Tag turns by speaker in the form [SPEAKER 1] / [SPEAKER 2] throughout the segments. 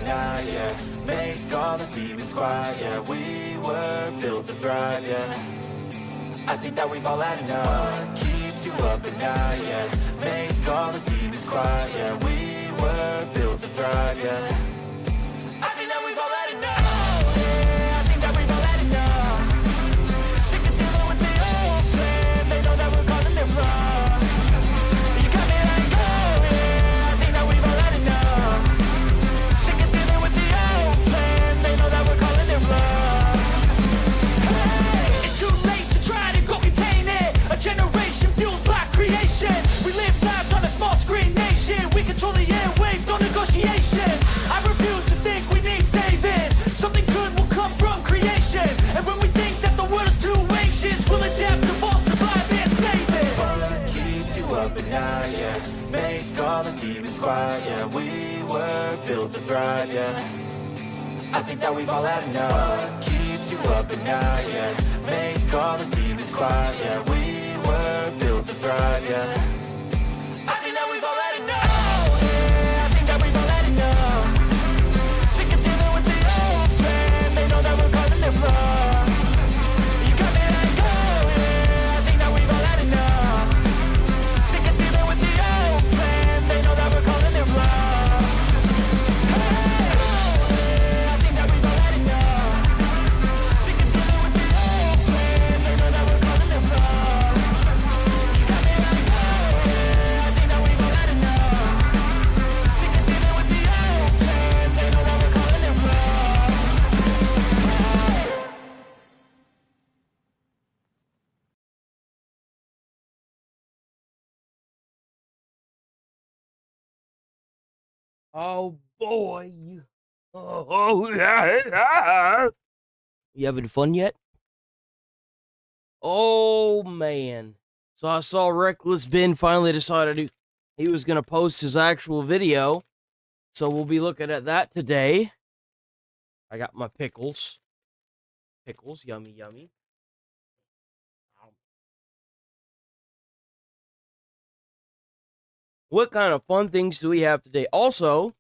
[SPEAKER 1] night, yeah. Make all the demons quiet, yeah. We were built to thrive, yeah. I think that we've all had enough. What keeps you up at night, yeah. Make all the demons quiet, yeah. We were built to thrive, yeah. I think that we've all had enough. Oh, yeah, I think that we've all had enough. Sick of dealing with the old plan. They know that we're calling it wrong. You got me like, oh, yeah, I think that we've all had enough. Sick of dealing with the old plan. They know that we're calling it wrong. Hey, it's too late to try to go contain it. A generation fueled by creation. We live lives on a small screen nation. We control the airwaves, no negotiation. I refuse to think we need saving. Something good will come from creation. And when we think that the world is too anxious, we'll adapt, evolve, survive, and save it. What keeps you up at night, yeah. Make all the demons quiet, yeah. We were built to thrive, yeah. I think that we've all had enough. What keeps you up at night, yeah. Make all the demons quiet, yeah. We were built to thrive, yeah. I think that we've all had enough. Oh, yeah, I think that we've all had enough. Sick of dealing with the old plan. They know that we're calling it wrong. You got me like, oh, yeah, I think that we've all had enough. Sick of dealing with the old plan. They know that we're calling it wrong. Hey, oh, yeah, I think that we've all had enough. Sick of dealing with the old plan. They know that we're calling it wrong. You got me like, oh, yeah, I think that we've all had enough. Sick of dealing with the old plan. They know that we're calling it wrong.
[SPEAKER 2] Oh boy. Oh yeah. You having fun yet? Oh man. So I saw Reckless Ben finally decided he was going to post his actual video. So we'll be looking at that today. I got my pickles. Pickles, yummy, yummy. What kind of fun things do we have today? Also,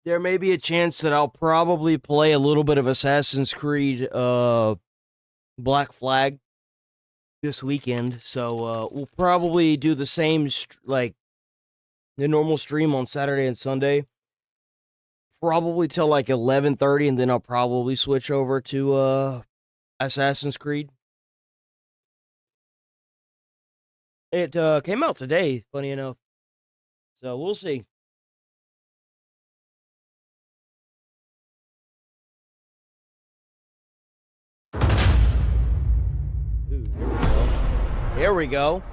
[SPEAKER 2] there may be a chance that I'll probably play a little bit of Assassin's Creed Black Flag this weekend. So we'll probably do the same, like the normal stream on Saturday and Sunday. Probably till like 11:30, and then I'll probably switch over to Assassin's Creed. It came out today, funny enough. So we'll see. Ooh, there we go.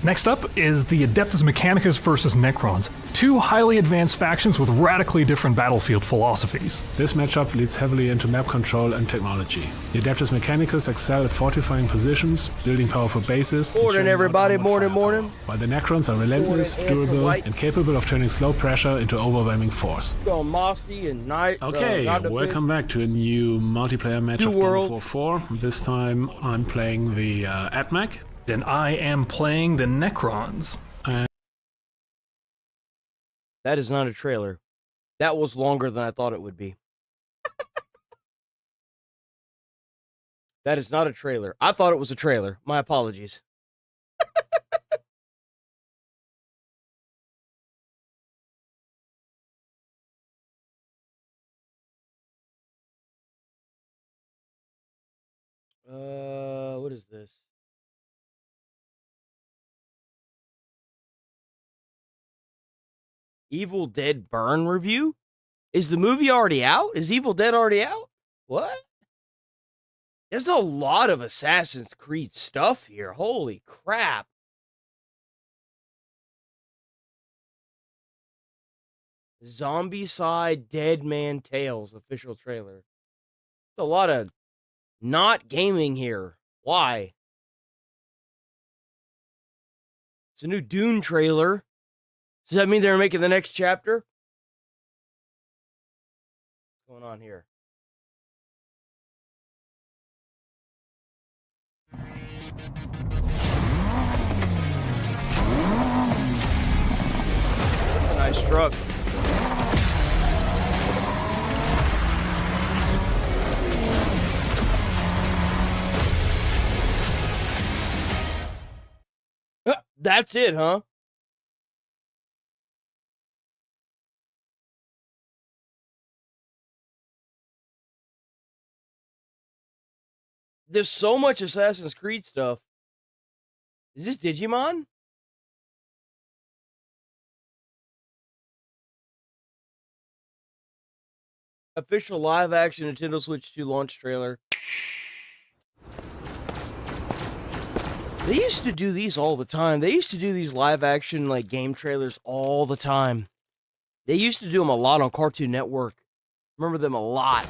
[SPEAKER 3] Next up is the Adeptus Mechanicus versus Necrons, two highly advanced factions with radically different battlefield philosophies.
[SPEAKER 4] This matchup leads heavily into map control and technology. The Adeptus Mechanicus excel at fortifying positions, building powerful bases,
[SPEAKER 2] Morning, everybody. Morning.
[SPEAKER 4] while the Necrons are relentless, durable, and capable of turning slow pressure into overwhelming force.
[SPEAKER 2] Going Mossy and Night.
[SPEAKER 4] Okay, welcome back to a new multiplayer match of World War 4. This time I'm playing the AdMech.
[SPEAKER 3] And I am playing the Necrons.
[SPEAKER 2] That is not a trailer. That was longer than I thought it would be. That is not a trailer. I thought it was a trailer. My apologies. What is this? Evil Dead Burn review? Is the movie already out? Is Evil Dead already out? What? There's a lot of Assassin's Creed stuff here. Holy crap. Zombicide Dead Man Tales official trailer. There's a lot of not gaming here. Why? It's a new Dune trailer. Does that mean they're making the next chapter? What's going on here? truck. That's it, huh? There's so much Assassin's Creed stuff. Is this Digimon? Official live action Nintendo Switch 2 launch trailer. They used to do these all the time. They used to do these live action like game trailers all the time. They used to do them a lot on Cartoon Network. Remember them a lot.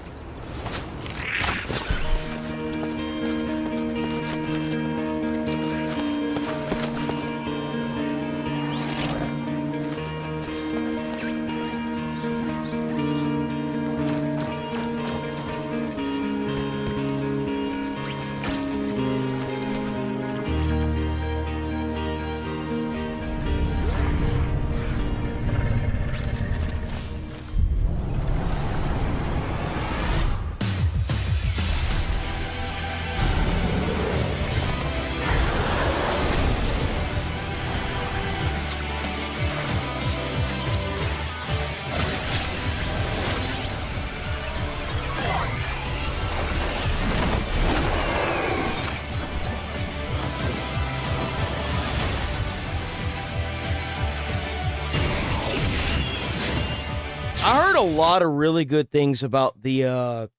[SPEAKER 2] I heard a lot of really good things about the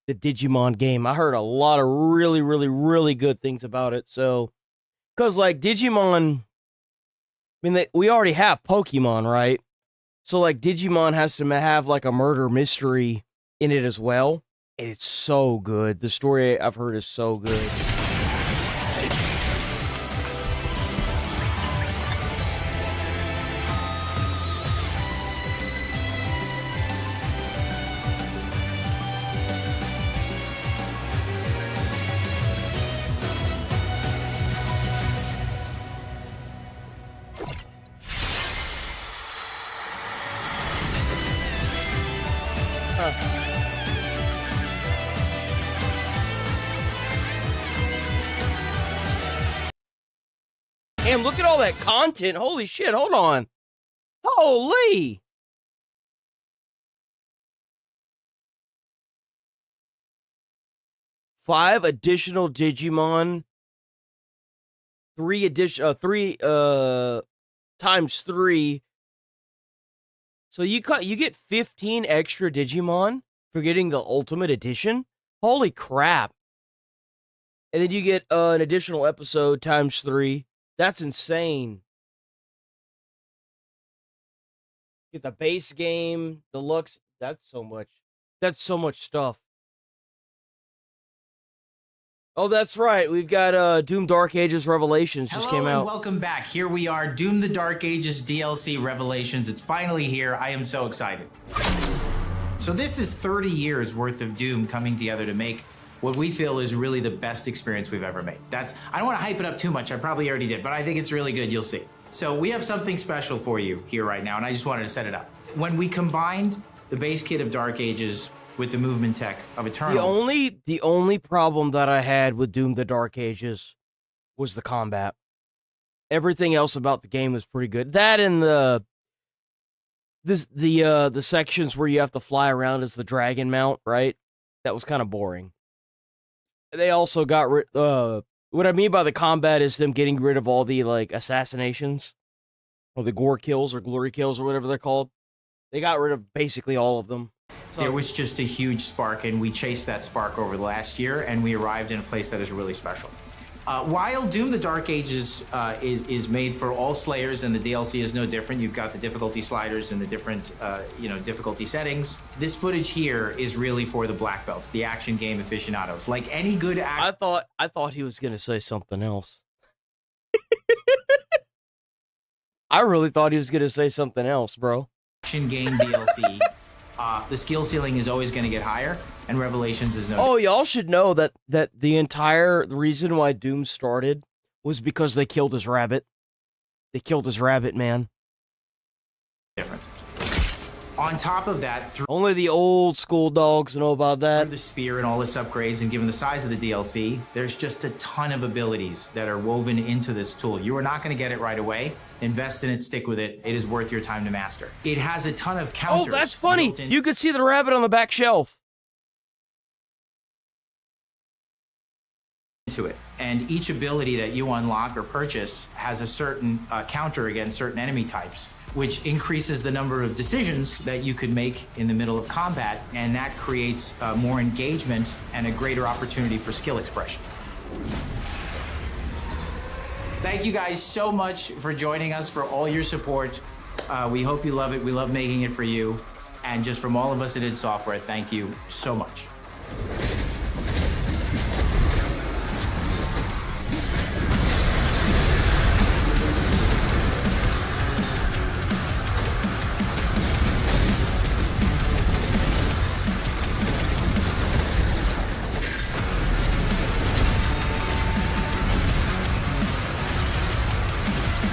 [SPEAKER 2] Digimon game. I heard a lot of really good things about it. So, because like Digimon, I mean, we already have Pokemon, right? So like Digimon has to have like a murder mystery in it as well, and it's so good. The story I've heard is so good. Damn, look at all that content. Holy shit, hold on. Holy! Five additional Digimon. Three times 3. So you get 15 extra Digimon for getting the Ultimate Edition? Holy crap. And then you get an additional episode times 3. That's insane. Get the base game, deluxe. That's so much. That's so much stuff. Oh, that's right. We've got Doom Dark Ages Revelations just came out.
[SPEAKER 5] Hello and welcome back. Here we are, Doom the Dark Ages DLC Revelations. It's finally here. I am so excited. So this is 30 years worth of Doom coming together to make what we feel is really the best experience we've ever made. I don't want to hype it up too much. I probably already did, but I think it's really good. You'll see. So we have something special for you here right now, and I just wanted to set it up. When we combined the base kit of Dark Ages with the movement tech of Eternal.
[SPEAKER 2] The only problem that I had with Doom the Dark Ages was the combat. Everything else about the game was pretty good. That and the sections where you have to fly around as the dragon mount, right? That was kind of boring. They also got rid what I mean by the combat is them getting rid of all the like assassinations or the gore kills or glory kills or whatever they're called. They got rid of basically all of them.
[SPEAKER 5] There was just a huge spark, and we chased that spark over the last year, and we arrived in a place that is really special. While Doom the Dark Ages is made for all Slayers, and the DLC is no different, you've got the difficulty sliders and the different difficulty settings. This footage here is really for the black belts, the action game aficionados. Like any good
[SPEAKER 2] I thought he was gonna say something else. I really thought he was gonna say something else, bro.
[SPEAKER 5] Action game DLC. The skill ceiling is always going to get higher, and Revelations is no.
[SPEAKER 2] Oh, y'all should know that the entire reason why Doom started was because they killed his rabbit. They killed his rabbit, man.
[SPEAKER 5] Different. On top of that, through
[SPEAKER 2] Only the old school dogs know about that.
[SPEAKER 5] the spear and all its upgrades, and given the size of the DLC, there's just a ton of abilities that are woven into this tool. You are not going to get it right away. Invest in it, stick with it. It is worth your time to master. It has a ton of counters.
[SPEAKER 2] Oh, that's funny.
[SPEAKER 5] built in-
[SPEAKER 2] You could see the rabbit on the back shelf.
[SPEAKER 5] into it. And each ability that you unlock or purchase has a certain counter against certain enemy types, which increases the number of decisions that you could make in the middle of combat, and that creates more engagement and a greater opportunity for skill expression. Thank you guys so much for joining us, for all your support. We hope you love it. We love making it for you. And just from all of us at id Software, thank you so much.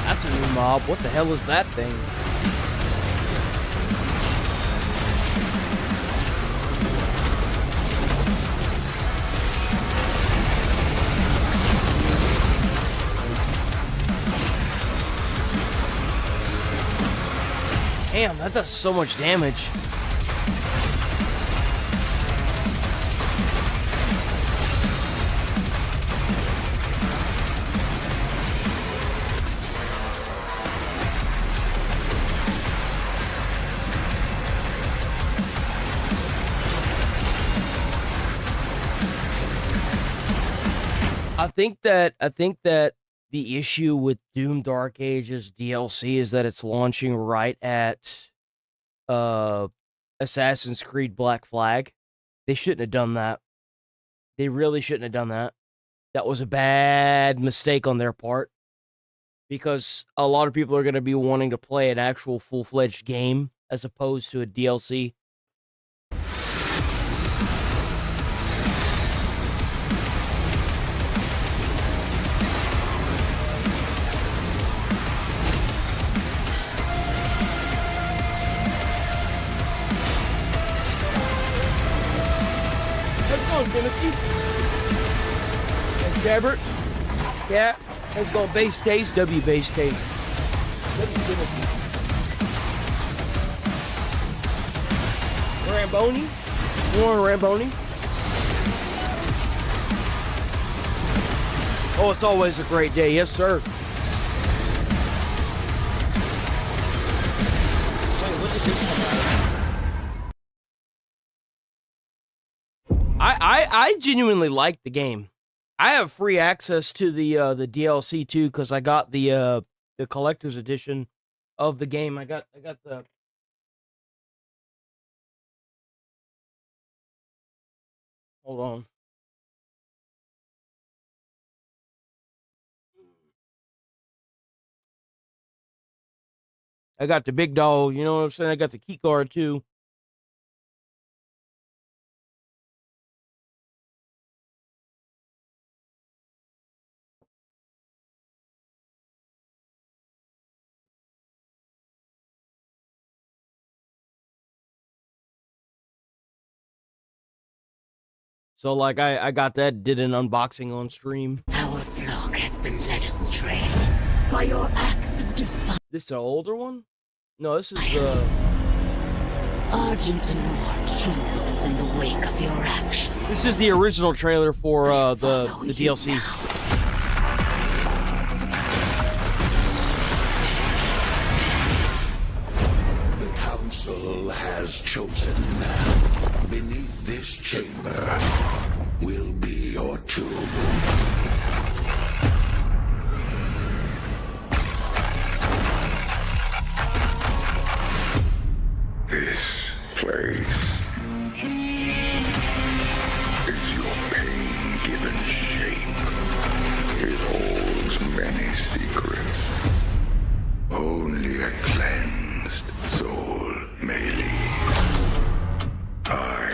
[SPEAKER 2] That's a new mob. What the hell is that thing? Damn, that does so much damage. I think that the issue with Doom Dark Ages DLC is that it's launching right at Assassin's Creed Black Flag. They shouldn't have done that. They really shouldn't have done that. That was a bad mistake on their part, because a lot of people are going to be wanting to play an actual full-fledged game as opposed to a DLC. Timothy. And Gabbert. Yeah. Let's go base taste. W base taste. W Timothy. Ramboni. More Ramboni. Oh, it's always a great day. Yes, sir. Wait, what did this come out of? I genuinely like the game. I have free access to the DLC too, because I got the collector's edition of the game. I got the hold on. I got the big dog, you know what I'm saying? I got the key card too. So, like, I got that, did an unboxing on stream.
[SPEAKER 6] Our flock has been led astray by your acts of defiance.
[SPEAKER 2] This is an older one? No, this is
[SPEAKER 6] Argent and trembles in the wake of your actions.
[SPEAKER 2] this is the original trailer for the DLC.
[SPEAKER 7] The council has chosen. Beneath this chamber will be your tomb. This place is your pain given shape. It holds many secrets. Only a cleansed soul may leave. I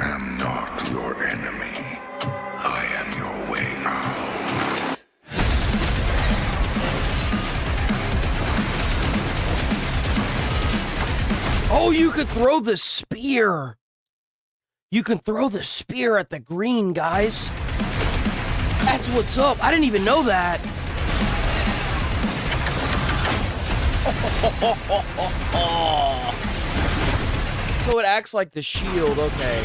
[SPEAKER 7] am not your enemy. I am your way out.
[SPEAKER 2] Oh, you could throw the spear. You can throw the spear at the green, guys. That's what's up. I didn't even know that. So it acts like the shield, okay.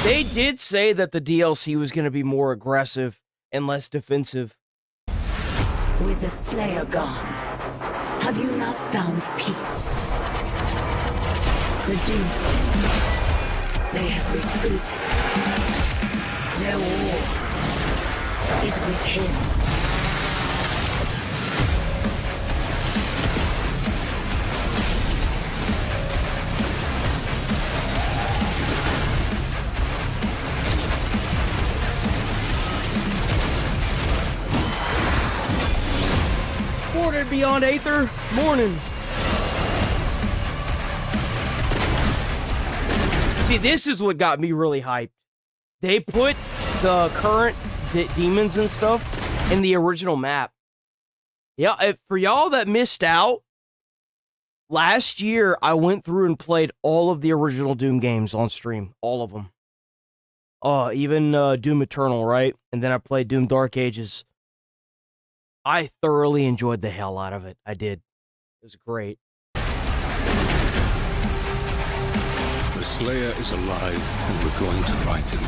[SPEAKER 2] They did say that the DLC was going to be more aggressive and less defensive.
[SPEAKER 6] With the Slayer gone, have you not found peace? The demons, they have retreated. Their war is with him.
[SPEAKER 2] Morning, Beyond Aether. Morning. See, this is what got me really hyped. They put the current demons and stuff in the original map. Yeah, for y'all that missed out, last year I went through and played all of the original Doom games on stream. All of them. Even Doom Eternal, right? And then I played Doom Dark Ages. I thoroughly enjoyed the hell out of it. I did. It was great.
[SPEAKER 8] The Slayer is alive, and we're going to find him.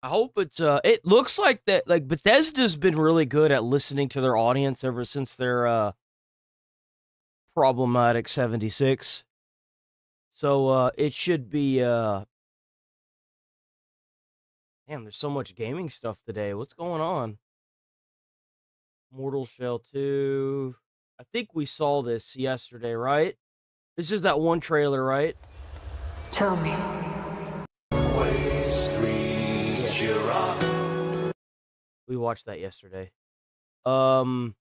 [SPEAKER 2] I hope it's it looks like that, like, Bethesda's been really good at listening to their audience ever since their problematic 76. So it should be damn, there's so much gaming stuff today. What's going on? Mortal Shell 2. I think we saw this yesterday, right? This is that one trailer, right?
[SPEAKER 6] Tell me.
[SPEAKER 2] We watched that yesterday. There's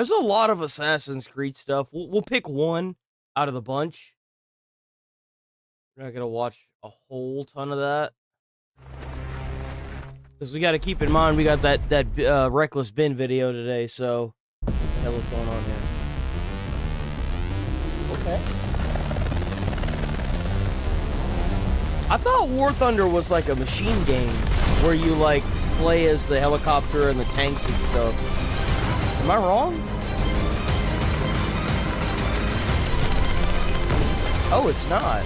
[SPEAKER 2] a lot of Assassin's Creed stuff. We'll pick one out of the bunch. We're not gonna watch a whole ton of that, because we got to keep in mind we got that Reckless Bin video today. So, what the hell is going on here? Okay. I thought War Thunder was like a machine game where you like play as the helicopter and the tanks and stuff. Am I wrong? Oh, it's not.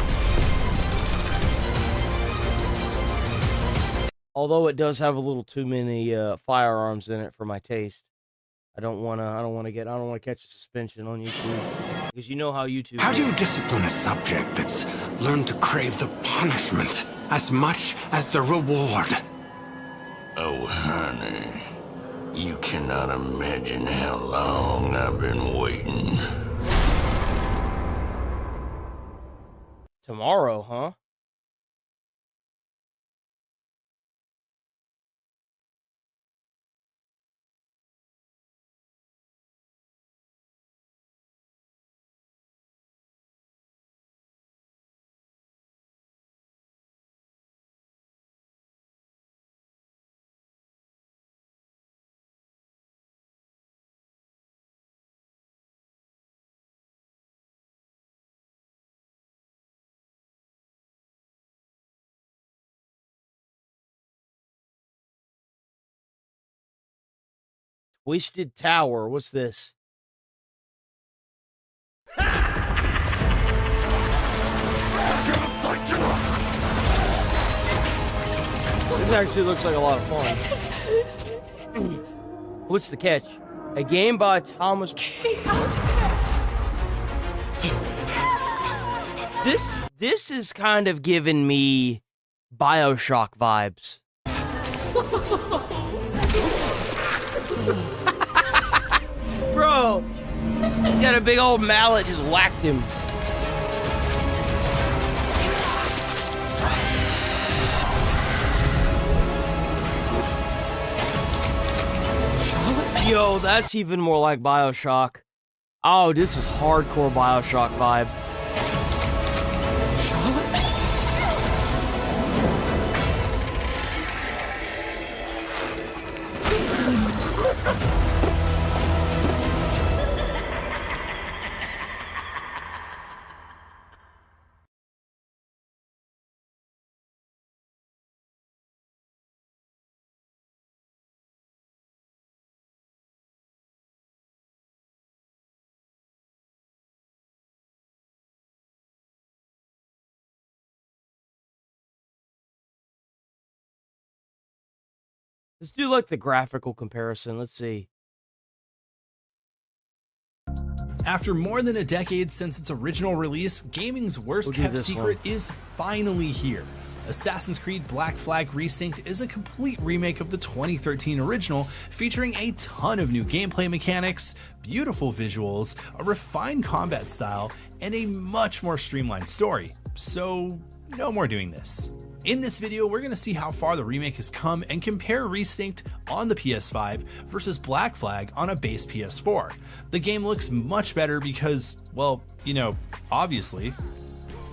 [SPEAKER 2] Although it does have a little too many firearms in it for my taste. I don't want to catch a suspension on YouTube, because you know how YouTube.
[SPEAKER 9] How do you discipline a subject that's learned to crave the punishment as much as the reward?
[SPEAKER 10] Oh, honey, you cannot imagine how long I've been waiting.
[SPEAKER 2] Tomorrow, huh? Twisted Tower. What's this? This actually looks like a lot of fun. What's the catch? A game by Thomas.
[SPEAKER 6] Get me out of here!
[SPEAKER 2] This is kind of giving me BioShock vibes. Bro, he got a big old mallet, just whacked him. Yo, that's even more like BioShock. Oh, this is hardcore BioShock vibe. Let's do like the graphical comparison. Let's see.
[SPEAKER 11] After more than a decade since its original release, gaming's worst kept secret is finally here. Assassin's Creed Black Flag Resynced is a complete remake of the 2013 original, featuring a ton of new gameplay mechanics, beautiful visuals, a refined combat style, and a much more streamlined story. So, no more doing this. In this video, we're going to see how far the remake has come and compare Resynced on the PS5 versus Black Flag on a base PS4. The game looks much better because, well, you know, obviously.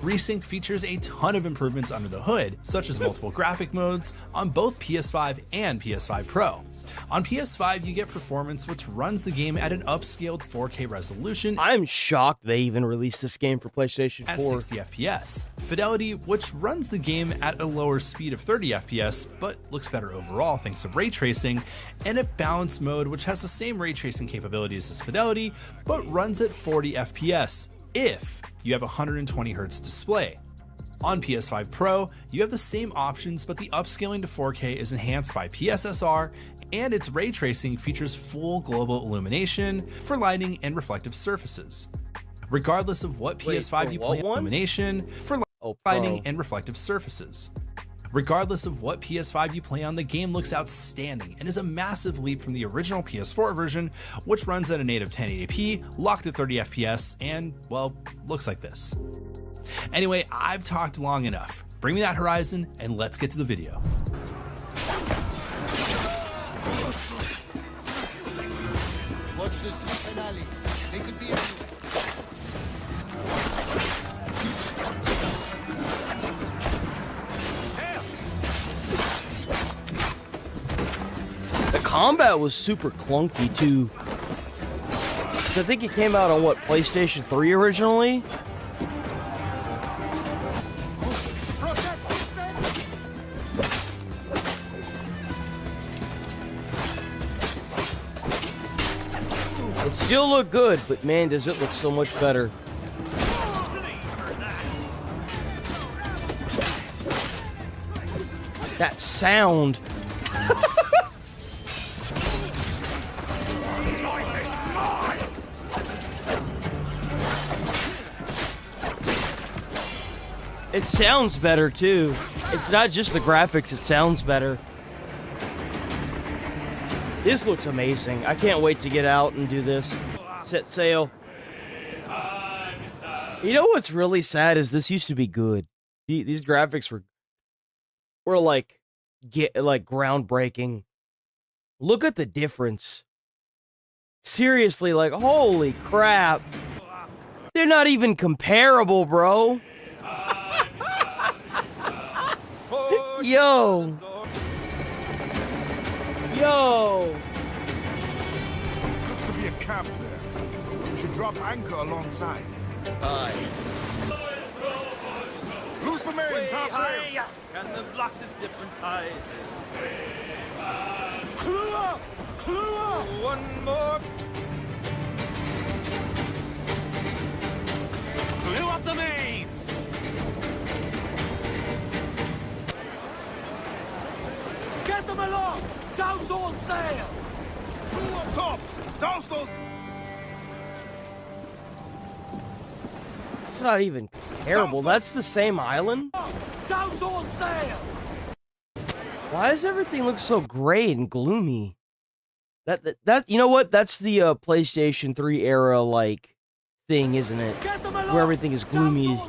[SPEAKER 11] Resynced features a ton of improvements under the hood, such as multiple graphic modes on both PS5 and PS5 Pro. On PS5, you get performance which runs the game at an upscaled 4K resolution.
[SPEAKER 2] I'm shocked they even released this game for PlayStation 4.
[SPEAKER 11] At 60 FPS. Fidelity, which runs the game at a lower speed of 30 FPS, but looks better overall thanks to ray tracing, and a balance mode which has the same ray tracing capabilities as Fidelity, but runs at 40 FPS, if you have a 120Hz display. On PS5 Pro, you have the same options, but the upscaling to 4K is enhanced by PSSR, and its ray tracing features full global illumination for lighting and reflective surfaces. Regardless of what PS5 you play on, illumination for lighting and reflective surfaces. Regardless of what PS5 you play on, the game looks outstanding and is a massive leap from the original PS4 version, which runs at a native 1080p, locked at 30 FPS, and, well, looks like this. Anyway, I've talked long enough. Bring me that horizon and let's get to the video.
[SPEAKER 12] Watch this finale. They could be everywhere.
[SPEAKER 2] The combat was super clunky too. I think it came out on what, PlayStation 3 originally? It still looked good, but man, does it look so much better. That sound. It sounds better too. It's not just the graphics, it sounds better. This looks amazing. I can't wait to get out and do this. Set sail. You know what's really sad is this used to be good. These graphics were like groundbreaking. Look at the difference. Seriously, like holy crap. They're not even comparable, bro. Yo. Yo.
[SPEAKER 12] Looks to be a camp there. We should drop anchor alongside.
[SPEAKER 10] Aye.
[SPEAKER 12] Loose the main, half sail.
[SPEAKER 10] And the blocks is different size.
[SPEAKER 12] Clue up! Clue up!
[SPEAKER 10] One more.
[SPEAKER 12] Clue up the mains!
[SPEAKER 10] Get them along! Douse all sail!
[SPEAKER 12] Clue up tops! Douse those...
[SPEAKER 2] That's not even comparable. That's the same island?
[SPEAKER 10] Douse all sail!
[SPEAKER 2] Why does everything look so gray and gloomy? That you know what? That's the PlayStation 3 era like thing, isn't it? Where everything is gloomy.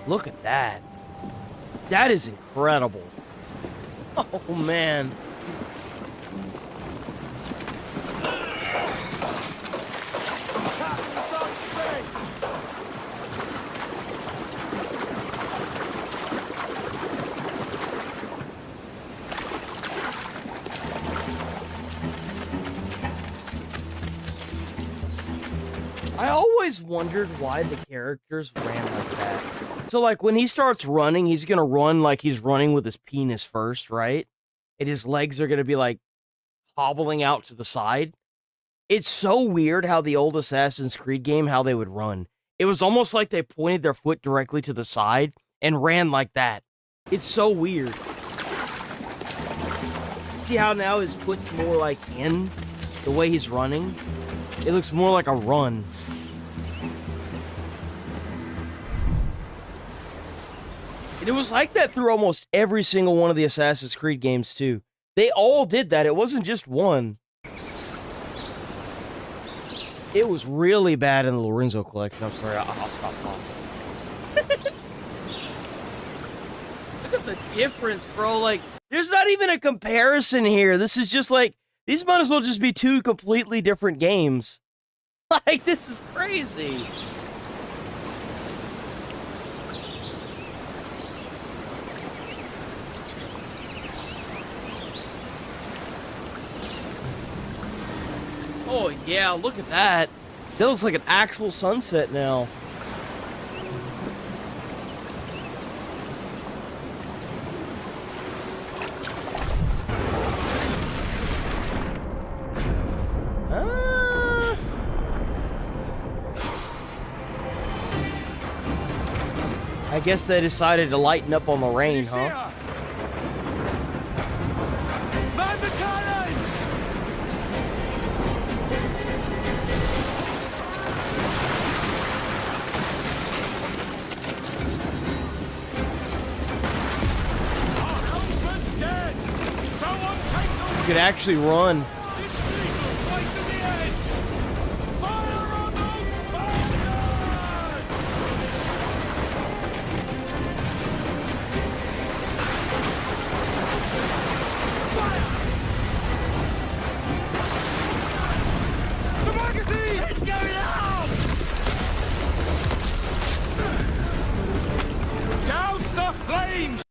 [SPEAKER 2] Look at that. That is incredible. Oh man. I always wondered why the characters ran like that. So, like, when he starts running, he's gonna run like he's running with his penis first, right? And his legs are gonna be, like, hobbling out to the side. It's so weird how the old Assassin's Creed game, how they would run. It was almost like they pointed their foot directly to the side and ran like that. It's so weird. See how now his foot's more, like, in the way he's running? It looks more like a run. And it was like that through almost every single one of the Assassin's Creed games, too. They all did that. It wasn't just one. It was really bad in the Lorenzo collection. I'm sorry, I'll stop talking. Look at the difference, bro. Like, there's not even a comparison here. This is just like, these might as well just be two completely different games. Like, this is crazy. Oh, yeah, look at that. That looks like an actual sunset now. I guess they decided to lighten up on the rain, huh?
[SPEAKER 10] Man the cannons! Our helmsman's dead! Someone take the
[SPEAKER 2] You could actually run.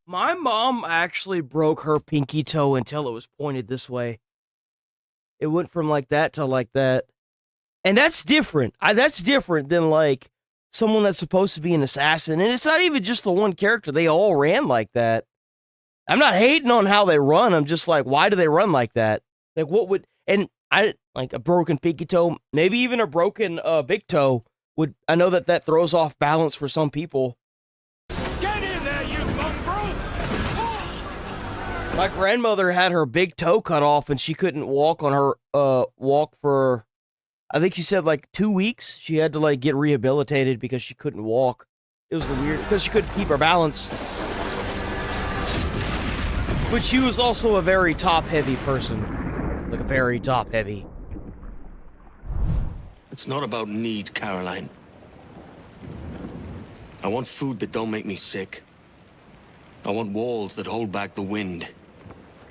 [SPEAKER 2] My mom actually broke her pinky toe until it was pointed this way. It went from like that to like that. And that's different. That's different than like someone that's supposed to be an assassin. And it's not even just the one character. They all ran like that. I'm not hating on how they run. I'm just like, why do they run like that? Like what would, and I, like a broken pinky toe, maybe even a broken big toe would, I know that that throws off balance for some people.
[SPEAKER 10] Get in there, you mongrel!
[SPEAKER 2] My grandmother had her big toe cut off and she couldn't walk on her, walk for, I think she said like 2 weeks. She had to like get rehabilitated because she couldn't walk. It was the weird, because she couldn't keep her balance. But she was also a very top-heavy person. Like a very top-heavy.
[SPEAKER 9] It's not about need, Caroline. I want food that don't make me sick. I want walls that hold back the wind.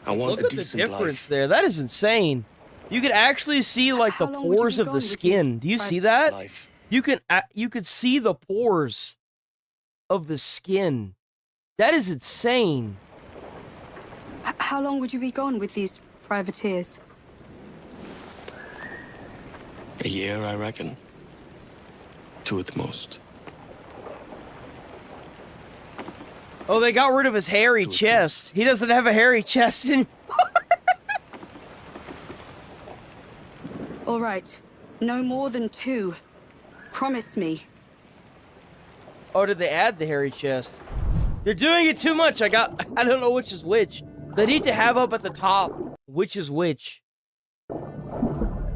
[SPEAKER 9] I want
[SPEAKER 2] Look
[SPEAKER 9] a
[SPEAKER 2] at
[SPEAKER 9] decent
[SPEAKER 2] the difference
[SPEAKER 9] life.
[SPEAKER 2] there. That is insane. You could actually see like the pores of the skin. Do you see that?
[SPEAKER 9] Life.
[SPEAKER 2] You could see the pores of the skin. That is insane.
[SPEAKER 13] How long would you be gone with these privateers?
[SPEAKER 9] A year, I reckon. 2 at the most.
[SPEAKER 2] Oh, they got rid of his hairy chest. He doesn't have a hairy chest anymore.
[SPEAKER 13] All right. No more than 2. Promise me.
[SPEAKER 2] Oh, did they add the hairy chest? They're doing it too much. I don't know which is which. They need to have up at the top which is which.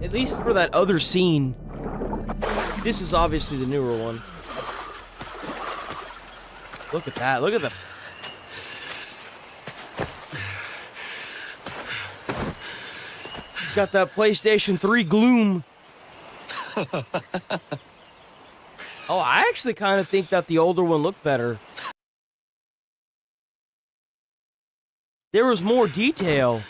[SPEAKER 2] At least for that other scene. This is obviously the newer one. Look at that. Look at the... got that PlayStation 3 gloom. Oh, I actually kind of think that the older one looked better. There was more detail.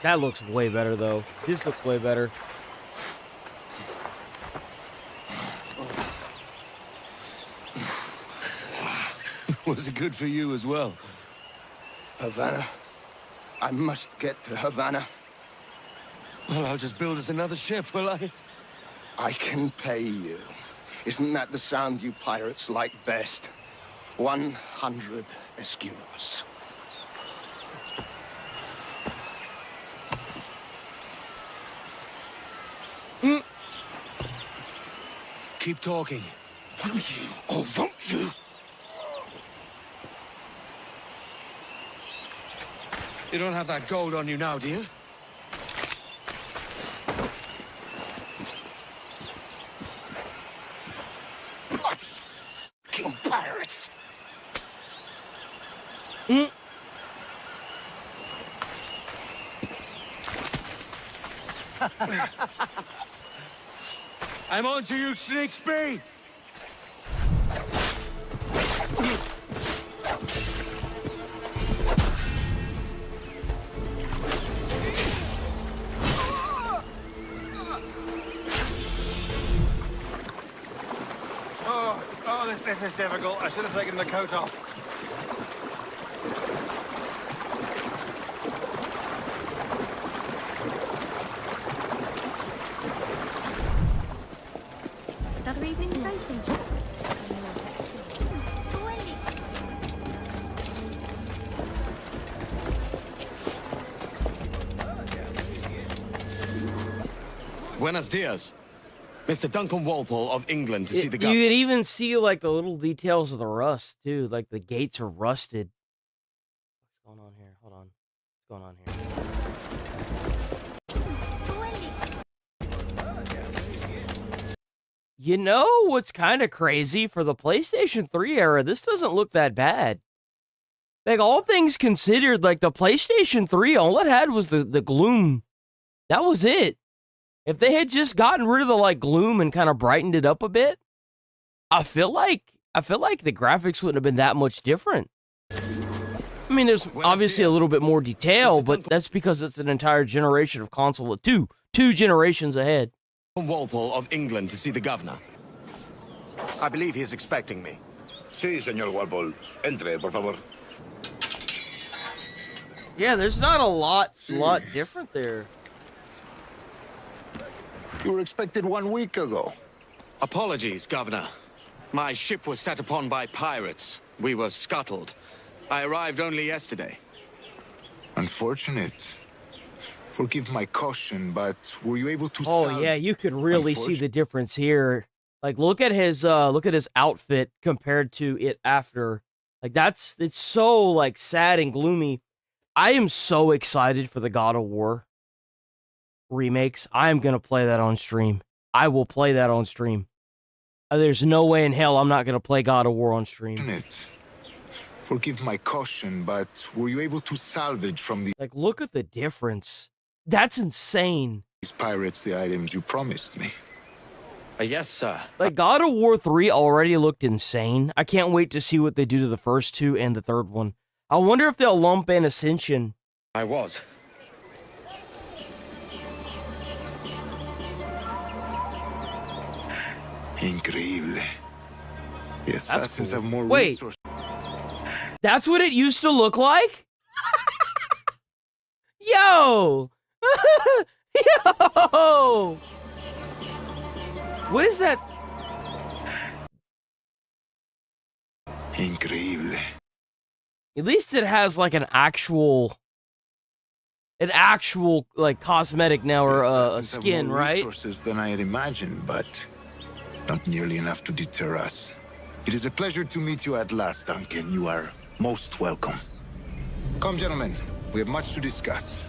[SPEAKER 2] That looks way better, though. This looks way better.
[SPEAKER 8] Was it good for you as well?
[SPEAKER 7] Havana. I must get to Havana.
[SPEAKER 8] Well, I'll just build us another ship, will I?
[SPEAKER 7] I can pay you. Isn't that the sound you pirates like best? 100 escudos.
[SPEAKER 8] Keep talking.
[SPEAKER 7] Will you or won't you?
[SPEAKER 8] You don't have that gold on you now, do you?
[SPEAKER 7] Bloody fucking pirates!
[SPEAKER 8] I'm on to you, Snakesby!
[SPEAKER 12] This is difficult. I should have taken the coat off.
[SPEAKER 14] Another evening racing.
[SPEAKER 9] Buenos dias. Mr. Duncan Walpole of England to see the
[SPEAKER 2] You
[SPEAKER 9] governor.
[SPEAKER 2] could even see, like, the little details of the rust, too. Like, the gates are rusted. What's going on here? Hold on. What's going on here? You know what's kind of crazy? For the PlayStation 3 era, this doesn't look that bad. Like, all things considered, like, the PlayStation 3, all it had was the gloom. That was it. If they had just gotten rid of the, like, gloom and kind of brightened it up a bit, I feel like the graphics wouldn't have been that much different. I mean, there's obviously a little bit more detail, but that's because it's an entire generation of console, two generations ahead.
[SPEAKER 9] Walpole of England to see the governor. I believe he is expecting me.
[SPEAKER 7] Sí, señor Walpole. Entre, por favor.
[SPEAKER 2] Yeah, there's not a lot different there.
[SPEAKER 7] You were expected 1 week ago.
[SPEAKER 9] Apologies, Governor. My ship was set upon by pirates. We were scuttled. I arrived only yesterday.
[SPEAKER 7] Unfortunate. Forgive my caution, but were you able to
[SPEAKER 2] Oh yeah, you could really see the difference here. Like, look at his outfit compared to it after. Like, it's so, like, sad and gloomy. I am so excited for the God of War remakes. I am gonna play that on stream. I will play that on stream. There's no way in hell I'm not gonna play God of War on stream.
[SPEAKER 7] Forgive my caution, but were you able to salvage from the...
[SPEAKER 2] Like, look at the difference. That's insane.
[SPEAKER 7] These pirates the items you promised me?
[SPEAKER 9] Yes, sir.
[SPEAKER 2] Like, God of War 3 already looked insane. I can't wait to see what they do to the first two and the third one. I wonder if they'll lump in Ascension.
[SPEAKER 9] I was.
[SPEAKER 7] Increíble. The assassins have more
[SPEAKER 2] Wait.
[SPEAKER 7] resources.
[SPEAKER 2] That's what it used to look like? Yo! Yo! What is that?
[SPEAKER 7] Increíble.
[SPEAKER 2] At least it has, like, an actual like, cosmetic now, or a
[SPEAKER 7] Assassins have
[SPEAKER 2] skin,
[SPEAKER 7] more
[SPEAKER 2] right?
[SPEAKER 7] resources than I had imagined, but not nearly enough to deter us. It is a pleasure to meet you at last, Duncan. You are most welcome. Come, gentlemen. We have much to discuss.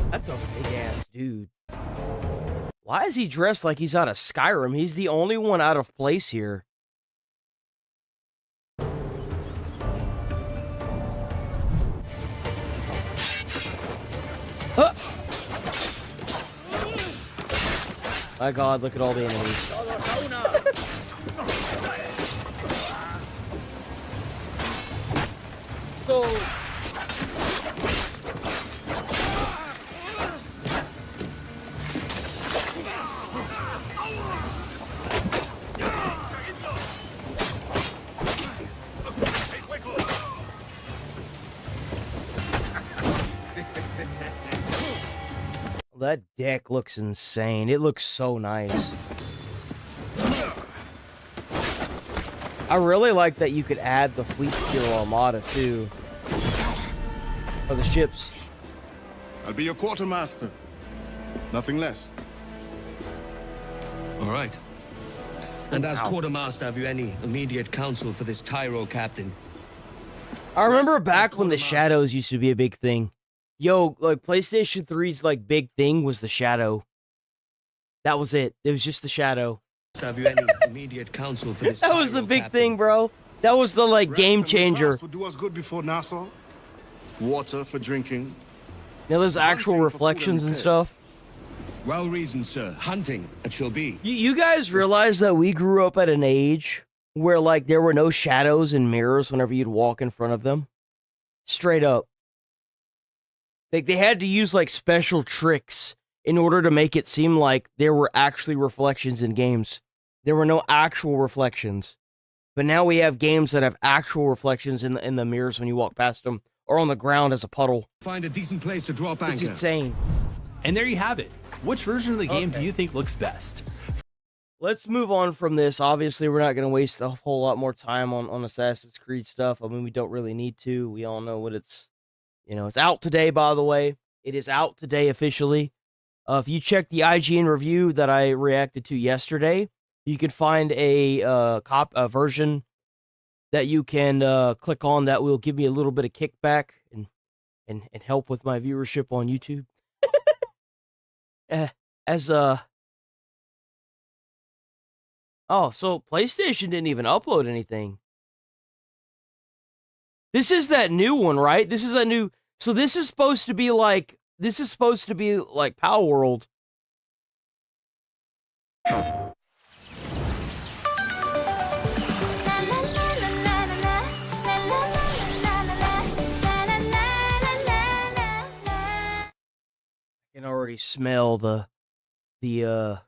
[SPEAKER 2] That's a big ass dude. Why is he dressed like he's out of Skyrim? He's the only one out of place here. My god, look at all the enemies. So... That deck looks insane. It looks so nice. I really like that you could add the Fleet Steel Armada too. For the ships.
[SPEAKER 15] I'll be your quartermaster. Nothing less.
[SPEAKER 16] All right. And as quartermaster, have you any immediate counsel for this Tyro captain?
[SPEAKER 2] I remember back when the shadows used to be a big thing. Yo, like PlayStation 3's like big thing was the shadow. That was it. It was just the shadow.
[SPEAKER 16] Have you any immediate counsel for this?
[SPEAKER 2] That was the big thing, bro. That was the like game changer.
[SPEAKER 15] Would do us good before Nassau. Water for drinking.
[SPEAKER 2] Now there's actual reflections and stuff.
[SPEAKER 16] Well reasoned, sir. Hunting, it shall be.
[SPEAKER 2] You guys realize that we grew up at an age where like there were no shadows and mirrors whenever you'd walk in front of them? Straight up. Like they had to use like special tricks in order to make it seem like there were actually reflections in games. There were no actual reflections. But now we have games that have actual reflections in the mirrors when you walk past them, or on the ground as a puddle.
[SPEAKER 16] Find a decent place to drop anchor.
[SPEAKER 2] It's insane.
[SPEAKER 11] And there you have it. Which version of the game do you think looks best?
[SPEAKER 2] Let's move on from this. Obviously, we're not going to waste a whole lot more time on Assassin's Creed stuff. I mean, we don't really need to. We all know what it's... You know, it's out today, by the way. It is out today officially. If you check the IGN review that I reacted to yesterday, you can find a version that you can click on that will give me a little bit of kickback and help with my viewership on YouTube. Oh, so PlayStation didn't even upload anything. This is that new one, right? This is that new... So this is supposed to be like... This is supposed to be like Power World. I can already smell the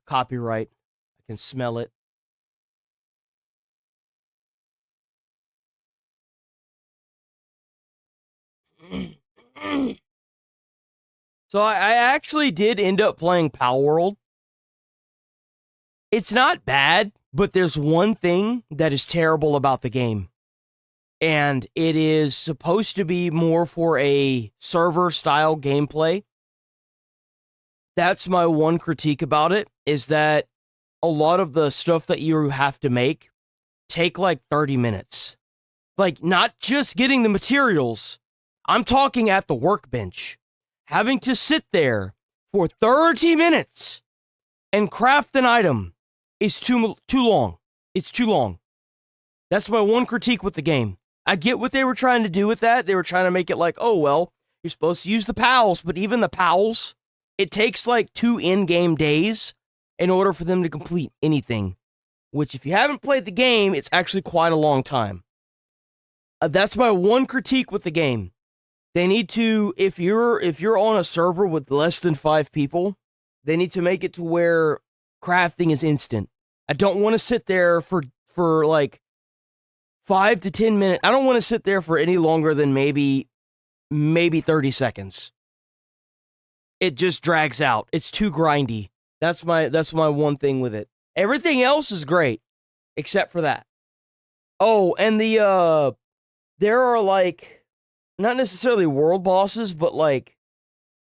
[SPEAKER 2] copyright. I can smell it. So I actually did end up playing Power World. It's not bad, but there's one thing that is terrible about the game. And it is supposed to be more for a server-style gameplay. That's my one critique about it, is that a lot of the stuff that you have to make take like 30 minutes. Like, not just getting the materials. I'm talking at the workbench. Having to sit there for 30 minutes and craft an item is too long. It's too long. That's my one critique with the game. I get what they were trying to do with that. They were trying to make it like, oh, well, you're supposed to use the pals, but even the pals, it takes like 2 in-game days in order for them to complete anything. Which, if you haven't played the game, it's actually quite a long time. That's my one critique with the game. They need to, if you're on a server with less than 5 people, they need to make it to where crafting is instant. I don't want to sit there for like 5 to 10 minutes. I don't want to sit there for any longer than maybe 30 seconds. It just drags out. It's too grindy. That's my one thing with it. Everything else is great, except for that. Oh, and there are like, not necessarily world bosses, but like,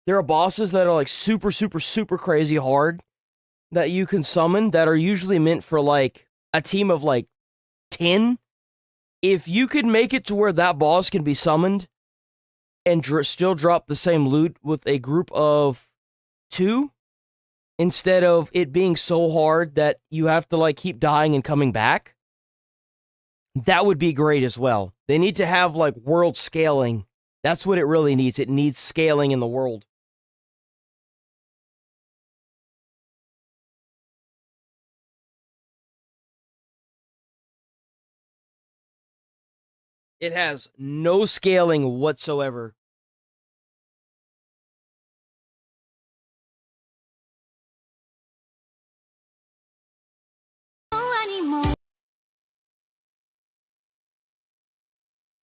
[SPEAKER 2] there are bosses that are like super, super, super crazy hard that you can summon that are usually meant for like a team of like 10. If you could make it to where that boss can be summoned and still drop the same loot with a group of 2 instead of it being so hard that you have to like keep dying and coming back. That would be great as well. They need to have like world scaling. That's what it really needs. It needs scaling in the world. It has no scaling whatsoever.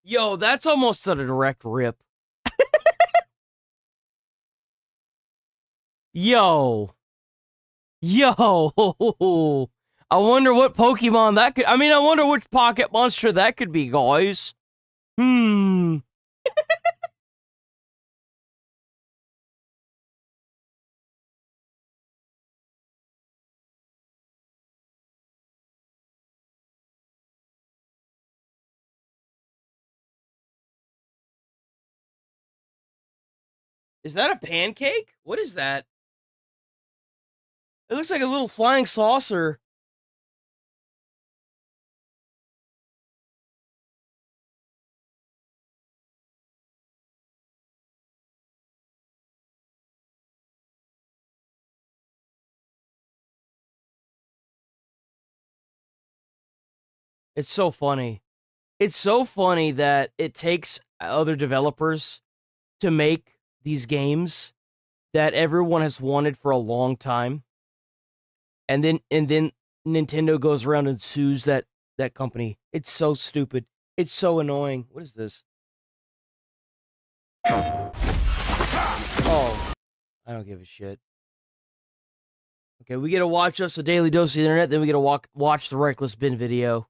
[SPEAKER 2] Yo, that's almost a direct rip. Yo. Yo. I wonder what Pokemon that could... I mean, I wonder which pocket monster that could be, guys. Is that a pancake? What is that? It looks like a little flying saucer. It's so funny. It's so funny that it takes other developers to make these games that everyone has wanted for a long time. And then Nintendo goes around and sues that company. It's so stupid. It's so annoying. What is this? Oh, I don't give a shit. Okay, we get to watch us a daily dose of the internet, then we get to watch the Reckless Bin video.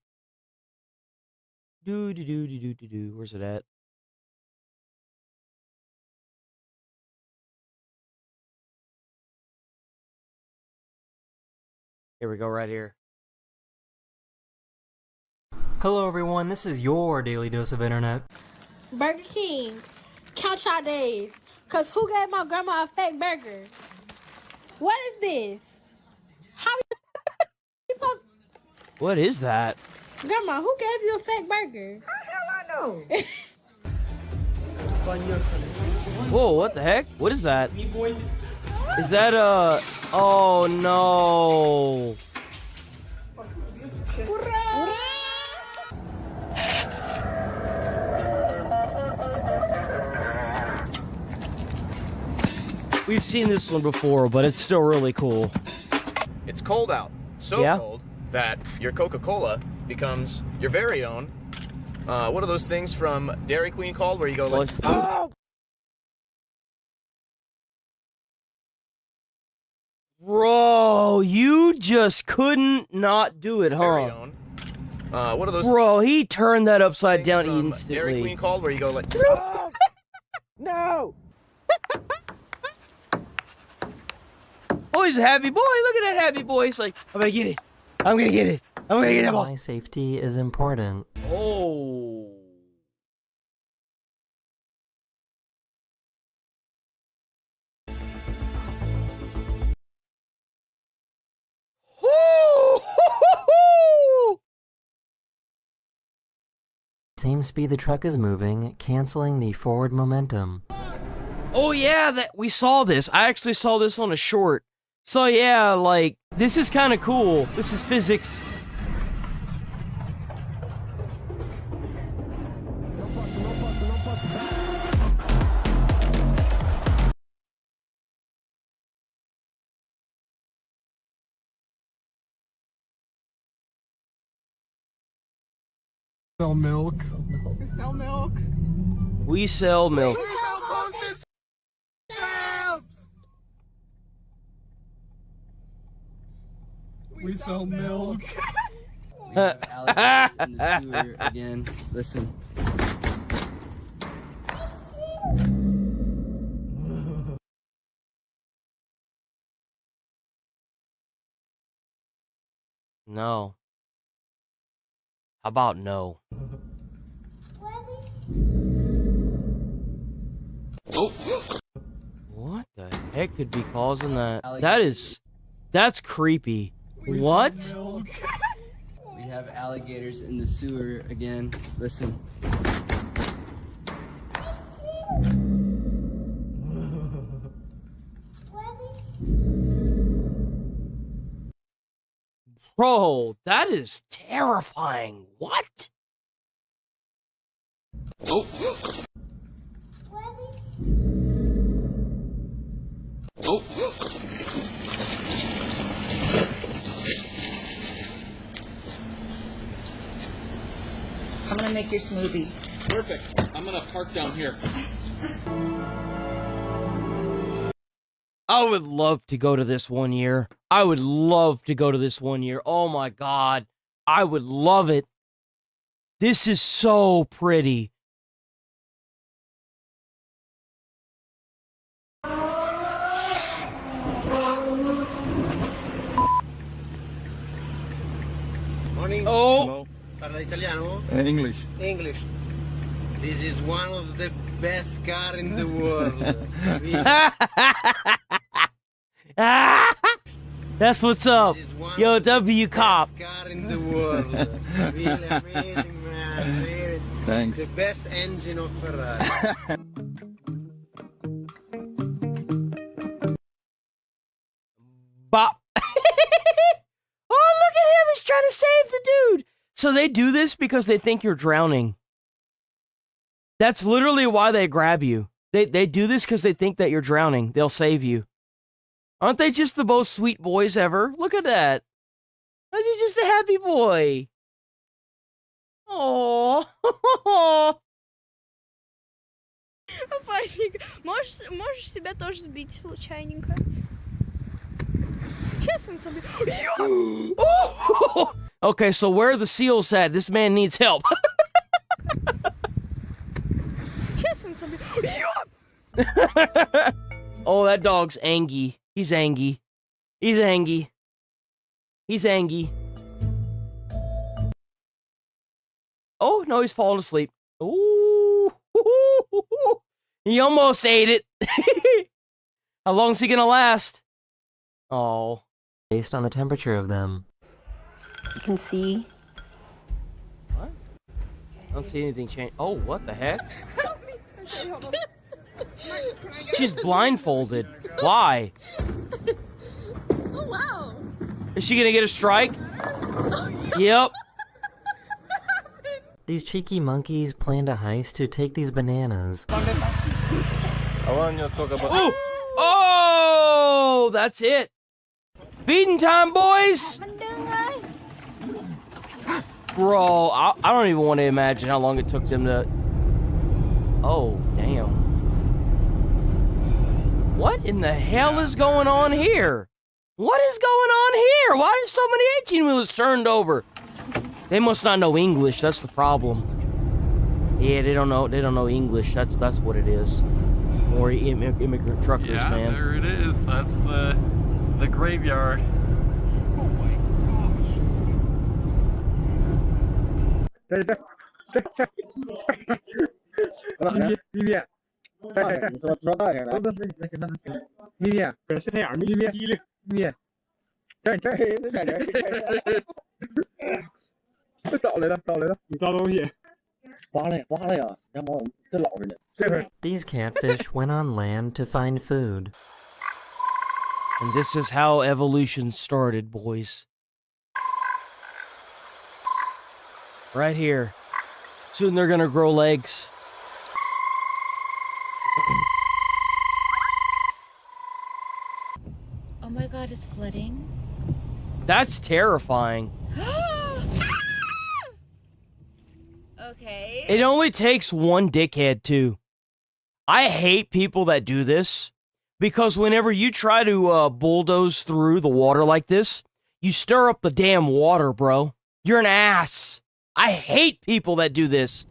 [SPEAKER 2] Where's it at? Here we go, right here.
[SPEAKER 17] Hello everyone, this is your daily dose of internet.
[SPEAKER 18] Burger King, count your days. Cause who gave my grandma a fake burger? What is this? How you supposed...
[SPEAKER 2] What is that?
[SPEAKER 18] Grandma, who gave you a fake burger? How the hell I know?
[SPEAKER 2] Whoa, what the heck? What is that? Is that a... Oh no. We've seen this one before, but it's still really cool.
[SPEAKER 19] It's cold out. So cold that your Coca-Cola becomes your very own. What are those things from Dairy Queen called where you go like... Oh!
[SPEAKER 2] Bro, you just couldn't not do it, huh?
[SPEAKER 19] What are those...
[SPEAKER 2] Bro, he turned that upside down instantly.
[SPEAKER 19] Dairy Queen called where you go like... Oh!
[SPEAKER 2] No! Oh, he's a happy boy. Look at that happy boy. He's like, I'm gonna get it. I'm gonna get it. I'm gonna get it.
[SPEAKER 17] My safety is important.
[SPEAKER 2] Oh.
[SPEAKER 17] Same speed the truck is moving, canceling the forward momentum.
[SPEAKER 2] Oh yeah, that we saw this. I actually saw this on a short. So yeah, like, this is kind of cool. This is physics.
[SPEAKER 3] Sell milk.
[SPEAKER 12] We sell milk.
[SPEAKER 2] We sell milk.
[SPEAKER 12] We sell milk.
[SPEAKER 20] We have Alex in the sewer again. Listen.
[SPEAKER 2] No. How about no?
[SPEAKER 20] Oh.
[SPEAKER 2] What the heck could be causing that?
[SPEAKER 20] Alex,
[SPEAKER 2] That is... That's creepy. What?
[SPEAKER 20] We have alligators in the sewer again. Listen.
[SPEAKER 2] Bro, that is terrifying. What?
[SPEAKER 10] Oh. Oh.
[SPEAKER 21] I'm gonna make your smoothie.
[SPEAKER 10] Perfect. I'm gonna park down here.
[SPEAKER 2] I would love to go to this one year. I would love to go to this one year. Oh my God. I would love it. This is so pretty.
[SPEAKER 12] Morning.
[SPEAKER 2] Oh.
[SPEAKER 12] Parla italiano?
[SPEAKER 15] English.
[SPEAKER 12] English. This is one of the best car in the world.
[SPEAKER 2] That's what's up. Yo, W Cop.
[SPEAKER 12] Best car in the world. Really amazing, man. Really.
[SPEAKER 15] Thanks.
[SPEAKER 12] The best engine of Ferrari.
[SPEAKER 2] Bop. Oh, look at him. He's trying to save the dude. So they do this because they think you're drowning. That's literally why they grab you. They do this because they think that you're drowning. They'll save you. Aren't they just the most sweet boys ever? Look at that. He's just a happy boy. Oh.
[SPEAKER 22] Папасик, можешь себя тоже сбить случайненько? Сейчас он собьет.
[SPEAKER 2] Okay, so where are the seals at? This man needs help.
[SPEAKER 22] Сейчас он собьет.
[SPEAKER 2] Oh, that dog's angry. He's angry. He's angry. He's angry. Oh, no, he's falling asleep. Ooh. He almost ate it. How long is he gonna last? Oh.
[SPEAKER 17] Based on the temperature of them.
[SPEAKER 21] You can see.
[SPEAKER 2] What? I don't see anything change. Oh, what the heck? She's blindfolded. Why?
[SPEAKER 18] Oh, wow.
[SPEAKER 2] Is she gonna get a strike? Yep.
[SPEAKER 17] These cheeky monkeys planned a heist to take these bananas.
[SPEAKER 2] Oh! Oh! That's it. Feeding time, boys! Bro, I don't even want to imagine how long it took them to... Oh, damn. What in the hell is going on here? What is going on here? Why are so many 18-wheelers turned over? They must not know English. That's the problem. Yeah, they don't know English. That's what it is. More immigrant truckers,
[SPEAKER 23] yeah,
[SPEAKER 2] man.
[SPEAKER 23] There it is. That's the graveyard.
[SPEAKER 17] These catfish went on land to find food.
[SPEAKER 2] And this is how evolution started, boys. Right here. Soon they're gonna grow legs.
[SPEAKER 14] Oh my god, it's flooding.
[SPEAKER 2] That's terrifying.
[SPEAKER 14] Okay.
[SPEAKER 2] It only takes one dickhead, too. I hate people that do this, because whenever you try to bulldoze through the water like this, you stir up the damn water, bro. You're an ass. I hate people that do this.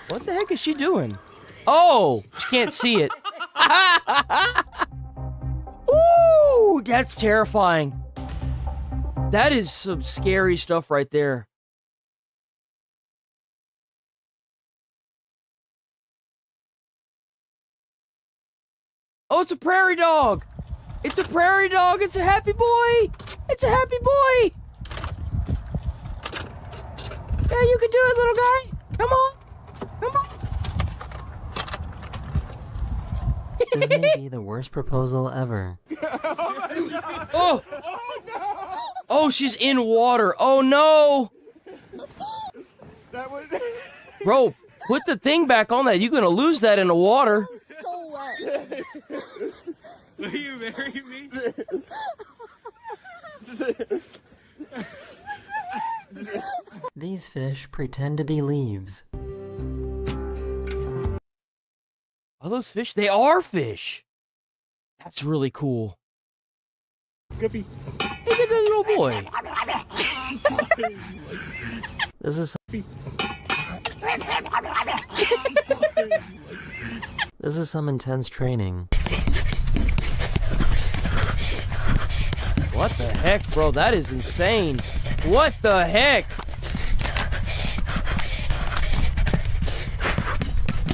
[SPEAKER 2] What the heck is she doing? Oh, she can't see it. Ooh, that's terrifying. That is some scary stuff right there. Oh, it's a prairie dog. It's a prairie dog. It's a happy boy. It's a happy boy. Yeah, you can do it, little guy. Come on. Come on.
[SPEAKER 17] This may be the worst proposal ever.
[SPEAKER 2] Oh! Oh, she's in water. Oh, no. Bro, put the thing back on that. You're going to lose that in the water.
[SPEAKER 10] Will you marry me?
[SPEAKER 17] These fish pretend to be leaves.
[SPEAKER 2] Are those fish? They are fish. That's really cool.
[SPEAKER 15] Guppy.
[SPEAKER 2] Look at that little boy.
[SPEAKER 17] This is some intense training.
[SPEAKER 2] What the heck, bro? That is insane. What the heck?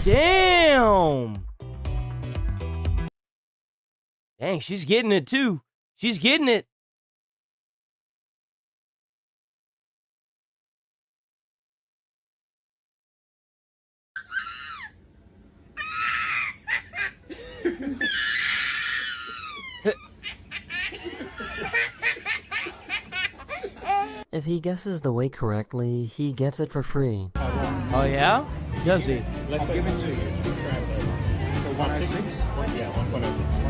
[SPEAKER 2] Damn. Dang, she's getting it too. She's getting it.
[SPEAKER 17] If he guesses the weight correctly, he gets it for free.
[SPEAKER 2] Oh yeah? Does he?
[SPEAKER 15] Let's give it to you. 6 times over. So 106? Yeah, 106.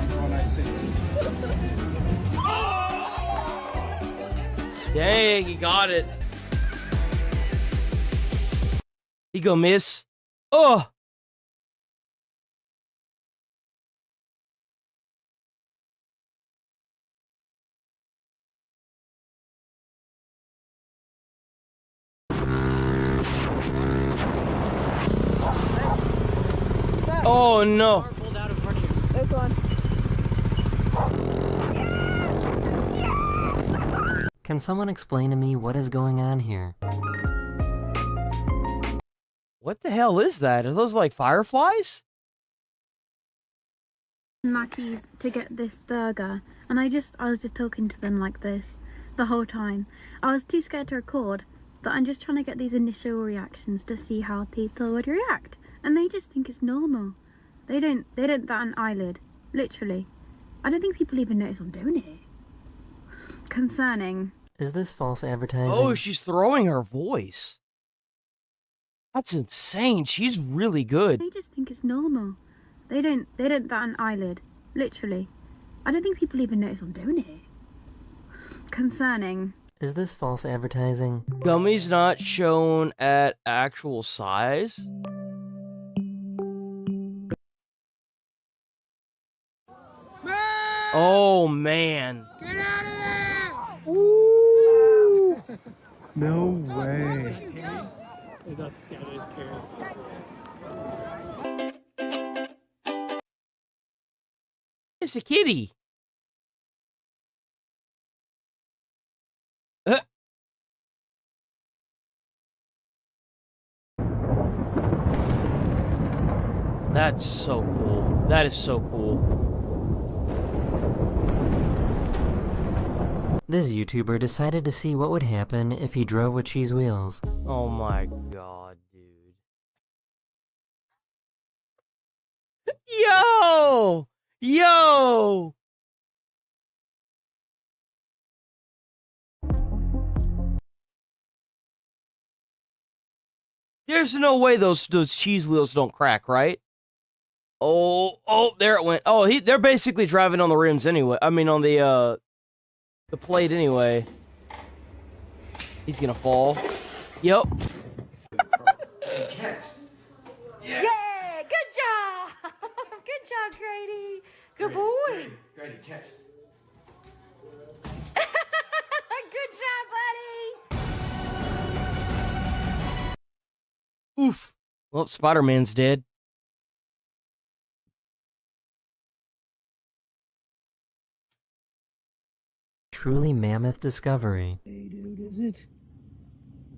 [SPEAKER 15] 106.
[SPEAKER 2] Dang, he got it. He go miss. Oh! Oh no.
[SPEAKER 22] This one.
[SPEAKER 17] Can someone explain to me what is going on here?
[SPEAKER 2] What the hell is that? Are those like fireflies?
[SPEAKER 13] Mackey's to get this burger, and I was just talking to them like this the whole time. I was too scared to record, but I'm just trying to get these initial reactions to see how people would react, and they just think it's normal. They don't bat an eyelid, literally. I don't think people even notice I'm doing it. Concerning.
[SPEAKER 17] Is this false advertising?
[SPEAKER 2] Oh, she's throwing her voice. That's insane. She's really good.
[SPEAKER 13] They just think it's normal. They don't bat an eyelid, literally. I don't think people even notice I'm doing it. Concerning.
[SPEAKER 17] Is this false advertising?
[SPEAKER 2] Gummy's not shown at actual size. Oh man.
[SPEAKER 10] Get out of there!
[SPEAKER 2] Ooh.
[SPEAKER 10] No way.
[SPEAKER 2] It's a kitty. That's so cool. That is so cool.
[SPEAKER 17] This YouTuber decided to see what would happen if he drove with cheese wheels.
[SPEAKER 2] Oh my god, dude. Yo! Yo! There's no way those cheese wheels don't crack, right? Oh, there it went. Oh, they're basically driving on the rims anyway. I mean, on the plate anyway. He's gonna fall. Yep.
[SPEAKER 10] Catch.
[SPEAKER 21] Yeah, good job. Good job, Grady. Good boy.
[SPEAKER 10] Grady, catch.
[SPEAKER 21] Good job, buddy.
[SPEAKER 2] Oof. Well, Spider-Man's dead.
[SPEAKER 17] Truly mammoth discovery.
[SPEAKER 1] Hey, dude, is it?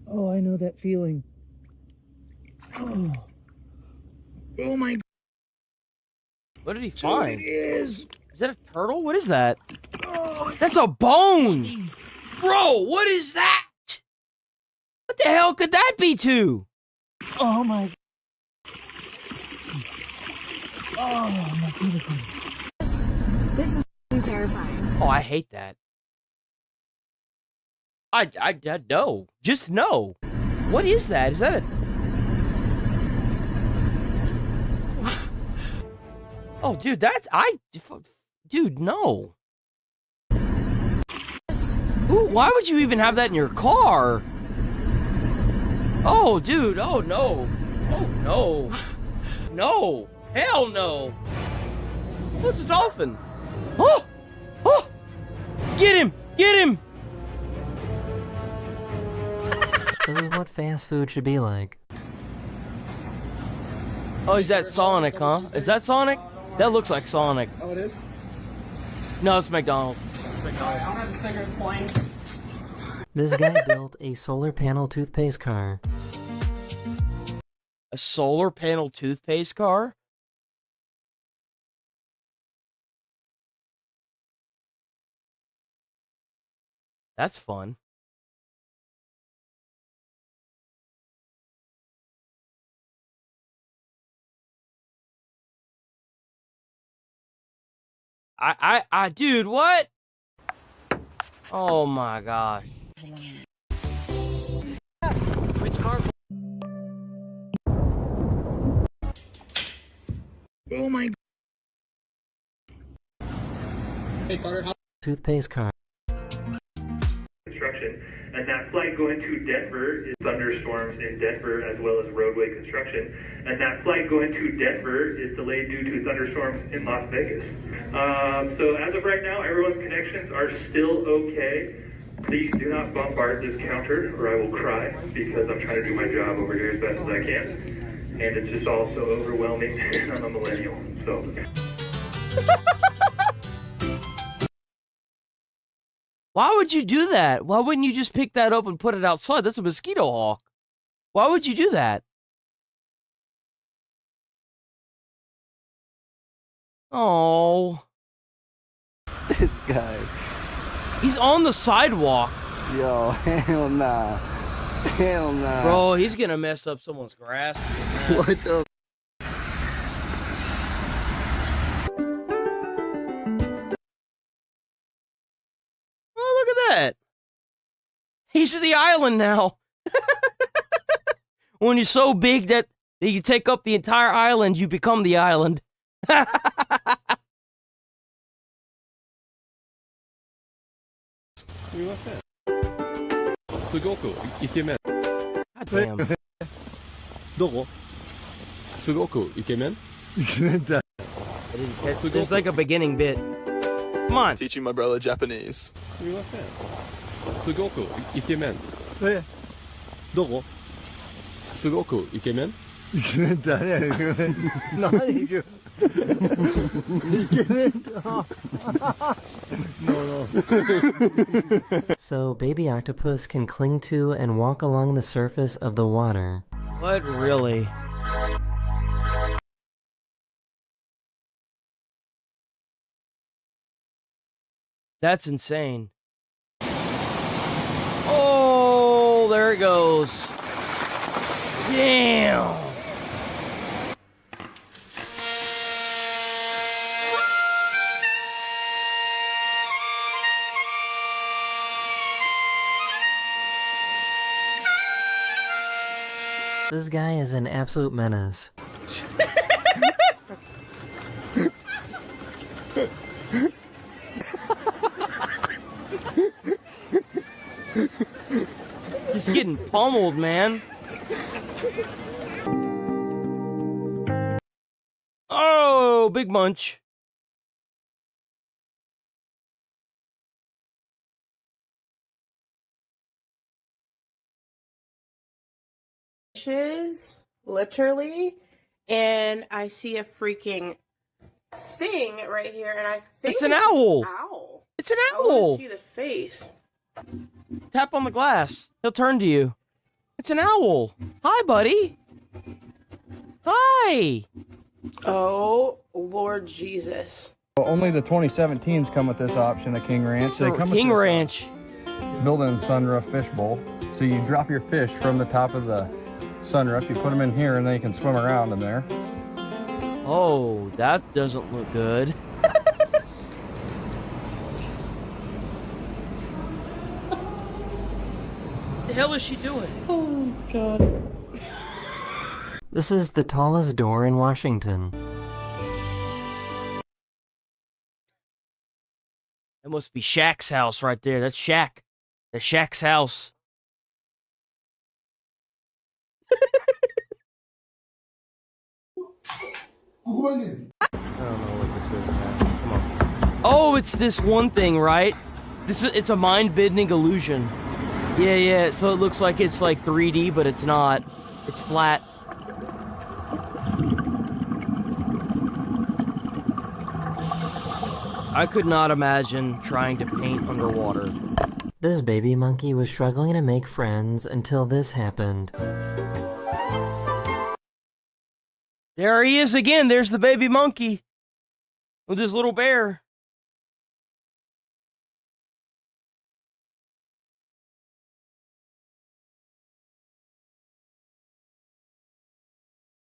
[SPEAKER 1] Oh, I know that feeling. Oh. Oh my.
[SPEAKER 2] What did he find?
[SPEAKER 1] Dude, it is.
[SPEAKER 2] Is that a turtle? What is that? That's a bone! Bro, what is that? What the hell could that be to?
[SPEAKER 1] Oh my. Oh my goodness.
[SPEAKER 6] This is terrifying.
[SPEAKER 2] Oh, I hate that. I no. Just no. What is that? Is that a... Oh, dude, that's... Dude, no. Ooh, why would you even have that in your car? Oh, dude, oh, no. Oh, no. No. Hell no. What's a dolphin? Oh! Oh! Get him! Get him!
[SPEAKER 17] This is what fast food should be like.
[SPEAKER 2] Oh, is that Sonic, huh? Is that Sonic? That looks like Sonic.
[SPEAKER 1] Oh, it is?
[SPEAKER 2] No, it's McDonald's.
[SPEAKER 17] This guy built a solar panel toothpaste car.
[SPEAKER 2] A solar panel toothpaste car? That's fun. Dude, what? Oh my gosh.
[SPEAKER 1] Which car? Oh my. Hey, Carter, how?
[SPEAKER 17] Toothpaste car.
[SPEAKER 3] Construction, and that flight going to Denver is thunderstorms in Denver as well as roadway construction, and that flight going to Denver is delayed due to thunderstorms in Las Vegas. So as of right now, everyone's connections are still okay. Please do not bombard this counter or I will cry because I'm trying to do my job over here as best as I can, and it's just all so overwhelming. I'm a millennial, so.
[SPEAKER 2] Why would you do that? Why wouldn't you just pick that up and put it outside? That's a mosquito hawk. Why would you do that? Oh.
[SPEAKER 4] This guy.
[SPEAKER 2] He's on the sidewalk.
[SPEAKER 4] Yo, hell nah. Hell nah.
[SPEAKER 2] Bro, he's gonna mess up someone's grass.
[SPEAKER 4] What the?
[SPEAKER 2] Oh, look at that. He's the island now. When you're so big that you take up the entire island, you become the island.
[SPEAKER 23] すみません。すごくイケメン。
[SPEAKER 2] God damn.
[SPEAKER 23] どこ？すごくイケメン？
[SPEAKER 2] There's like a beginning bit. Come on.
[SPEAKER 23] Teaching my brother Japanese. すみません。すごくイケメン。どこ？すごくイケメン？誰やねん。何言う？
[SPEAKER 17] So baby octopus can cling to and walk along the surface of the water.
[SPEAKER 2] What, really? That's insane. Oh, there it goes. Damn.
[SPEAKER 17] This guy is an absolute menace.
[SPEAKER 2] Just getting pummeled, man. Oh, big munch.
[SPEAKER 5] literally, and I see a freaking thing right here, and I think
[SPEAKER 2] It's an owl.
[SPEAKER 5] Owl.
[SPEAKER 2] It's an
[SPEAKER 5] I want
[SPEAKER 2] owl.
[SPEAKER 5] to see the face.
[SPEAKER 2] Tap on the glass. He'll turn to you. It's an owl. Hi, buddy. Hi.
[SPEAKER 5] Oh, Lord Jesus.
[SPEAKER 8] Well, only the 2017s come with this option, the King Ranch. They come
[SPEAKER 2] King
[SPEAKER 8] with
[SPEAKER 2] Ranch.
[SPEAKER 8] Built-in sunroof fish bowl. So you drop your fish from the top of the sunroof, you put them in here, and then you can swim around in there.
[SPEAKER 2] Oh, that doesn't look good. What the hell is she doing?
[SPEAKER 1] Oh, God.
[SPEAKER 17] This is the tallest door in Washington.
[SPEAKER 2] That must be Shaq's house right there. That's Shaq. That's Shaq's house.
[SPEAKER 7] I don't know what this is, man. Come on.
[SPEAKER 2] Oh, it's this one thing, right? It's a mind-bending illusion. Yeah. So it looks like it's like 3D, but it's not. It's flat. I could not imagine trying to paint underwater.
[SPEAKER 17] This baby monkey was struggling to make friends until this happened.
[SPEAKER 2] There he is again. There's the baby monkey with his little bear.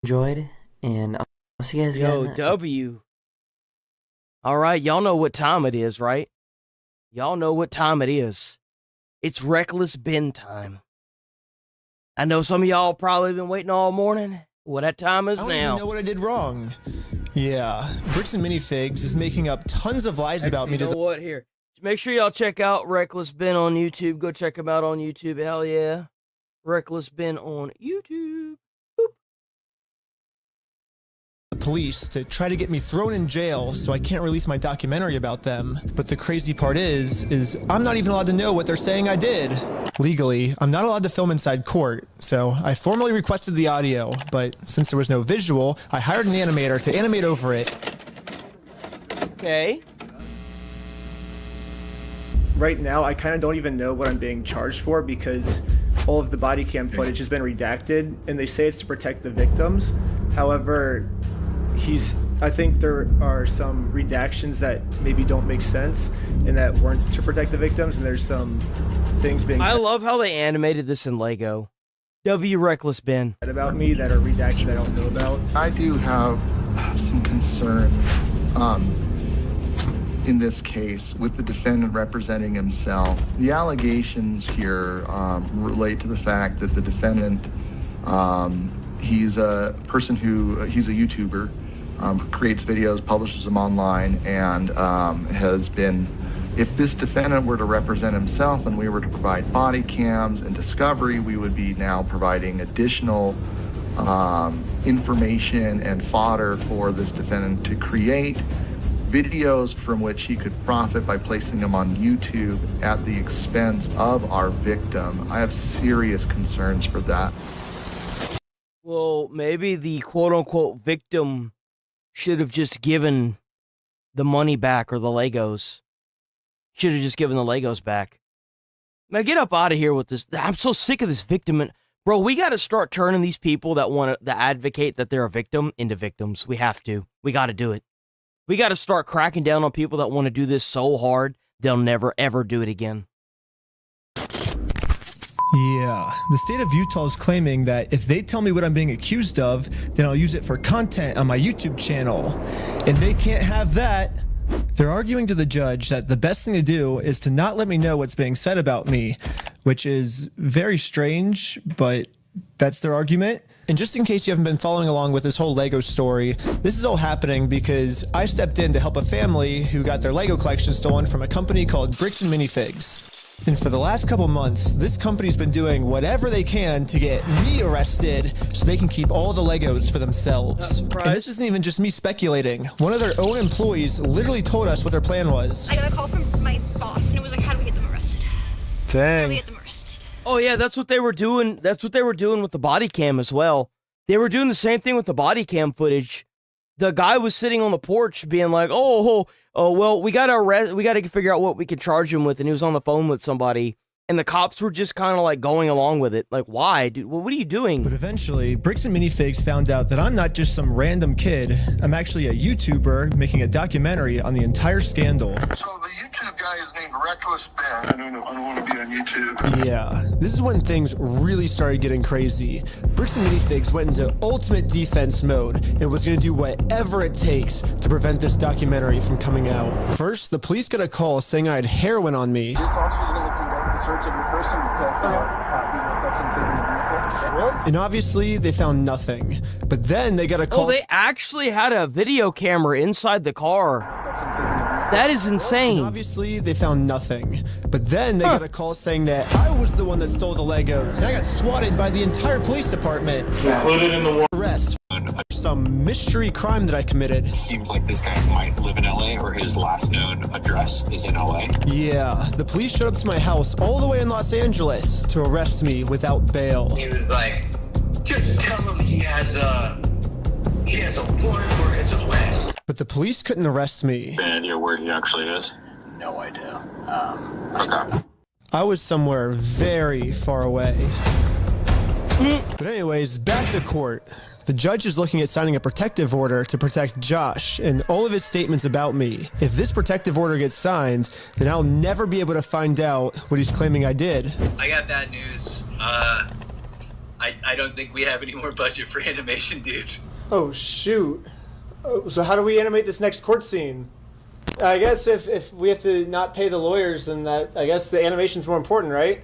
[SPEAKER 17] Enjoyed, and I'll see you guys again.
[SPEAKER 2] Yo, W. All right, y'all know what time it is, right? Y'all know what time it is. It's Reckless Bin time. I know some of y'all probably been waiting all morning. What that time is
[SPEAKER 9] I don't
[SPEAKER 2] now.
[SPEAKER 9] even know what I did wrong. Yeah, Bricks and Minifigs is making up tons of lies about me.
[SPEAKER 2] You know what? Here, make sure y'all check out Reckless Bin on YouTube. Go check him out on YouTube. Hell yeah, Reckless Bin on YouTube.
[SPEAKER 9] The police to try to get me thrown in jail so I can't release my documentary about them. But the crazy part is I'm not even allowed to know what they're saying I did. Legally, I'm not allowed to film inside court, so I formally requested the audio, but since there was no visual, I hired an animator to animate over it.
[SPEAKER 2] Okay.
[SPEAKER 9] Right now, I kind of don't even know what I'm being charged for because all of the body cam footage has been redacted, and they say it's to protect the victims. However, I think there are some redactions that maybe don't make sense and that weren't to protect the victims, and there's some things being
[SPEAKER 2] I
[SPEAKER 9] said
[SPEAKER 2] love how they animated this in Lego. W Reckless Bin.
[SPEAKER 9] about me that are redacted I don't know about.
[SPEAKER 24] I do have some concern in this case with the defendant representing himself. The allegations here relate to the fact that the defendant, he's a person he's a YouTuber, creates videos, publishes them online, and has been, if this defendant were to represent himself and we were to provide body cams and discovery, we would be now providing additional information and fodder for this defendant to create videos from which he could profit by placing them on YouTube at the expense of our victim. I have serious concerns for that.
[SPEAKER 2] Well, maybe the quote-unquote victim should have just given the money back, or the Legos. Should have just given the Legos back. Now get up out of here with this. I'm so sick of this victim. Bro, we got to start turning these people that want to advocate that they're a victim into victims. We have to. We got to do it. We got to start cracking down on people that want to do this so hard, they'll never, ever do it again.
[SPEAKER 9] Yeah, the state of Utah is claiming that if they tell me what I'm being accused of, then I'll use it for content on my YouTube channel. And they can't have that. They're arguing to the judge that the best thing to do is to not let me know what's being said about me, which is very strange, but that's their argument. And just in case you haven't been following along with this whole Lego story, this is all happening because I stepped in to help a family who got their Lego collection stolen from a company called Bricks and Minifigs. And for the last couple months, this company's been doing whatever they can to get me arrested so they can keep all the Legos for themselves. And this isn't even just me speculating. One of their own employees literally told us what their plan was.
[SPEAKER 25] I got a call from my boss, and it was like, how do we get them arrested? How do we get them arrested?
[SPEAKER 2] Oh yeah, that's what they were doing. That's what they were doing with the body cam as well. They were doing the same thing with the body cam footage. The guy was sitting on the porch being like, oh, well, we gotta figure out what we can charge him with, and he was on the phone with somebody. And the cops were just kind of like going along with it. Like, why, dude? What are you doing?
[SPEAKER 9] But eventually, Bricks and Minifigs found out that I'm not just some random kid. I'm actually a YouTuber making a documentary on the entire scandal.
[SPEAKER 11] So the YouTube guy is named Reckless Ben. I don't want to be on YouTube.
[SPEAKER 9] Yeah, this is when things really started getting crazy. Bricks and Minifigs went into ultimate defense mode and was going to do whatever it takes to prevent this documentary from coming out. First, the police got a call saying I had heroin on me.
[SPEAKER 12] This officer is going to conduct the search of your person because there are substances in the vehicle.
[SPEAKER 9] And obviously, they found nothing. But then they got a call.
[SPEAKER 2] Oh, they actually had a video camera inside the car. That is insane.
[SPEAKER 9] And obviously, they found nothing. But then they got a call saying that I was the one that stole the Legos. And I got swatted by the entire police department.
[SPEAKER 11] Included in the
[SPEAKER 9] arrest. Some mystery crime that I committed.
[SPEAKER 16] It seems like this guy might live in LA, or his last known address is in LA.
[SPEAKER 9] Yeah, the police showed up to my house all the way in Los Angeles to arrest me without bail.
[SPEAKER 11] He was like, just tell him he has a warrant for his arrest.
[SPEAKER 9] But the police couldn't arrest me.
[SPEAKER 16] Any idea where he actually is?
[SPEAKER 12] No idea.
[SPEAKER 16] Okay.
[SPEAKER 9] I was somewhere very far away. But anyways, back to court. The judge is looking at signing a protective order to protect Josh and all of his statements about me. If this protective order gets signed, then I'll never be able to find out what he's claiming I did.
[SPEAKER 19] I got bad news. I don't think we have any more budget for animation, dude.
[SPEAKER 20] Oh, shoot. So how do we animate this next court scene? I guess if we have to not pay the lawyers, then I guess the animation's more important, right?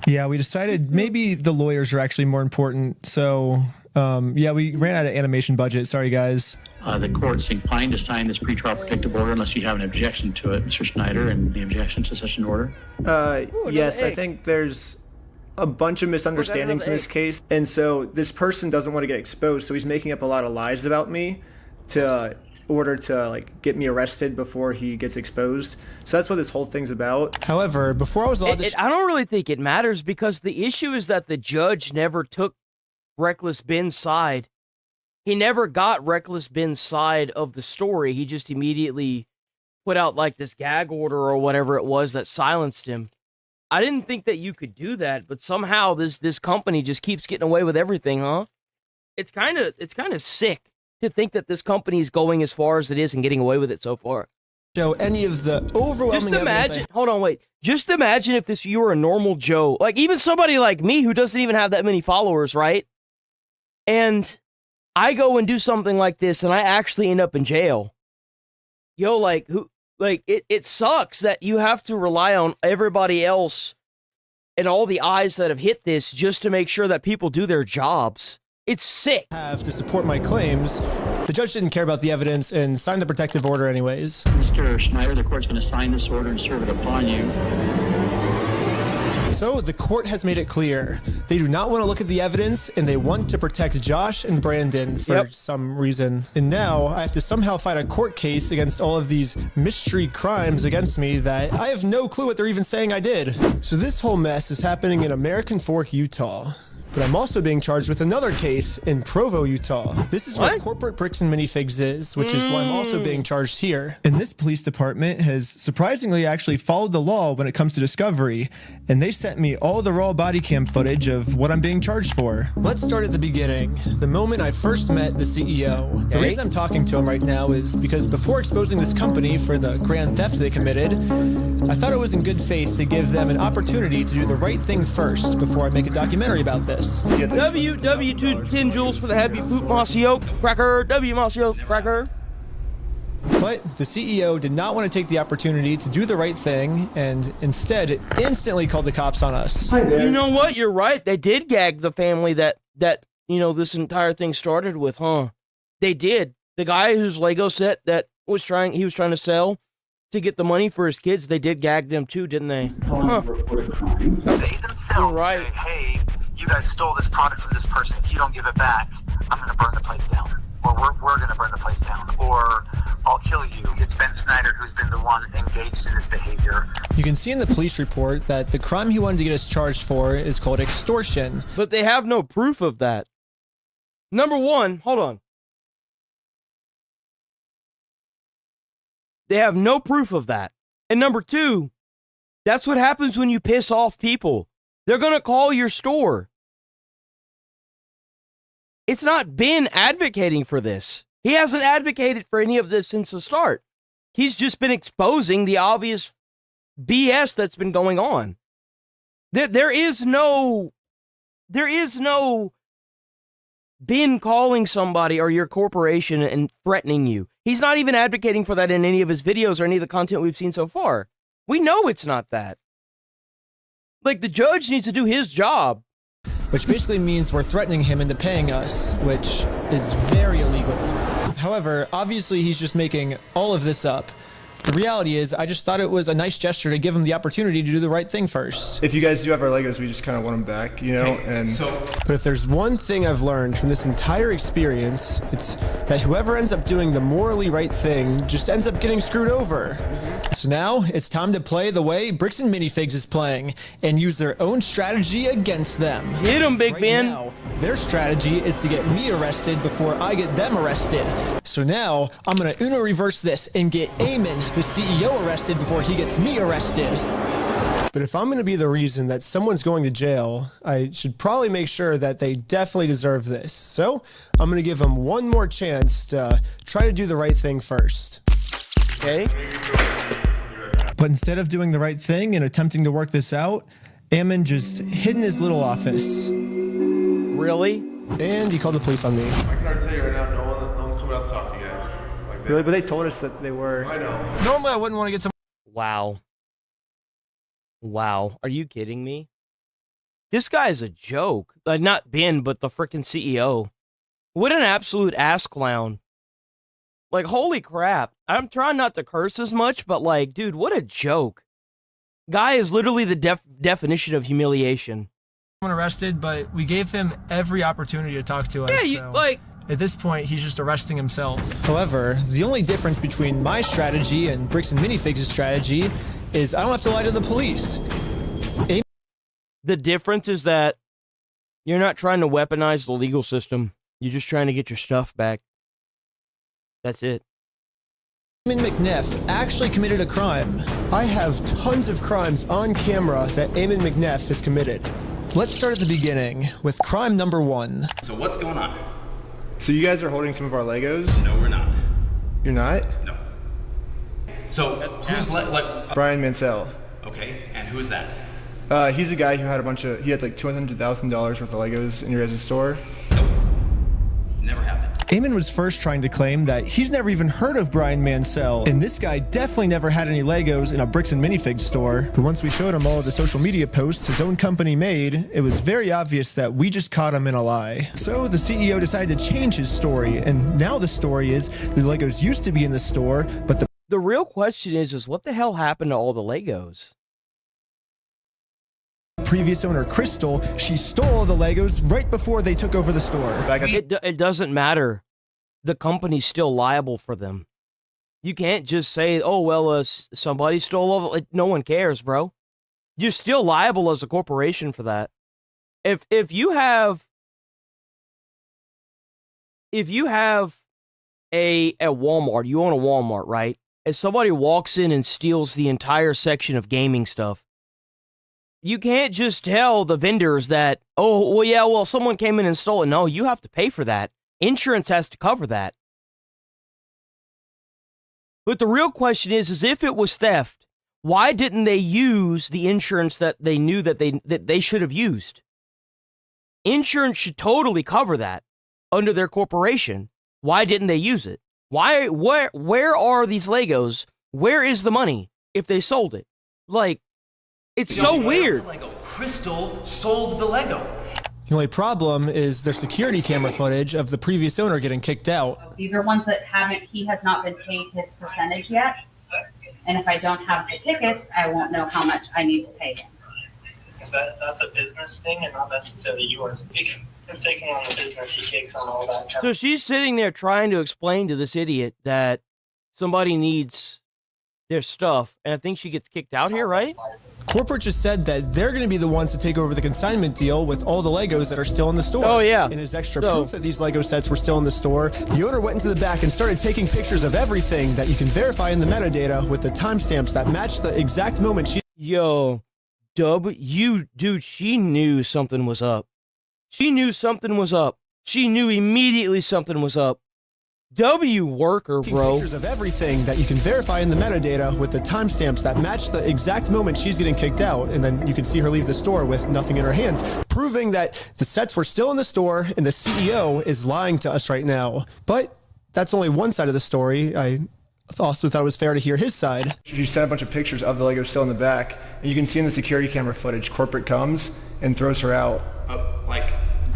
[SPEAKER 9] Yeah, we decided maybe the lawyers are actually more important. So, yeah, we ran out of animation budget. Sorry, guys.
[SPEAKER 26] The court's inclined to sign this pretrial protective order unless you have an objection to it, Mr. Schneider, and the objection to such an order.
[SPEAKER 20] Yes, I think there's a bunch of misunderstandings in this case. And so this person doesn't want to get exposed, so he's making up a lot of lies about me to order to like get me arrested before he gets exposed. So that's what this whole thing's about.
[SPEAKER 9] However, before I was allowed to
[SPEAKER 2] I don't really think it matters, because the issue is that the judge never took Reckless Ben's side. He never got Reckless Ben's side of the story. He just immediately put out like this gag order or whatever it was that silenced him. I didn't think that you could do that, but somehow this company just keeps getting away with everything, huh? It's kind of sick to think that this company is going as far as it is and getting away with it so far.
[SPEAKER 9] Show any of the overwhelming
[SPEAKER 2] Just imagine, hold on, wait. Just imagine if you were a normal Joe, like even somebody like me who doesn't even have that many followers, right? And I go and do something like this and I actually end up in jail. Yo, it sucks that you have to rely on everybody else and all the eyes that have hit this just to make sure that people do their jobs. It's sick.
[SPEAKER 9] Have to support my claims. The judge didn't care about the evidence and signed the protective order anyways.
[SPEAKER 26] Mr. Schneider, the court's going to sign this order and serve it upon you.
[SPEAKER 9] So the court has made it clear. They do not want to look at the evidence and they want to protect Josh and Brandon for some reason. And now I have to somehow fight a court case against all of these mystery crimes against me that I have no clue what they're even saying I did. So this whole mess is happening in American Fork, Utah. But I'm also being charged with another case in Provo, Utah. This is where corporate Bricks and Minifigs is, which is why I'm also being charged here. And this police department has surprisingly actually followed the law when it comes to discovery, and they sent me all the raw body cam footage of what I'm being charged for. Let's start at the beginning, the moment I first met the CEO. The reason I'm talking to him right now is because before exposing this company for the grand theft they committed, I thought it was in good faith to give them an opportunity to do the right thing first before I make a documentary about this.
[SPEAKER 2] WW2 10 joules for the happy poop mossy oak cracker. W mossy oak cracker.
[SPEAKER 9] But the CEO did not want to take the opportunity to do the right thing and instead instantly called the cops on us.
[SPEAKER 2] You know what? You're right. They did gag the family that this entire thing started with, huh? They did. The guy whose Lego set that he was trying to sell to get the money for his kids, they did gag them too, didn't they? Huh.
[SPEAKER 27] They themselves
[SPEAKER 2] right.
[SPEAKER 27] say, hey, you guys stole this product from this person. If you don't give it back, I'm going to burn the place down. Or we're going to burn the place down. Or I'll kill you. It's Ben Snyder who's been the one engaged in this behavior.
[SPEAKER 9] You can see in the police report that the crime he wanted to get us charged for is called extortion.
[SPEAKER 2] But they have no proof of that. Number one, hold on. They have no proof of that. And number two, that's what happens when you piss off people. They're going to call your store. It's not Ben advocating for this. He hasn't advocated for any of this since the start. He's just been exposing the obvious BS that's been going on. There is no Ben calling somebody or your corporation and threatening you. He's not even advocating for that in any of his videos or any of the content we've seen so far. We know it's not that. Like, the judge needs to do his job.
[SPEAKER 9] Which basically means we're threatening him into paying us, which is very illegal. However, obviously he's just making all of this up. The reality is, I just thought it was a nice gesture to give him the opportunity to do the right thing first.
[SPEAKER 20] If you guys do have our Legos, we just kind of want them back, you know?
[SPEAKER 9] But if there's one thing I've learned from this entire experience, it's that whoever ends up doing the morally right thing just ends up getting screwed over. So now, it's time to play the way Bricks and Minifigs is playing, and use their own strategy against them.
[SPEAKER 2] Hit him, Big Ben!
[SPEAKER 9] Now, their strategy is to get me arrested before I get them arrested. So now, I'm gonna Uno reverse this and get Eamon, the CEO, arrested before he gets me arrested. But if I'm going to be the reason that someone's going to jail, I should probably make sure that they definitely deserve this. So I'm going to give them one more chance to try to do the right thing first.
[SPEAKER 2] Okay.
[SPEAKER 9] But instead of doing the right thing and attempting to work this out, Eamon just hid in his little office.
[SPEAKER 2] Really?
[SPEAKER 9] And he called the police on me.
[SPEAKER 23] I can already tell you right now, no one's coming out to talk to you guys. Like,
[SPEAKER 20] Really? But they told us that they were.
[SPEAKER 23] I know.
[SPEAKER 9] Normally I wouldn't want to get some.
[SPEAKER 2] Wow. Wow. Are you kidding me? This guy is a joke. Not Ben, but the freaking CEO. What an absolute ass clown. Like, holy crap. I'm trying not to curse as much, but like, dude, what a joke. Guy is literally the definition of humiliation.
[SPEAKER 9] Someone arrested, but we gave him every opportunity to talk to us.
[SPEAKER 2] Yeah, you,
[SPEAKER 9] so
[SPEAKER 2] like...
[SPEAKER 9] At this point, he's just arresting himself. However, the only difference between my strategy and Bricks and Minifigs' strategy is I don't have to lie to the police.
[SPEAKER 2] The difference is that you're not trying to weaponize the legal system. You're just trying to get your stuff back. That's it.
[SPEAKER 9] Eamon McNeff actually committed a crime. I have tons of crimes on camera that Eamon McNeff has committed. Let's start at the beginning with crime number 1.
[SPEAKER 10] So what's going on?
[SPEAKER 20] So you guys are holding some of our Legos?
[SPEAKER 10] No, we're not.
[SPEAKER 20] You're not?
[SPEAKER 10] No. So who's
[SPEAKER 20] Brian Mansell.
[SPEAKER 10] Okay, and who is that?
[SPEAKER 20] He's a guy who had he had like $200,000 worth of Legos in your guys' store.
[SPEAKER 10] Never happened.
[SPEAKER 9] Eamon was first trying to claim that he's never even heard of Brian Mansell, and this guy definitely never had any Legos in a Bricks and Minifigs store. But once we showed him all of the social media posts his own company made, it was very obvious that we just caught him in a lie. So the CEO decided to change his story, and now the story is the Legos used to be in the store, but
[SPEAKER 2] the real question is what the hell happened to all the Legos?
[SPEAKER 9] Previous owner Crystal, she stole the Legos right before they took over the store.
[SPEAKER 2] It doesn't matter. The company's still liable for them. You can't just say, oh, well, somebody stole all of it. No one cares, bro. You're still liable as a corporation for that. If you have a Walmart, you own a Walmart, right? If somebody walks in and steals the entire section of gaming stuff, you can't just tell the vendors that, oh, well, yeah, well, someone came in and stole it. No, you have to pay for that. Insurance has to cover that. But the real question is if it was theft, why didn't they use the insurance that they knew that they should have used? Insurance should totally cover that under their corporation. Why didn't they use it? Where are these Legos? Where is the money if they sold it? Like, it's so weird.
[SPEAKER 10] Lego. Crystal sold the Lego.
[SPEAKER 9] The only problem is their security camera footage of the previous owner getting kicked out.
[SPEAKER 13] These are ones that he has not been paid his percentage yet. And if I don't have the tickets, I won't know how much I need to pay him.
[SPEAKER 14] That's a business thing and not necessarily yours. He's taking on the business, he takes on all that.
[SPEAKER 2] So she's sitting there trying to explain to this idiot that somebody needs their stuff, and I think she gets kicked out here, right?
[SPEAKER 9] Corporate just said that they're going to be the ones to take over the consignment deal with all the Legos that are still in the store.
[SPEAKER 2] Oh, yeah.
[SPEAKER 9] And as extra proof that these Lego sets were still in the store, the owner went into the back and started taking pictures of everything that you can verify in the metadata with the timestamps that match the exact moment she...
[SPEAKER 2] Yo, dude, she knew something was up. She knew something was up. She knew immediately something was up. W worker, bro.
[SPEAKER 9] Pictures of everything that you can verify in the metadata with the timestamps that match the exact moment she's getting kicked out, and then you can see her leave the store with nothing in her hands, proving that the sets were still in the store and the CEO is lying to us right now. But that's only one side of the story. I also thought it was fair to hear his side.
[SPEAKER 20] She sent a bunch of pictures of the Lego still in the back, and you can see in the security camera footage, corporate comes and throws her out.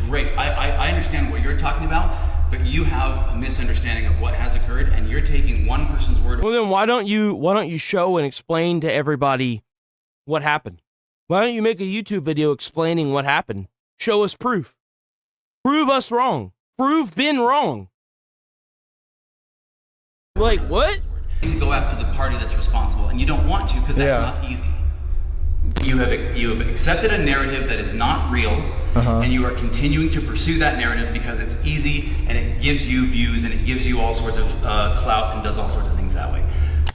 [SPEAKER 10] Great. I understand what you're talking about, but you have a misunderstanding of what has occurred, and you're taking one person's word.
[SPEAKER 2] Well, then why don't you show and explain to everybody what happened? Why don't you make a YouTube video explaining what happened? Show us proof. Prove us wrong. Prove Ben wrong. Like, what?
[SPEAKER 10] You go after the party that's responsible, and you don't want to because that's not easy. You have accepted a narrative that is not real, and you are continuing to pursue that narrative because it's easy and it gives you views and it gives you all sorts of clout and does all sorts of things that way.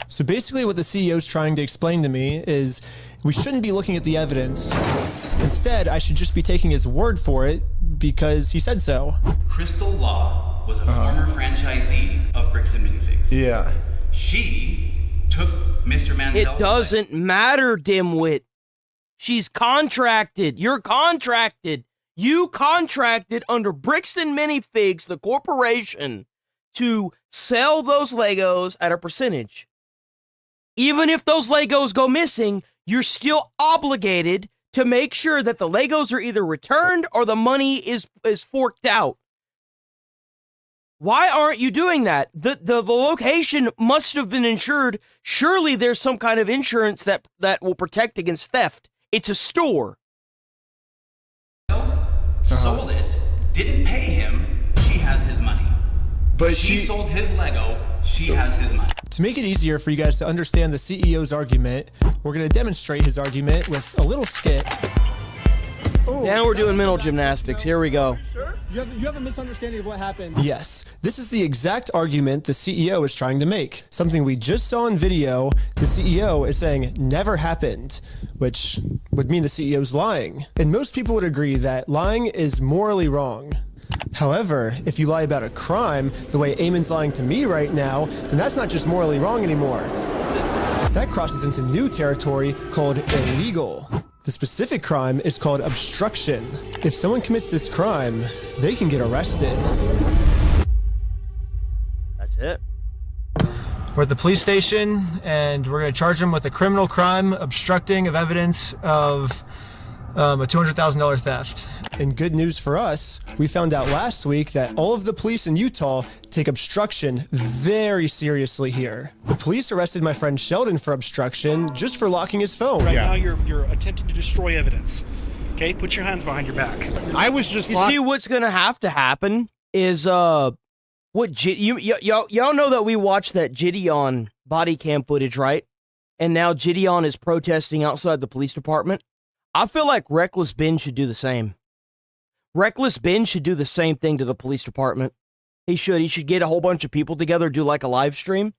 [SPEAKER 9] So basically what the CEO is trying to explain to me is we shouldn't be looking at the evidence. Instead, I should just be taking his word for it because he said so.
[SPEAKER 10] Crystal Law was a former franchisee of Bricks and Minifigs.
[SPEAKER 20] Yeah.
[SPEAKER 10] She took Mr. Manziel.
[SPEAKER 2] It doesn't matter, dimwit. She's contracted. You're contracted. You contracted under Bricks and Minifigs, the corporation, to sell those Legos at a percentage. Even if those Legos go missing, you're still obligated to make sure that the Legos are either returned or the money is forked out. Why aren't you doing that? The location must have been insured. Surely there's some kind of insurance that will protect against theft. It's a store.
[SPEAKER 10] Sold it, didn't pay him, she has his money.
[SPEAKER 20] But
[SPEAKER 10] she sold his Lego, she has his money.
[SPEAKER 9] To make it easier for you guys to understand the CEO's argument, we're going to demonstrate his argument with a little skit.
[SPEAKER 2] Now we're doing mental gymnastics. Here we go.
[SPEAKER 9] You have a misunderstanding of what happened. Yes, this is the exact argument the CEO is trying to make. Something we just saw in video, the CEO is saying never happened, which would mean the CEO's lying. And most people would agree that lying is morally wrong. However, if you lie about a crime, the way Eamon's lying to me right now, then that's not just morally wrong anymore. That crosses into new territory called illegal. The specific crime is called obstruction. If someone commits this crime, they can get arrested.
[SPEAKER 2] That's it.
[SPEAKER 9] We're at the police station, and we're going to charge them with a criminal crime, obstructing of evidence of a $200,000 theft. And good news for us, we found out last week that all of the police in Utah take obstruction very seriously here. The police arrested my friend Sheldon for obstruction just for locking his phone.
[SPEAKER 3] Right now you're attempting to destroy evidence. Okay, put your hands behind your back. I was just
[SPEAKER 2] You see what's going to happen is y'all know that we watched that Gideon body cam footage, right? And now Gideon is protesting outside the police department. I feel like Reckless Ben should do the same. Reckless Ben should do the same thing to the police department. He should get a whole bunch of people together, do like a live stream,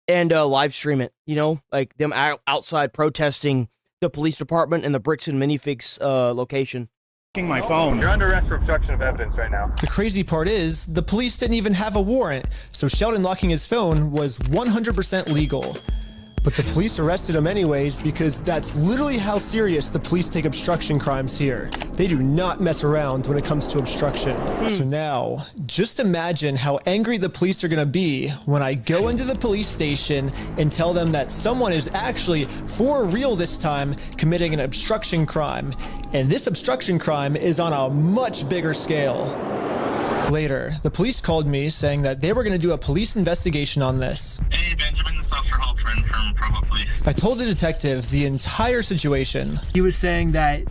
[SPEAKER 2] and live stream it. You know, like them outside protesting the police department and the Bricks and Minifigs location.
[SPEAKER 3] My phone.
[SPEAKER 12] You're under arrest for obstruction of evidence right now.
[SPEAKER 9] The crazy part is, the police didn't even have a warrant, so Sheldon locking his phone was 100% legal. But the police arrested him anyways because that's literally how serious the police take obstruction crimes here. They do not mess around when it comes to obstruction. So now, just imagine how angry the police are gonna be when I go into the police station and tell them that someone is actually, for real this time, committing an obstruction crime. And this obstruction crime is on a much bigger scale. Later, the police called me saying that they were going to do a police investigation on this.
[SPEAKER 27] Hey, Benjamin, this is Officer Halpern from Provo Police.
[SPEAKER 9] I told the detective the entire situation. He was saying that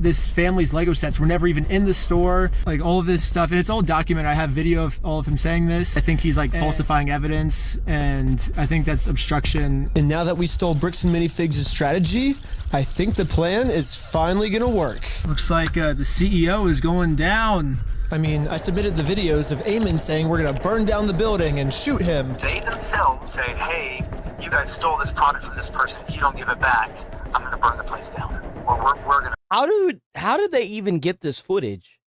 [SPEAKER 9] this family's Lego sets were never even in the store, like all of this stuff, and it's all documented. I have video of all of him saying this. I think he's like falsifying evidence, and I think that's obstruction. And now that we stole Bricks and Minifigs' strategy, I think the plan is finally gonna work. Looks like the CEO is going down. I mean, I submitted the videos of Eamon saying we're gonna burn down the building and shoot him.
[SPEAKER 27] They themselves say, hey, you guys stole this product from this person. If you don't give it back, I'm gonna burn the place down. Or we're gonna...
[SPEAKER 2] How did they even get this footage?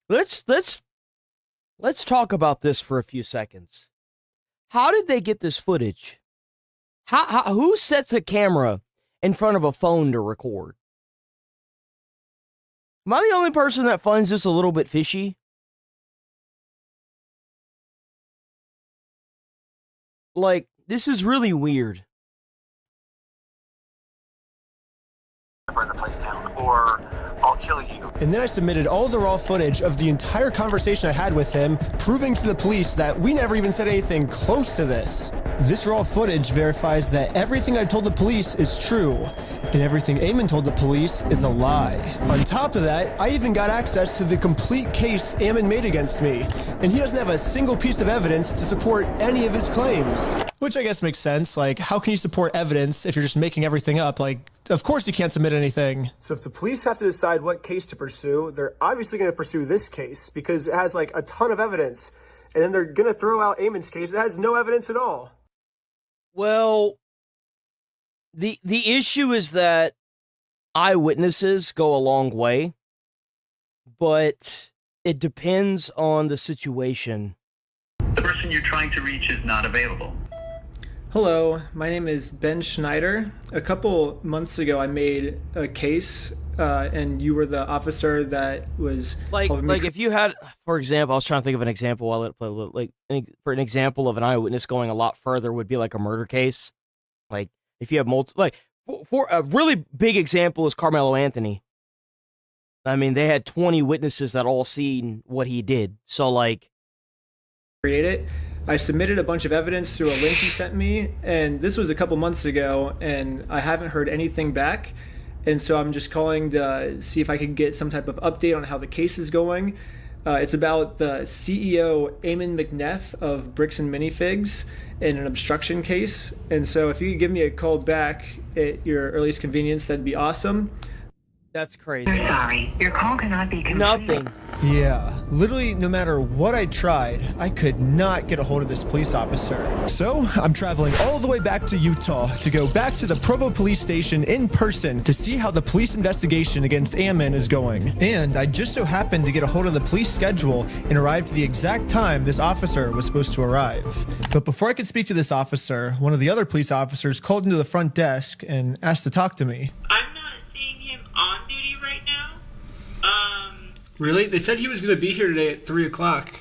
[SPEAKER 2] Let's talk about this for a few seconds. How did they get this footage? Who sets a camera in front of a phone to record? Am I the only person that finds this a little bit fishy? Like, this is really weird.
[SPEAKER 27] Burn the place down, or I'll kill you.
[SPEAKER 9] And then I submitted all the raw footage of the entire conversation I had with him, proving to the police that we never even said anything close to this. This raw footage verifies that everything I told the police is true, and everything Eamon told the police is a lie. On top of that, I even got access to the complete case Eamon made against me, and he doesn't have a single piece of evidence to support any of his claims. Which I guess makes sense. Like, how can you support evidence if you're just making everything up? Like, of course you can't submit anything. So if the police have to decide what case to pursue, they're obviously going to pursue this case because it has like a ton of evidence. And then they're going to throw out Eamon's case that has no evidence at all.
[SPEAKER 2] Well, the issue is that eyewitnesses go a long way, but it depends on the situation.
[SPEAKER 10] The person you're trying to reach is not available.
[SPEAKER 20] Hello, my name is Ben Schneider. A couple months ago, I made a case, and you were the officer that was
[SPEAKER 2] like if you had, for example, I was trying to think of an example. I'll let it play. Like for an example of an eyewitness going a lot further would be like a murder case. Like if you have multiple, like for a really big example is Carmelo Anthony. I mean, they had 20 witnesses that all seen what he did. So like,
[SPEAKER 20] create it. I submitted a bunch of evidence through a link he sent me, and this was a couple months ago, and I haven't heard anything back. And so I'm just calling to see if I can get some type of update on how the case is going. It's about the CEO, Eamon McNeff of Bricks and Minifigs, in an obstruction case. And so if you could give me a call back at your earliest convenience, that'd be awesome.
[SPEAKER 2] That's crazy.
[SPEAKER 4] We're sorry, your call cannot be completed.
[SPEAKER 2] Nothing.
[SPEAKER 9] Yeah, literally no matter what I tried, I could not get a hold of this police officer. So I'm traveling all the way back to Utah to go back to the Provo police station in person to see how the police investigation against Eamon is going. And I just so happened to get a hold of the police schedule and arrived at the exact time this officer was supposed to arrive. But before I could speak to this officer, one of the other police officers called into the front desk and asked to talk to me.
[SPEAKER 4] I'm not seeing him on duty right now.
[SPEAKER 20] Really? They said he was going to be here today at 3 o'clock.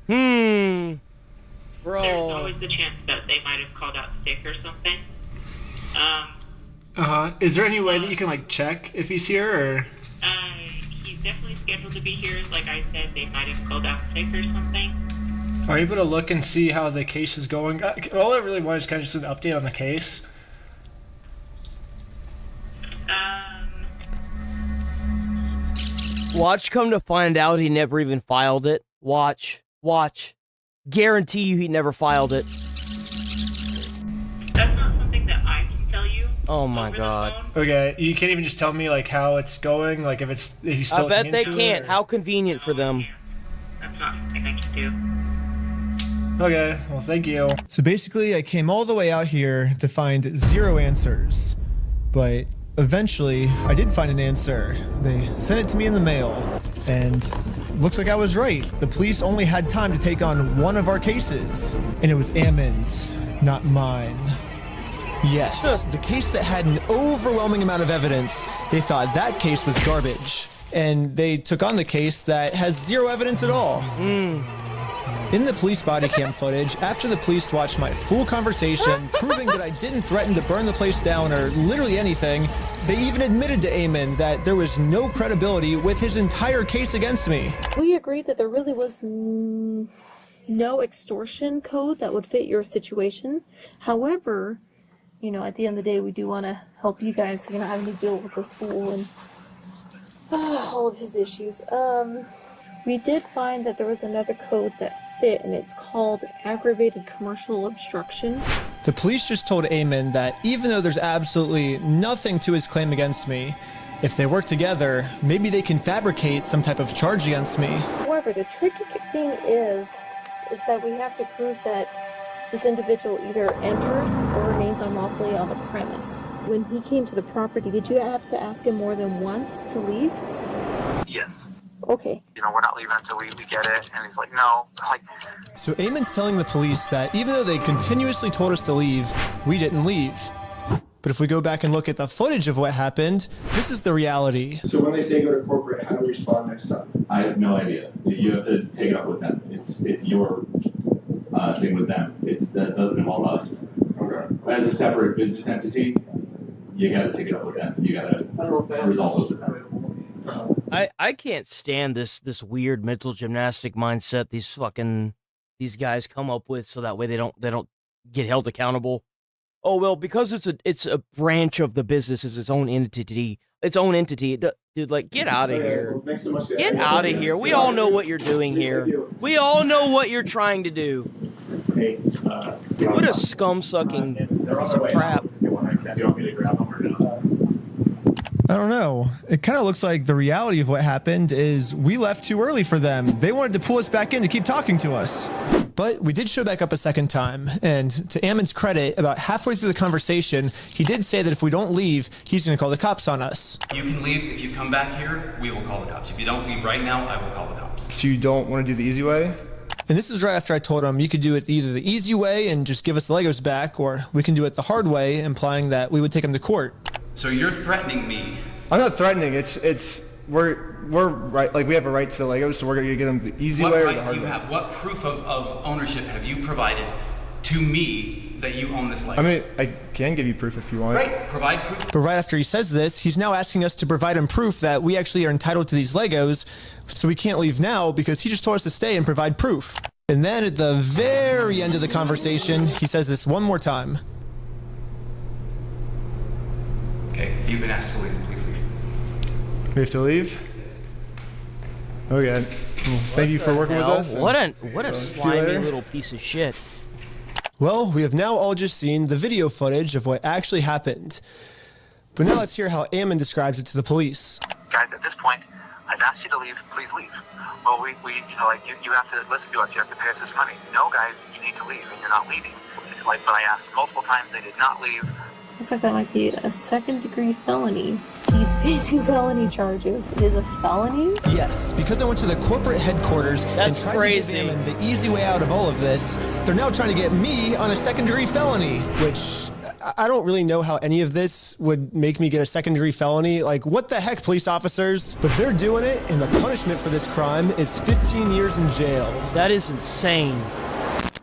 [SPEAKER 4] There's
[SPEAKER 2] Bro.
[SPEAKER 4] always the chance that they might have called out sick or something.
[SPEAKER 20] Is there any way that you can like check if he's here, or?
[SPEAKER 4] He's definitely scheduled to be here. Like I said, they might have called out sick or something.
[SPEAKER 20] Are you able to look and see how the case is going? All I really want is kind of just an update on the case.
[SPEAKER 2] Watch, come to find out he never even filed it. Watch. Guarantee you he never filed it.
[SPEAKER 4] That's not something that I can tell you.
[SPEAKER 2] Oh my god.
[SPEAKER 20] Okay, you can't even just tell me like how it's going, like if he's still.
[SPEAKER 2] I bet they can't. How convenient for them.
[SPEAKER 4] That's not something I can do.
[SPEAKER 20] Okay, well thank you.
[SPEAKER 9] So basically I came all the way out here to find 0 answers, but eventually I did find an answer. They sent it to me in the mail, and looks like I was right. The police only had time to take on one of our cases, and it was Eamon's, not mine. Yes, the case that had an overwhelming amount of evidence. They thought that case was garbage, and they took on the case that has 0 evidence at all. In the police body cam footage, after the police watched my full conversation, proving that I didn't threaten to burn the place down or literally anything, they even admitted to Eamon that there was no credibility with his entire case against me.
[SPEAKER 5] We agreed that there really was no extortion code that would fit your situation. However, you know, at the end of the day, we do want to help you guys so you're not having to deal with this fool and all of his issues. We did find that there was another code that fit, and it's called aggravated commercial obstruction.
[SPEAKER 9] The police just told Eamon that even though there's absolutely nothing to his claim against me, if they work together, maybe they can fabricate some type of charge against me.
[SPEAKER 5] However, the tricky thing is that we have to prove that this individual either entered or remains unlawfully on the premise. When he came to the property, did you have to ask him more than once to leave?
[SPEAKER 27] Yes.
[SPEAKER 5] Okay.
[SPEAKER 27] You know, we're not leaving until we get it. And he's like, no. Like,
[SPEAKER 9] So Eamon's telling the police that even though they continuously told us to leave, we didn't leave. But if we go back and look at the footage of what happened, this is the reality.
[SPEAKER 12] So when they say go to corporate, how do we respond next time?
[SPEAKER 1] I have no idea. You have to take it up with them. It's your thing with them. That doesn't involve us. Okay. As a separate business entity, you got to take it up with them. You got to resolve it with them.
[SPEAKER 2] I can't stand this weird mental gymnastic mindset these guys come up with so that way they don't get held accountable. Oh well, because it's a branch of the business, is its own entity. Dude, like, get out of here. Get out of here. We all know what you're doing here. We all know what you're trying to do. What a scum-sucking piece of crap.
[SPEAKER 9] I don't know. It kind of looks like the reality of what happened is we left too early for them. They wanted to pull us back in to keep talking to us. But we did show back up a second time, and to Ammon's credit, about halfway through the conversation, he did say that if we don't leave, he's going to call the cops on us.
[SPEAKER 10] You can leave. If you come back here, we will call the cops. If you don't leave right now, I will call the cops.
[SPEAKER 20] So you don't want to do the easy way?
[SPEAKER 9] And this is right after I told him you could do it either the easy way and just give us the Legos back, or we can do it the hard way, implying that we would take him to court.
[SPEAKER 10] So you're threatening me.
[SPEAKER 20] I'm not threatening. We're right. Like, we have a right to the Legos, so we're gonna get them the easy way or the hard way.
[SPEAKER 10] What proof of ownership have you provided to me that you own this Lego?
[SPEAKER 20] I mean, I can give you proof if you want.
[SPEAKER 10] Right. Provide proof.
[SPEAKER 9] But right after he says this, he's now asking us to provide him proof that we actually are entitled to these Legos, so we can't leave now because he just told us to stay and provide proof. And then at the very end of the conversation, he says this one more time.
[SPEAKER 10] Okay, you've been asked to leave. Please leave.
[SPEAKER 20] We have to leave? Okay. Well, thank you for working with us.
[SPEAKER 2] What a slimy little piece of shit.
[SPEAKER 9] Well, we have now all just seen the video footage of what actually happened. But now let's hear how Ammon describes it to the police.
[SPEAKER 27] guys, at this point, I've asked you to leave. Please leave. Well, we you know, like, you have to listen to us. You have to pay us this money. No, guys, you need to leave, and you're not leaving. Like, but I asked multiple times. They did not leave.
[SPEAKER 5] Looks like that might be a second-degree felony. He's facing felony charges. It is a felony?
[SPEAKER 9] Yes, because I went to the corporate headquarters and tried to give Ammon the easy way out of all of this, they're now trying to get me on a second-degree felony, which I don't really know how any of this would make me get a second-degree felony. Like, what the heck, police officers? But they're doing it, and the punishment for this crime is 15 years in jail.
[SPEAKER 2] That is insane.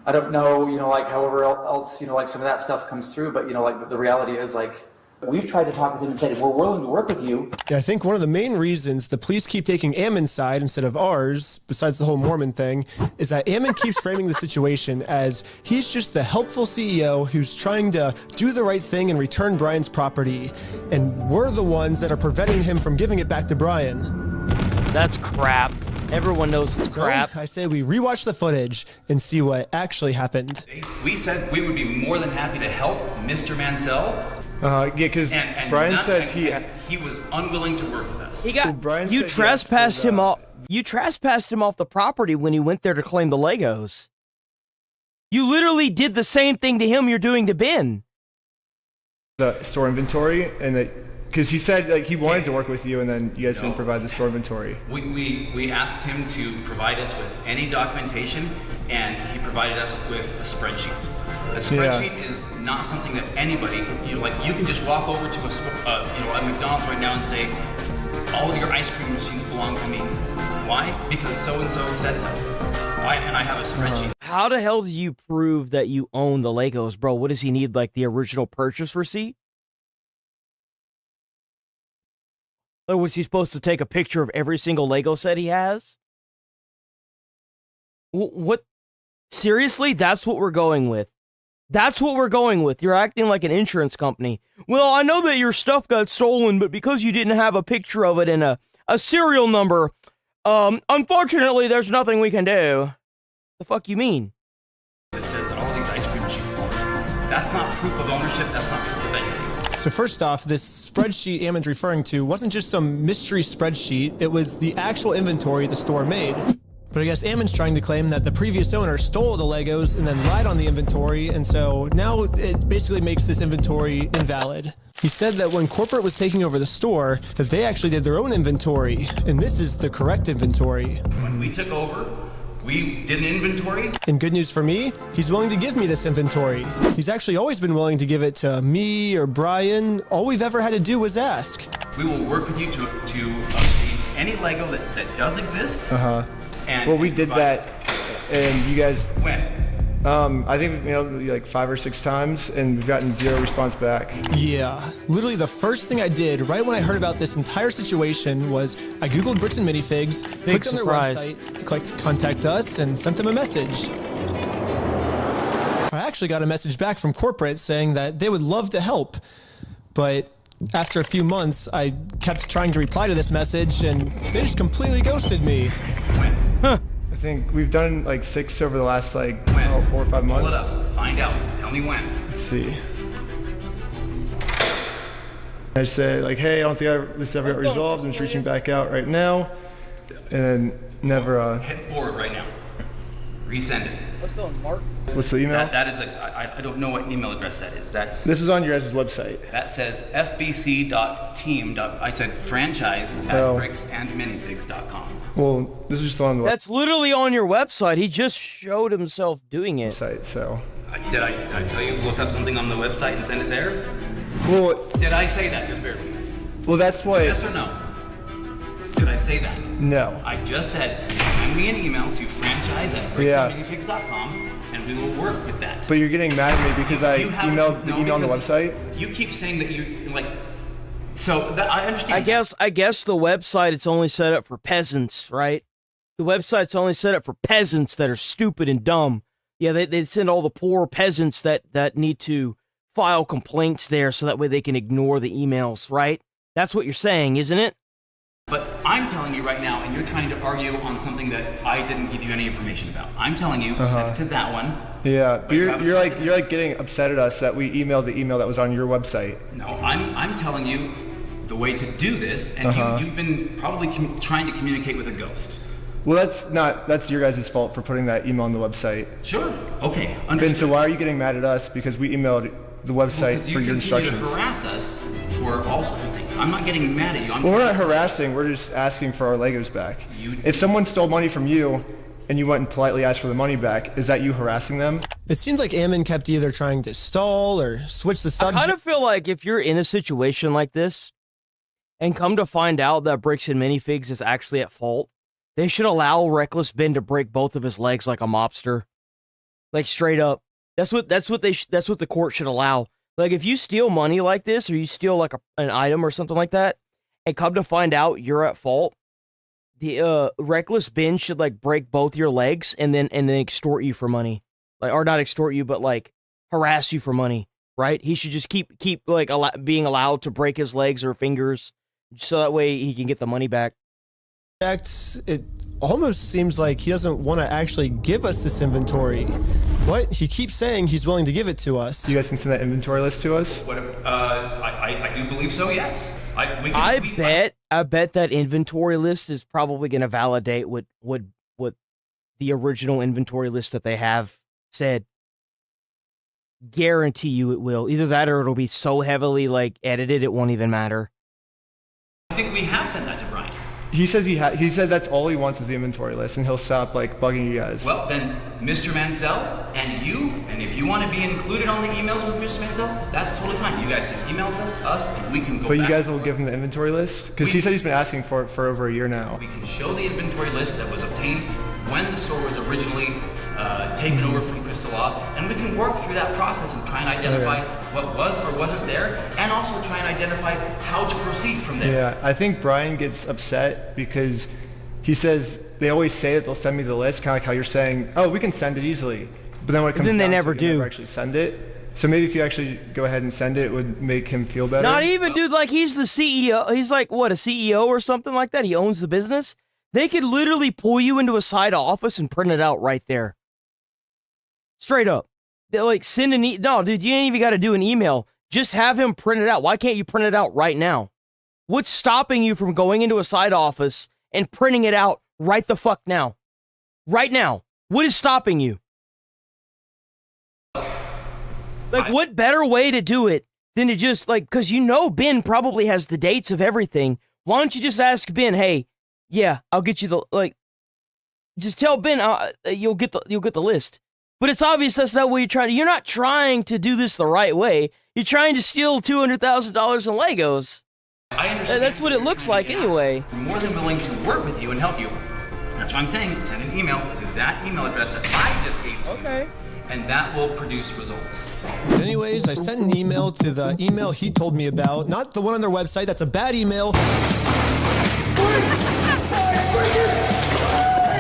[SPEAKER 6] I don't know, you know, like however else, you know, like some of that stuff comes through, but, you know, like the reality is, like, we've tried to talk with him and said, we're willing to work with you.
[SPEAKER 9] Yeah, I think one of the main reasons the police keep taking Ammon's side instead of ours, besides the whole Mormon thing, is that Ammon keeps framing the situation as he's just the helpful CEO who's trying to do the right thing and return Brian's property. And we're the ones that are preventing him from giving it back to Brian.
[SPEAKER 2] That's crap. Everyone knows it's crap.
[SPEAKER 9] I say we rewatch the footage and see what actually happened.
[SPEAKER 10] We said we would be more than happy to help Mr. Mansell.
[SPEAKER 20] Yeah, because Brian said
[SPEAKER 10] he was unwilling to work with us.
[SPEAKER 2] He got you trespassed him off. You trespassed him off the property when he went there to claim the Legos. You literally did the same thing to him you're doing to Ben.
[SPEAKER 20] The store inventory, and that because he said like he wanted to work with you, and then you guys didn't provide the store inventory.
[SPEAKER 10] We asked him to provide us with any documentation, and he provided us with a spreadsheet. A spreadsheet is not something that anybody, you know, like you can just walk over to a McDonald's right now and say, all of your ice cream machines belong to me. Why? Because so and so said so. Why? And I have a spreadsheet.
[SPEAKER 2] How the hell do you prove that you own the Legos, bro? What does he need, like the original purchase receipt? Or was he supposed to take a picture of every single Lego set he has? What? Seriously? That's what we're going with. That's what we're going with. You're acting like an insurance company. Well, I know that your stuff got stolen, but because you didn't have a picture of it and a serial number, unfortunately, there's nothing we can do. The fuck you mean?
[SPEAKER 10] It says that all these ice cream machines are. That's not proof of ownership. That's not proof of anything.
[SPEAKER 9] So first off, this spreadsheet Ammon's referring to wasn't just some mystery spreadsheet. It was the actual inventory the store made. But I guess Ammon's trying to claim that the previous owner stole the Legos and then lied on the inventory, and so now it basically makes this inventory invalid. He said that when corporate was taking over the store, that they actually did their own inventory, and this is the correct inventory.
[SPEAKER 10] When we took over, we did an inventory.
[SPEAKER 9] And good news for me, he's willing to give me this inventory. He's actually always been willing to give it to me or Brian. All we've ever had to do was ask.
[SPEAKER 10] We will work with you to obtain any Lego that does exist.
[SPEAKER 20] Well, we did that, and you guys.
[SPEAKER 10] When?
[SPEAKER 20] I think like 5 or 6 times, and we've gotten 0 response back.
[SPEAKER 9] Yeah, literally the first thing I did right when I heard about this entire situation was I googled Bricks and Minifigs, clicked on their website, clicked contact us, and sent them a message. I actually got a message back from corporate saying that they would love to help, but after a few months, I kept trying to reply to this message, and they just completely ghosted me.
[SPEAKER 2] Huh.
[SPEAKER 20] I think we've done like 6 over the last 4 or 5 months.
[SPEAKER 10] Pull it up. Find out. Tell me when.
[SPEAKER 20] Let's see. I said like, hey, I don't think this ever got resolved. I'm just reaching back out right now, and then never.
[SPEAKER 10] Hit forward right now. Resend it.
[SPEAKER 2] What's going, Mark?
[SPEAKER 20] What's the email?
[SPEAKER 10] That is I don't know what email address that is.
[SPEAKER 20] This was on your guys' website.
[SPEAKER 10] That says fbc.team. I said franchise at bricksandminifigs.com.
[SPEAKER 20] Well, this is just on the website.
[SPEAKER 2] That's literally on your website. He just showed himself doing it.
[SPEAKER 20] So.
[SPEAKER 10] Did I tell you look up something on the website and send it there?
[SPEAKER 20] Well.
[SPEAKER 10] Did I say that just barely?
[SPEAKER 20] Well, that's what.
[SPEAKER 10] Yes or no? Did I say that?
[SPEAKER 20] No.
[SPEAKER 10] I just said send me an email to franchise at bricksandminifigs.com and we will work with that.
[SPEAKER 20] But you're getting mad at me because I emailed the email on the website?
[SPEAKER 10] You keep saying that you like. So that, I understand.
[SPEAKER 2] I guess the website it's only set up for peasants, right? The website's only set up for peasants that are stupid and dumb. Yeah, they send all the poor peasants that need to file complaints there so that way they can ignore the emails, right? That's what you're saying, isn't it?
[SPEAKER 10] But I'm telling you right now, and you're trying to argue on something that I didn't give you any information about. I'm telling you, send it to that one.
[SPEAKER 20] Yeah, but you're like getting upset at us that we emailed the email that was on your website.
[SPEAKER 10] No, I'm telling you the way to do this, and you've been probably trying to communicate with a ghost.
[SPEAKER 20] Well, that's your guys' fault for putting that email on the website.
[SPEAKER 10] Sure. Okay. Understood.
[SPEAKER 20] Ben, so why are you getting mad at us because we emailed the website for your instructions?
[SPEAKER 10] Because you continue to harass us for all sorts of things. I'm not getting mad at you.
[SPEAKER 20] Well, we're not harassing. We're just asking for our Legos back. If someone stole money from you and you went and politely asked for the money back, is that you harassing them?
[SPEAKER 9] It seems like Ammon kept either trying to stall or switch the subject.
[SPEAKER 2] I kind of feel like if you're in a situation like this and come to find out that Bricks and Minifigs is actually at fault, they should allow Reckless Ben to break both of his legs like a mobster. Like straight up. That's what the court should allow. Like if you steal money like this or you steal like an item or something like that and come to find out you're at fault, the Reckless Ben should like break both your legs and then extort you for money. Like, or not extort you, but like harass you for money, right? He should just keep like being allowed to break his legs or fingers so that way he can get the money back.
[SPEAKER 9] It almost seems like he doesn't want to actually give us this inventory. What? He keeps saying he's willing to give it to us.
[SPEAKER 20] You guys can send that inventory list to us?
[SPEAKER 10] I do believe so, yes.
[SPEAKER 2] I bet that inventory list is probably going to validate what the original inventory list that they have said. Guarantee you it will. Either that or it'll be so heavily like edited it won't even matter.
[SPEAKER 10] I think we have sent that to Brian.
[SPEAKER 20] He says he said that's all he wants is the inventory list, and he'll stop like bugging you guys.
[SPEAKER 10] Well, then, Mr. Mansell and you, and if you want to be included on the emails with Mr. Mansell, that's totally fine. You guys can email us, and we can go.
[SPEAKER 20] But you guys will give him the inventory list because he said he's been asking for it for over a year now.
[SPEAKER 10] We can show the inventory list that was obtained when the store was originally taken over from Crystal Law, and we can work through that process and try and identify what was or wasn't there, and also try and identify how to proceed from there.
[SPEAKER 20] Yeah, I think Brian gets upset because he says they always say that they'll send me the list, kind of like how you're saying, oh, we can send it easily. But then when it comes
[SPEAKER 2] then they
[SPEAKER 20] down
[SPEAKER 2] never
[SPEAKER 20] to it, you
[SPEAKER 2] do.
[SPEAKER 20] never actually send it. So maybe if you actually go ahead and send it, it would make him feel better.
[SPEAKER 2] Not even, dude, like he's the CEO. He's like, what, a CEO or something like that? He owns the business. They could literally pull you into a side office and print it out right there. Straight up. They're like, send an no, dude, you ain't even got to do an email. Just have him print it out. Why can't you print it out right now? What's stopping you from going into a side office and printing it out right the fuck now? Right now. What is stopping you? Like, what better way to do it than to just, like, because you know Ben probably has the dates of everything. Why don't you just ask Ben, hey, yeah, I'll get you the, like, just tell Ben you'll get the list. But it's obvious that's not what you're trying to, you're not trying to do this the right way. You're trying to steal $200,000 in Legos.
[SPEAKER 10] I understand.
[SPEAKER 2] That's what it looks like anyway.
[SPEAKER 10] I'm more than willing to work with you and help you. That's what I'm saying. Send an email to that email address that I just gave to you, and that will produce results.
[SPEAKER 9] Anyways, I sent an email to the email he told me about, not the one on their website. That's a bad email.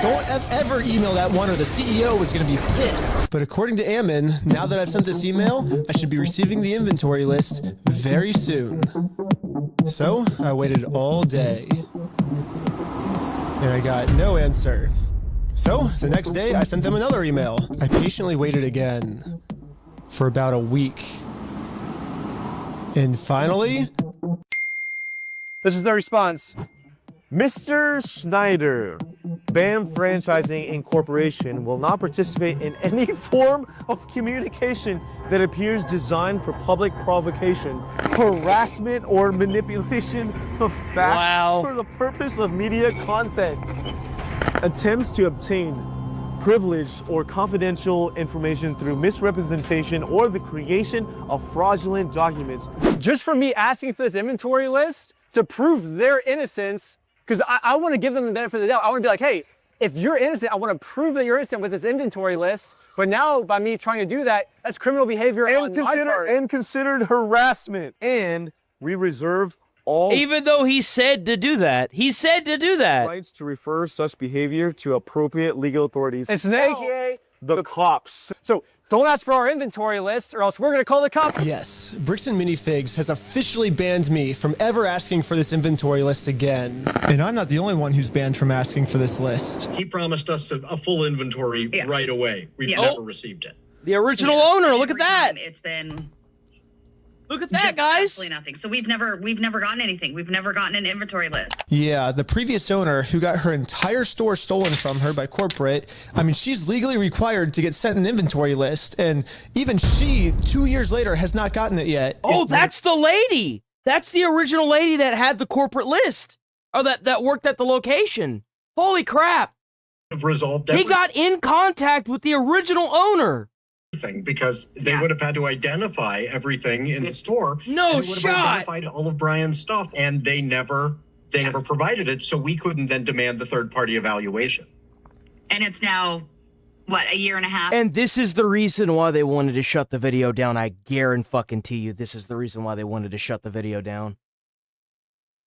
[SPEAKER 9] Don't ever email that one or the CEO is going to be pissed. But according to Ammon, now that I've sent this email, I should be receiving the inventory list very soon. So I waited all day and I got no answer. So the next day I sent them another email. I patiently waited again for about a week. And finally,
[SPEAKER 7] this is the response. Mr. Schneider, BAM Franchising Incorporation will not participate in any form of communication that appears designed for public provocation, harassment, or manipulation of facts for the purpose of media content. Attempts to obtain privileged or confidential information through misrepresentation or the creation of fraudulent documents. Just for me asking for this inventory list to prove their innocence, because I want to give them the benefit of the doubt. I want to be like, hey, if you're innocent, I want to prove that you're innocent with this inventory list. But now, by me trying to do that, that's criminal behavior on my part. And considered harassment. And we reserve all...
[SPEAKER 2] Even though he said to do that. He said to do that.
[SPEAKER 7] ...rights to refer such behavior to appropriate legal authorities. It's AKA the cops. So don't ask for our inventory list or else we're going to call the cops.
[SPEAKER 9] yes, Bricks and Minifigs has officially banned me from ever asking for this inventory list again. And I'm not the only one who's banned from asking for this list.
[SPEAKER 8] He promised us a full inventory right away. We've never received it.
[SPEAKER 2] The original owner, look at that.
[SPEAKER 15] It's been...
[SPEAKER 2] Look at that, guys.
[SPEAKER 15] Absolutely nothing. So we've never gotten anything. We've never gotten an inventory list.
[SPEAKER 9] Yeah, the previous owner who got her entire store stolen from her by corporate, I mean, she's legally required to get sent an inventory list, and even she, 2 years later, has not gotten it yet.
[SPEAKER 2] Oh, that's the lady. That's the original lady that had the corporate list. Or that worked at the location. Holy crap.
[SPEAKER 8] Resolved
[SPEAKER 2] He got in contact with the original owner.
[SPEAKER 8] Because they would have had to identify everything in the store.
[SPEAKER 2] No
[SPEAKER 8] and they would have
[SPEAKER 2] shot.
[SPEAKER 8] identified all of Brian's stuff, and they never provided it, so we couldn't then demand the third-party evaluation.
[SPEAKER 15] And it's now, what, a year and a half?
[SPEAKER 2] And this is the reason why they wanted to shut the video down. I guarantee you this is the reason why they wanted to shut the video down.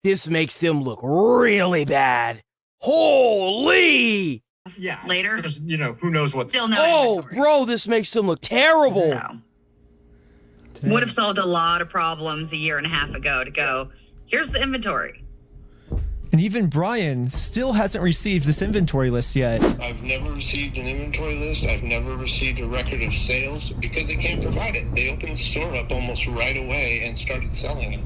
[SPEAKER 2] This makes them look really bad. Holy!
[SPEAKER 8] Yeah.
[SPEAKER 15] Later.
[SPEAKER 8] You know, who knows what.
[SPEAKER 15] Still no
[SPEAKER 2] Oh,
[SPEAKER 15] inventory.
[SPEAKER 2] bro, this makes them look terrible.
[SPEAKER 15] So, would have solved a lot of problems a year and a half ago to go, here's the inventory.
[SPEAKER 9] And even Brian still hasn't received this inventory list yet.
[SPEAKER 11] I've never received an inventory list. I've never received a record of sales because they can't provide it. They opened the store up almost right away and started selling it.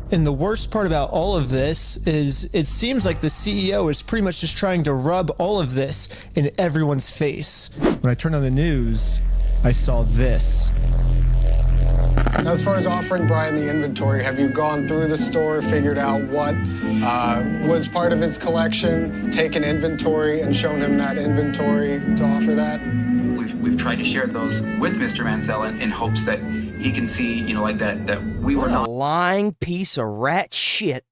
[SPEAKER 9] And the worst part about all of this is it seems like the CEO is pretty much just trying to rub all of this in everyone's face. When I turned on the news, I saw this.
[SPEAKER 12] Now, as far as offering Brian the inventory, have you gone through the store, figured out what was part of his collection, taken inventory and shown him that inventory to offer that?
[SPEAKER 6] We've tried to share those with Mr. Mansell in hopes that he can see, you know, like that we were
[SPEAKER 2] What a
[SPEAKER 6] not
[SPEAKER 2] lying piece of rat shit.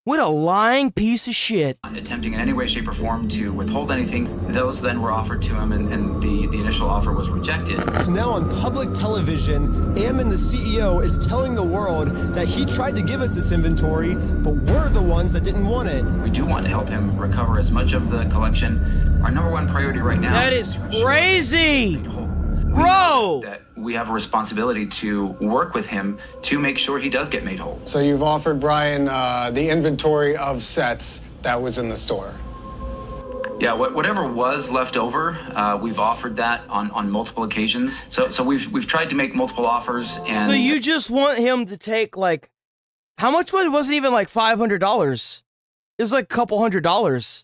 [SPEAKER 2] What a lying piece of shit.
[SPEAKER 10] Attempting in any way, shape, or form to withhold anything. Those then were offered to him, and the initial offer was rejected.
[SPEAKER 9] So now on public television, Ammon, the CEO, is telling the world that he tried to give us this inventory, but we're the ones that didn't want it.
[SPEAKER 10] We do want to help him recover as much of the collection. Our number one priority right now.
[SPEAKER 2] That is crazy! Bro!
[SPEAKER 10] That we have a responsibility to work with him to make sure he does get made whole.
[SPEAKER 12] So you've offered Brian the inventory of sets that was in the store.
[SPEAKER 10] Yeah, whatever was left over, we've offered that on multiple occasions. So we've tried to make multiple offers, and
[SPEAKER 2] So you just want him to take, like, how much was it? It wasn't even like $500. It was like a couple $100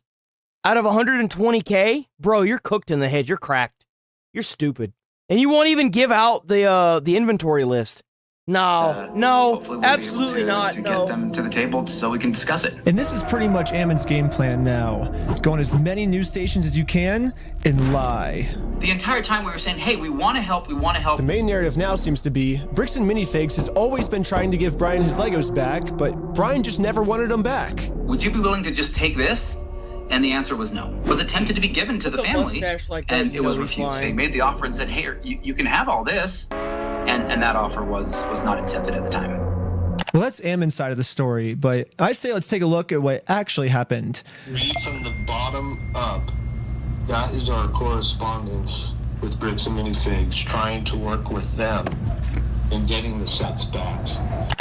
[SPEAKER 2] out of 120K. Bro, you're cooked in the head. You're cracked. You're stupid. And you won't even give out the inventory list. No,
[SPEAKER 10] we'll
[SPEAKER 2] absolutely not.
[SPEAKER 10] To get them to the table so we can discuss it.
[SPEAKER 9] And this is pretty much Ammon's game plan now. Go on as many news stations as you can and lie.
[SPEAKER 10] The entire time we were saying, hey, we want to help, we want to help.
[SPEAKER 9] The main narrative now seems to be Bricks and Minifigs has always been trying to give Brian his Legos back, but Brian just never wanted them back.
[SPEAKER 10] Would you be willing to just take this? And the answer was no. It was attempted to be given to the family,
[SPEAKER 2] like that,
[SPEAKER 10] and it was refused. They made the offer and said, hey, you can have all this. And that offer was not accepted at the time.
[SPEAKER 9] Well, that's Ammon's side of the story, but I say let's take a look at what actually happened.
[SPEAKER 11] Read from the bottom up. That is our correspondence with Bricks and Minifigs, trying to work with them in getting the sets back.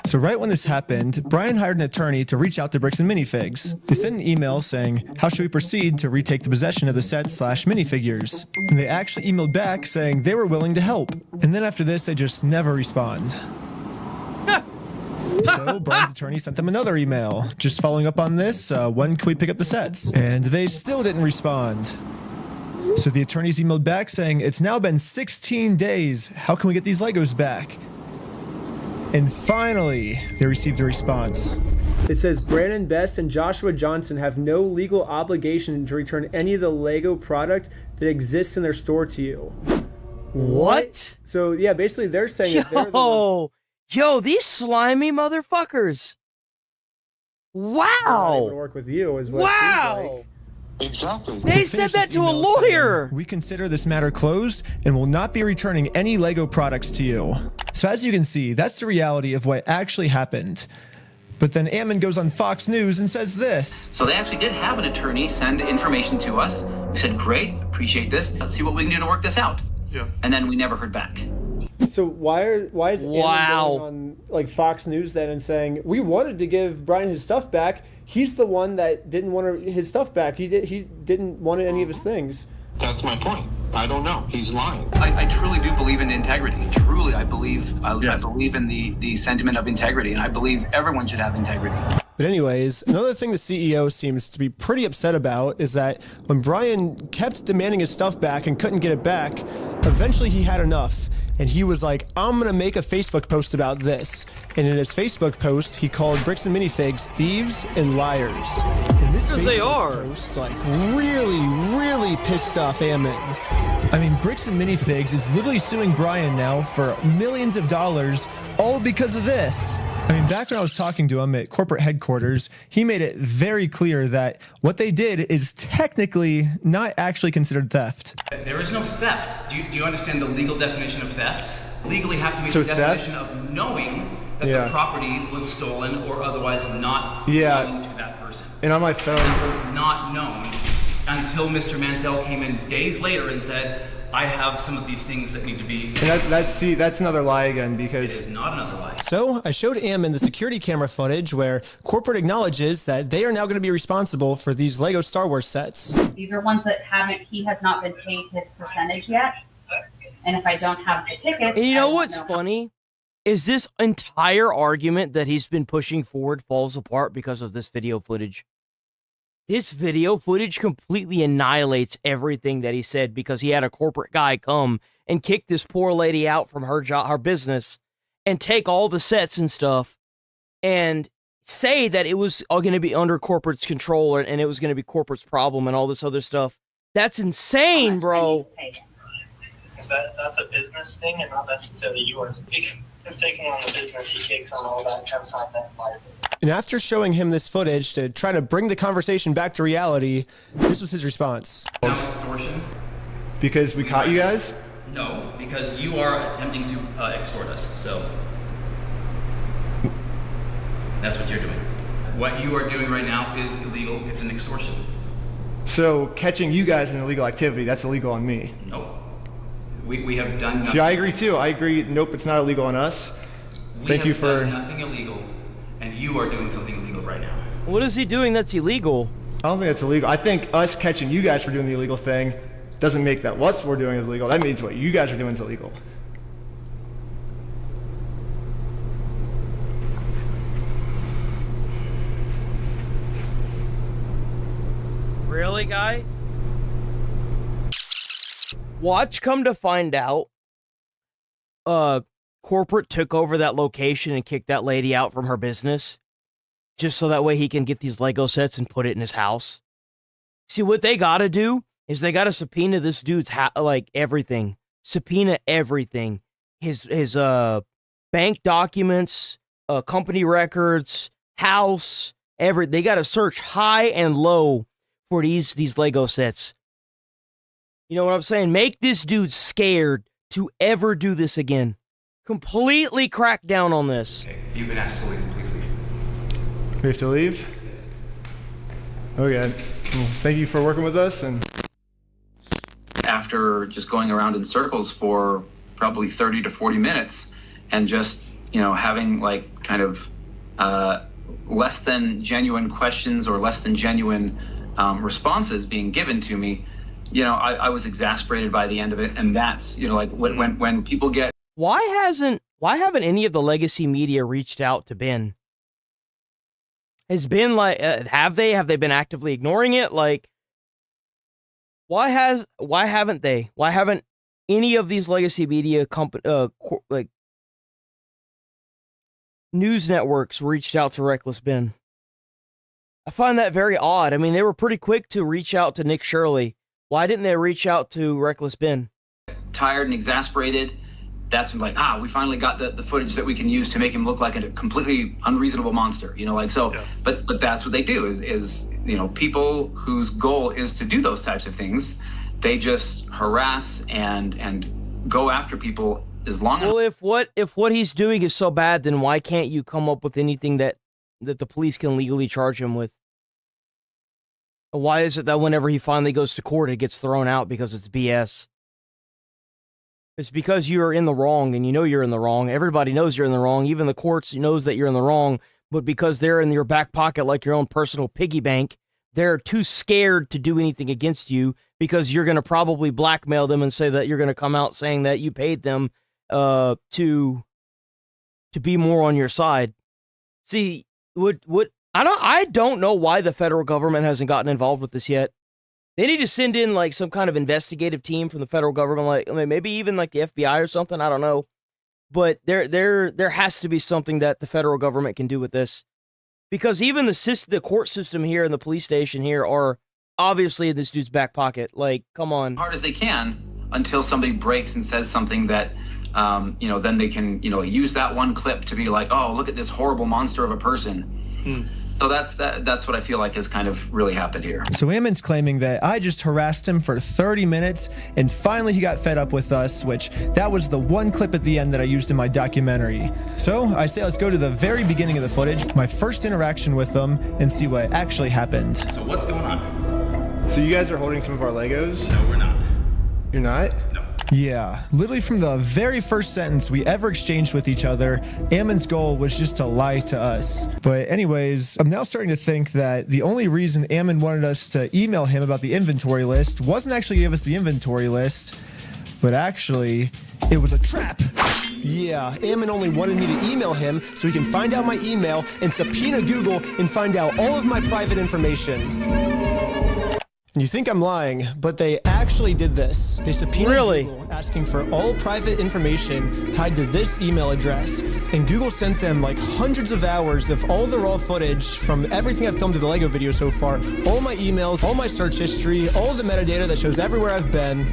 [SPEAKER 9] So right when this happened, Brian hired an attorney to reach out to Bricks and Minifigs. They sent an email saying, how should we proceed to retake the possession of the sets/minifigures? And they actually emailed back saying they were willing to help. And then after this, they just never respond. So Brian's attorney sent them another email, just following up on this, when can we pick up the sets? And they still didn't respond. So the attorneys emailed back saying, it's now been 16 days, how can we get these Legos back? And finally, they received a response. It says, Brandon Best and Joshua Johnson have no legal obligation to return any of the Lego product that exists in their store to you.
[SPEAKER 2] What?
[SPEAKER 9] So, yeah, basically they're saying that they're the one...
[SPEAKER 2] Yo, these slimy motherfuckers. Wow.
[SPEAKER 9] Not even work with you is what it seems like.
[SPEAKER 11] Exactly.
[SPEAKER 2] They said that to a lawyer.
[SPEAKER 9] Saying, we consider this matter closed and will not be returning any Lego products to you. So as you can see, that's the reality of what actually happened. But then Ammon goes on Fox News and says this.
[SPEAKER 10] So they actually did have an attorney send information to us. We said, great, appreciate this. Let's see what we can do to work this out. Yeah. And then we never heard back.
[SPEAKER 9] So why is Ammon going on like Fox News then and saying, we wanted to give Brian his stuff back. He's the one that didn't want his stuff back. He didn't want any of his things.
[SPEAKER 11] That's my point. I don't know. He's lying.
[SPEAKER 10] I truly do believe in integrity. Truly, I believe in the sentiment of integrity, and I believe everyone should have integrity.
[SPEAKER 9] But anyways, another thing the CEO seems to be pretty upset about is that when Brian kept demanding his stuff back and couldn't get it back, eventually he had enough. And he was like, I'm going to make a Facebook post about this. And in his Facebook post, he called Bricks and Minifigs thieves and liars. And this Facebook post, like, really pissed off Ammon. I mean, Bricks and Minifigs is literally suing Brian now for millions of dollars, all because of this. I mean, back when I was talking to him at corporate headquarters, he made it very clear that what they did is technically not actually considered theft.
[SPEAKER 10] There is no theft. Do you understand the legal definition of theft? Legally have to be
[SPEAKER 20] So
[SPEAKER 10] the definition of knowing that the property was stolen or otherwise not belonging to that person.
[SPEAKER 20] And on my phone,
[SPEAKER 10] that was not known until Mr. Mansell came in days later and said, I have some of these things that need to be...
[SPEAKER 20] And that's another lie again, because...
[SPEAKER 10] It is not another lie.
[SPEAKER 9] So I showed Ammon the security camera footage where corporate acknowledges that they are now going to be responsible for these Lego Star Wars sets.
[SPEAKER 13] These are ones that he has not been paid his percentage yet. And if I don't have the tickets...
[SPEAKER 2] And you know what's funny? Is this entire argument that he's been pushing forward falls apart because of this video footage. This video footage completely annihilates everything that he said because he had a corporate guy come and kick this poor lady out from her job, her business, and take all the sets and stuff and say that it was all going to be under corporate's control and it was going to be corporate's problem and all this other stuff. That's insane, bro.
[SPEAKER 14] That's a business thing and not necessarily yours. just taking on the business he takes on, all that kind of side that life.
[SPEAKER 9] And after showing him this footage to try to bring the conversation back to reality, this was his response.
[SPEAKER 10] Now extortion?
[SPEAKER 20] Because we caught you guys?
[SPEAKER 10] No, because you are attempting to extort us, so that's what you're doing. What you are doing right now is illegal. It's an extortion.
[SPEAKER 20] So catching you guys in illegal activity, that's illegal on me.
[SPEAKER 10] Nope. We have done nothing.
[SPEAKER 20] See, I agree too. I agree. Nope, it's not illegal on us. Thank you for.
[SPEAKER 10] Done nothing illegal, and you are doing something illegal right now.
[SPEAKER 2] What is he doing that's illegal?
[SPEAKER 20] I don't think that's illegal. I think us catching you guys for doing the illegal thing doesn't make that what we're doing is illegal. That means what you guys are doing is illegal.
[SPEAKER 2] Really, guy? Watch, come to find out, corporate took over that location and kicked that lady out from her business, just so that way he can get these Lego sets and put it in his house. See, what they gotta do is they gotta subpoena this dude's everything. Subpoena everything. His bank documents, company records, house, they gotta search high and low for these Lego sets. You know what I'm saying? Make this dude scared to ever do this again. Completely crack down on this.
[SPEAKER 10] Okay, you've been asked to leave. Please leave.
[SPEAKER 20] We have to leave?
[SPEAKER 10] Yes.
[SPEAKER 20] Okay. Well, thank you for working with us. And
[SPEAKER 16] after just going around in circles for probably 30 to 40 minutes and just, having like kind of less than genuine questions or less than genuine responses being given to me, I was exasperated by the end of it. And that's, when people get.
[SPEAKER 2] Why haven't any of the legacy media reached out to Ben? Has Ben have they been actively ignoring it? Why haven't they? Why haven't any of these legacy media news networks reached out to Reckless Ben? I find that very odd. I mean, they were pretty quick to reach out to Nick Shirley. Why didn't they reach out to Reckless Ben?
[SPEAKER 16] Tired and exasperated. That's when we finally got the footage that we can use to make him look like a completely unreasonable monster, Yeah. But that's what they do is people whose goal is to do those types of things, they just harass and go after people as long as.
[SPEAKER 2] Well, if what he's doing is so bad, then why can't you come up with anything that the police can legally charge him with? Why is it that whenever he finally goes to court, it gets thrown out because it's BS? It's because you're in the wrong, and you know you're in the wrong. Everybody knows you're in the wrong. Even the courts knows that you're in the wrong, but because they're in your back pocket like your own personal piggy bank, they're too scared to do anything against you because you're going to probably blackmail them and say that you're going to come out saying that you paid them to be more on your side. See, I don't know why the federal government hasn't gotten involved with this yet. They need to send in some kind of investigative team from the federal government, maybe even the FBI or something. I don't know, but there has to be something that the federal government can do with this, because even the court system here and the police station here are obviously in this dude's back pocket. Come on,
[SPEAKER 16] hard as they can until somebody breaks and says something that then they can use that one clip to be like, oh, look at this horrible monster of a person. So that's what I feel like has kind of really happened here.
[SPEAKER 9] So Ammon's claiming that I just harassed him for 30 minutes and finally he got fed up with us, which that was the one clip at the end that I used in my documentary. So I say let's go to the very beginning of the footage, my first interaction with them, and see what actually happened.
[SPEAKER 10] So what's going on?
[SPEAKER 20] So you guys are holding some of our Legos?
[SPEAKER 10] No, we're not.
[SPEAKER 20] You're not?
[SPEAKER 10] No.
[SPEAKER 9] Yeah, literally from the very first sentence we ever exchanged with each other, Ammon's goal was just to lie to us. But anyways, I'm now starting to think that the only reason Ammon wanted us to email him about the inventory list wasn't actually to give us the inventory list, but actually, it was a trap. Yeah, Ammon only wanted me to email him so he can find out my email and subpoena Google and find out all of my private information. And you think I'm lying, but they actually did this. They subpoenaed Google asking for all private information tied to this email address. And Google sent them hundreds of hours of all the raw footage from everything I've filmed to the Lego video so far, all my emails, all my search history, all the metadata that shows everywhere I've been.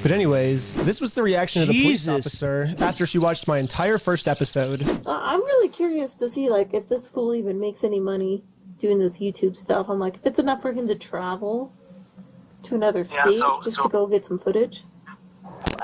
[SPEAKER 9] But anyways, this was the reaction of the police
[SPEAKER 2] Jesus.
[SPEAKER 9] officer after she watched my entire first episode.
[SPEAKER 5] I'm really curious to see, like, if this fool even makes any money doing this YouTube stuff. I'm like, if it's enough for him to travel to another state just to go get some footage.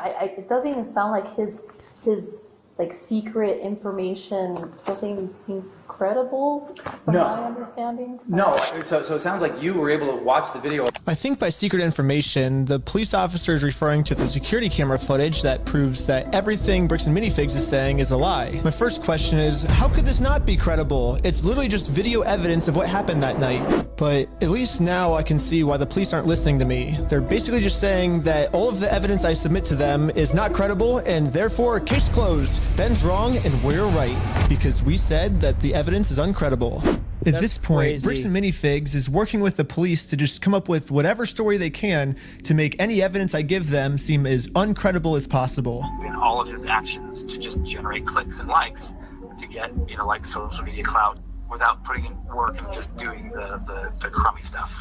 [SPEAKER 5] It doesn't even sound like his like secret information doesn't even seem credible from my understanding.
[SPEAKER 6] No, so it sounds like you were able to watch the video.
[SPEAKER 9] I think by secret information, the police officer is referring to the security camera footage that proves that everything Bricks and Minifigs is saying is a lie. My first question is, how could this not be credible? It's literally just video evidence of what happened that night. But at least now I can see why the police aren't listening to me. They're basically just saying that all of the evidence I submit to them is not credible and therefore case closed. Ben's wrong and we're right because we said that the evidence is uncredible. At this point, Bricks and Minifigs is working with the police to just come up with whatever story they can to make any evidence I give them seem as uncredible as possible.
[SPEAKER 27] In all of his actions to just generate clicks and likes to get, like social media clout without putting in work and just doing the crummy stuff.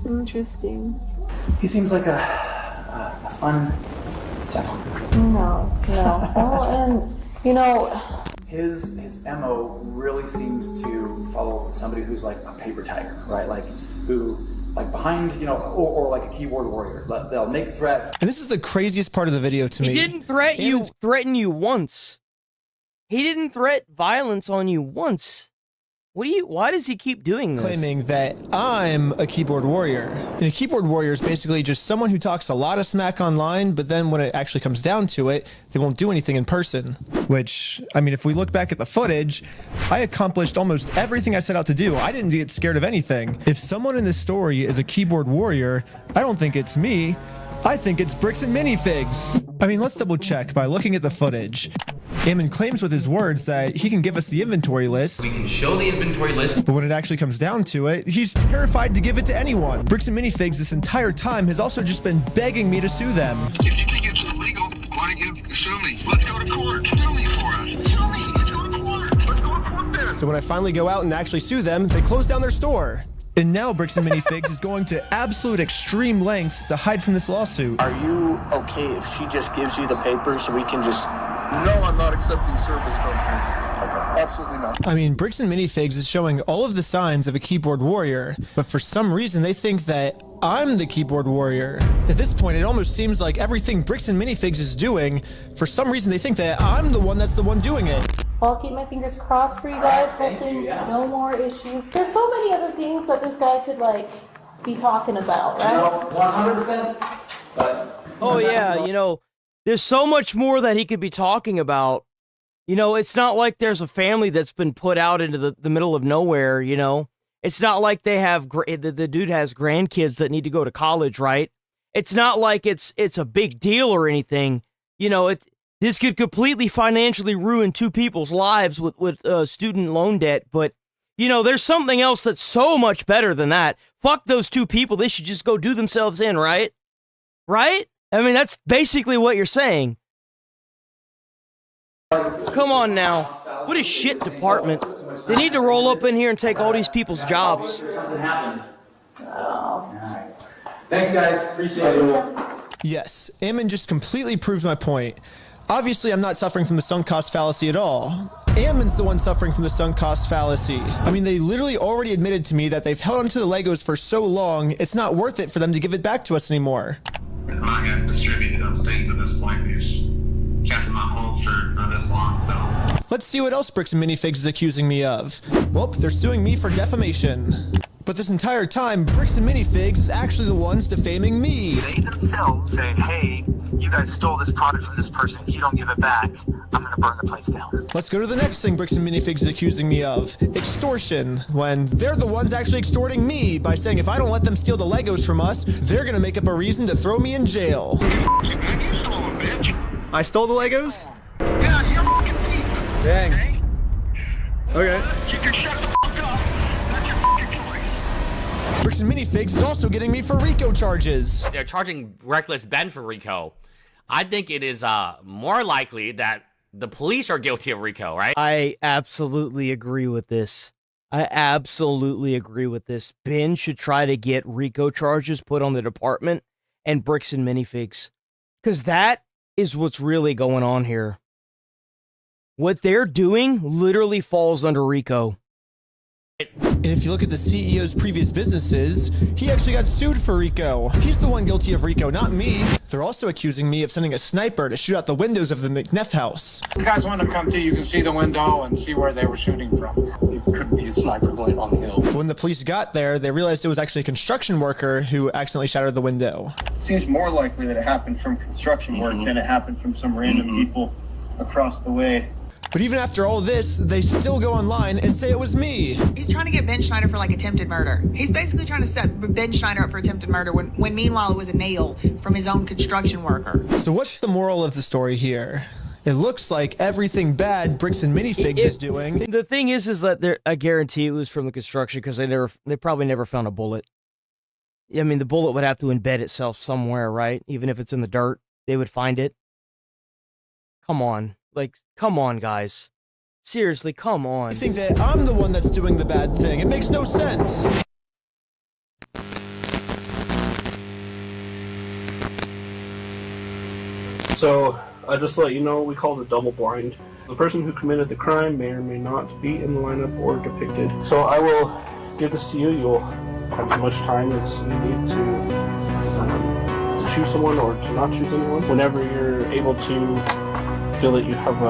[SPEAKER 5] Interesting.
[SPEAKER 6] He seems like a fun gentleman.
[SPEAKER 5] No. Oh, and
[SPEAKER 6] his MO really seems to follow somebody who's like a paper tiger, right? Like who, like behind, or like a keyboard warrior. They'll make threats.
[SPEAKER 9] And this is the craziest part of the video to me.
[SPEAKER 2] He didn't threaten you once. He didn't threaten violence on you once. Why does he keep doing this?
[SPEAKER 9] Claiming that I'm a keyboard warrior. And a keyboard warrior is basically just someone who talks a lot of smack online, but then when it actually comes down to it, they won't do anything in person. Which, I mean, if we look back at the footage, I accomplished almost everything I set out to do. I didn't get scared of anything. If someone in this story is a keyboard warrior, I don't think it's me. I think it's Bricks and Minifigs. I mean, let's double check by looking at the footage. Ammon claims with his words that he can give us the inventory list.
[SPEAKER 10] We can show the inventory list.
[SPEAKER 9] But when it actually comes down to it, he's terrified to give it to anyone. Bricks and Minifigs this entire time has also just been begging me to sue them.
[SPEAKER 11] If you think it's illegal, why don't you sue me? Let's go to court. Sue me for it. Sue me. Let's go to court. Let's go to court then.
[SPEAKER 9] So when I finally go out and actually sue them, they close down their store. And now Bricks and Minifigs is going to absolute extreme lengths to hide from this lawsuit.
[SPEAKER 17] Are you okay if she just gives you the papers so we can just...
[SPEAKER 11] No, I'm not accepting service from her. Absolutely not.
[SPEAKER 9] I mean, Bricks and Minifigs is showing all of the signs of a keyboard warrior, but for some reason they think that I'm the keyboard warrior. At this point, it almost seems like everything Bricks and Minifigs is doing, for some reason they think that I'm the one that's the one doing it.
[SPEAKER 5] I'll keep my fingers crossed for you guys. Hopefully no more issues. There's so many other things that this guy could, like, be talking about, right?
[SPEAKER 6] 100%. But
[SPEAKER 2] oh, yeah, there's so much more that he could be talking about. It's not like there's a family that's been put out into the middle of nowhere, It's not like they have, the dude has grandkids that need to go to college, right? It's not like it's a big deal or anything. This could completely financially ruin two people's lives with student loan debt, but, there's something else that's so much better than that. Fuck those two people, they should just go do themselves in, right? Right? I mean, that's basically what you're saying. Come on now. What a shit department. They need to roll up in here and take all these people's jobs.
[SPEAKER 6] Something happens. Thanks, guys. Appreciate it.
[SPEAKER 9] Yes, Ammon just completely proves my point. Obviously, I'm not suffering from the sunk cost fallacy at all. Ammon's the one suffering from the sunk cost fallacy. I mean, they literally already admitted to me that they've held onto the Legos for so long, it's not worth it for them to give it back to us anymore.
[SPEAKER 11] I'm not going to distribute those things at this point. We've kept them on hold for this long, so...
[SPEAKER 9] Let's see what else Bricks and Minifigs is accusing me of. Well, they're suing me for defamation. But this entire time, Bricks and Minifigs is actually the ones defaming me.
[SPEAKER 27] They themselves say, hey, you guys stole this product from this person. If you don't give it back, I'm going to burn the place down.
[SPEAKER 9] Let's go to the next thing Bricks and Minifigs is accusing me of. Extortion. When they're the ones actually extorting me by saying if I don't let them steal the Legos from us, they're going to make up a reason to throw me in jail.
[SPEAKER 11] You stole them, bitch.
[SPEAKER 20] I stole the Legos?
[SPEAKER 11] Yeah, you're a fucking thief.
[SPEAKER 20] Dang. Okay.
[SPEAKER 11] You can shut the fuck up. That's your fucking choice.
[SPEAKER 9] Bricks and Minifigs is also getting me for RICO charges.
[SPEAKER 18] They're charging Reckless Ben for RICO. I think it is more likely that the police are guilty of RICO, right?
[SPEAKER 2] I absolutely agree with this. Ben should try to get RICO charges put on the department and Bricks and Minifigs. Because that is what's really going on here. What they're doing literally falls under RICO.
[SPEAKER 9] And if you look at the CEO's previous businesses, he actually got sued for RICO. He's the one guilty of RICO, not me. They're also accusing me of sending a sniper to shoot out the windows of the McNeff house.
[SPEAKER 19] If you guys want to come to, you can see the window and see where they were shooting from. It could be a sniper blade on the hill.
[SPEAKER 9] When the police got there, they realized it was actually a construction worker who accidentally shattered the window.
[SPEAKER 21] It seems more likely that it happened from construction work than it happened from some random people across the way.
[SPEAKER 9] But even after all this, they still go online and say it was me.
[SPEAKER 22] He's trying to get Ben Schneider for like attempted murder. He's basically trying to set Ben Schneider up for attempted murder when meanwhile it was a nail from his own construction worker.
[SPEAKER 9] So what's the moral of the story here? It looks like everything bad Bricks and Minifigs is doing.
[SPEAKER 2] The thing is that I guarantee it was from the construction because they probably never found a bullet. I mean, the bullet would have to embed itself somewhere, right? Even if it's in the dirt, they would find it. Come on. Like, come on, guys. Seriously, come on.
[SPEAKER 9] I think that I'm the one that's doing the bad thing. It makes no sense.
[SPEAKER 23] So, just to let you know, we call it double blind. The person who committed the crime may or may not be in the lineup or depicted. So I will give this to you. You'll have as much time as you need to choose someone or to not choose anyone. Whenever you're able to feel that you have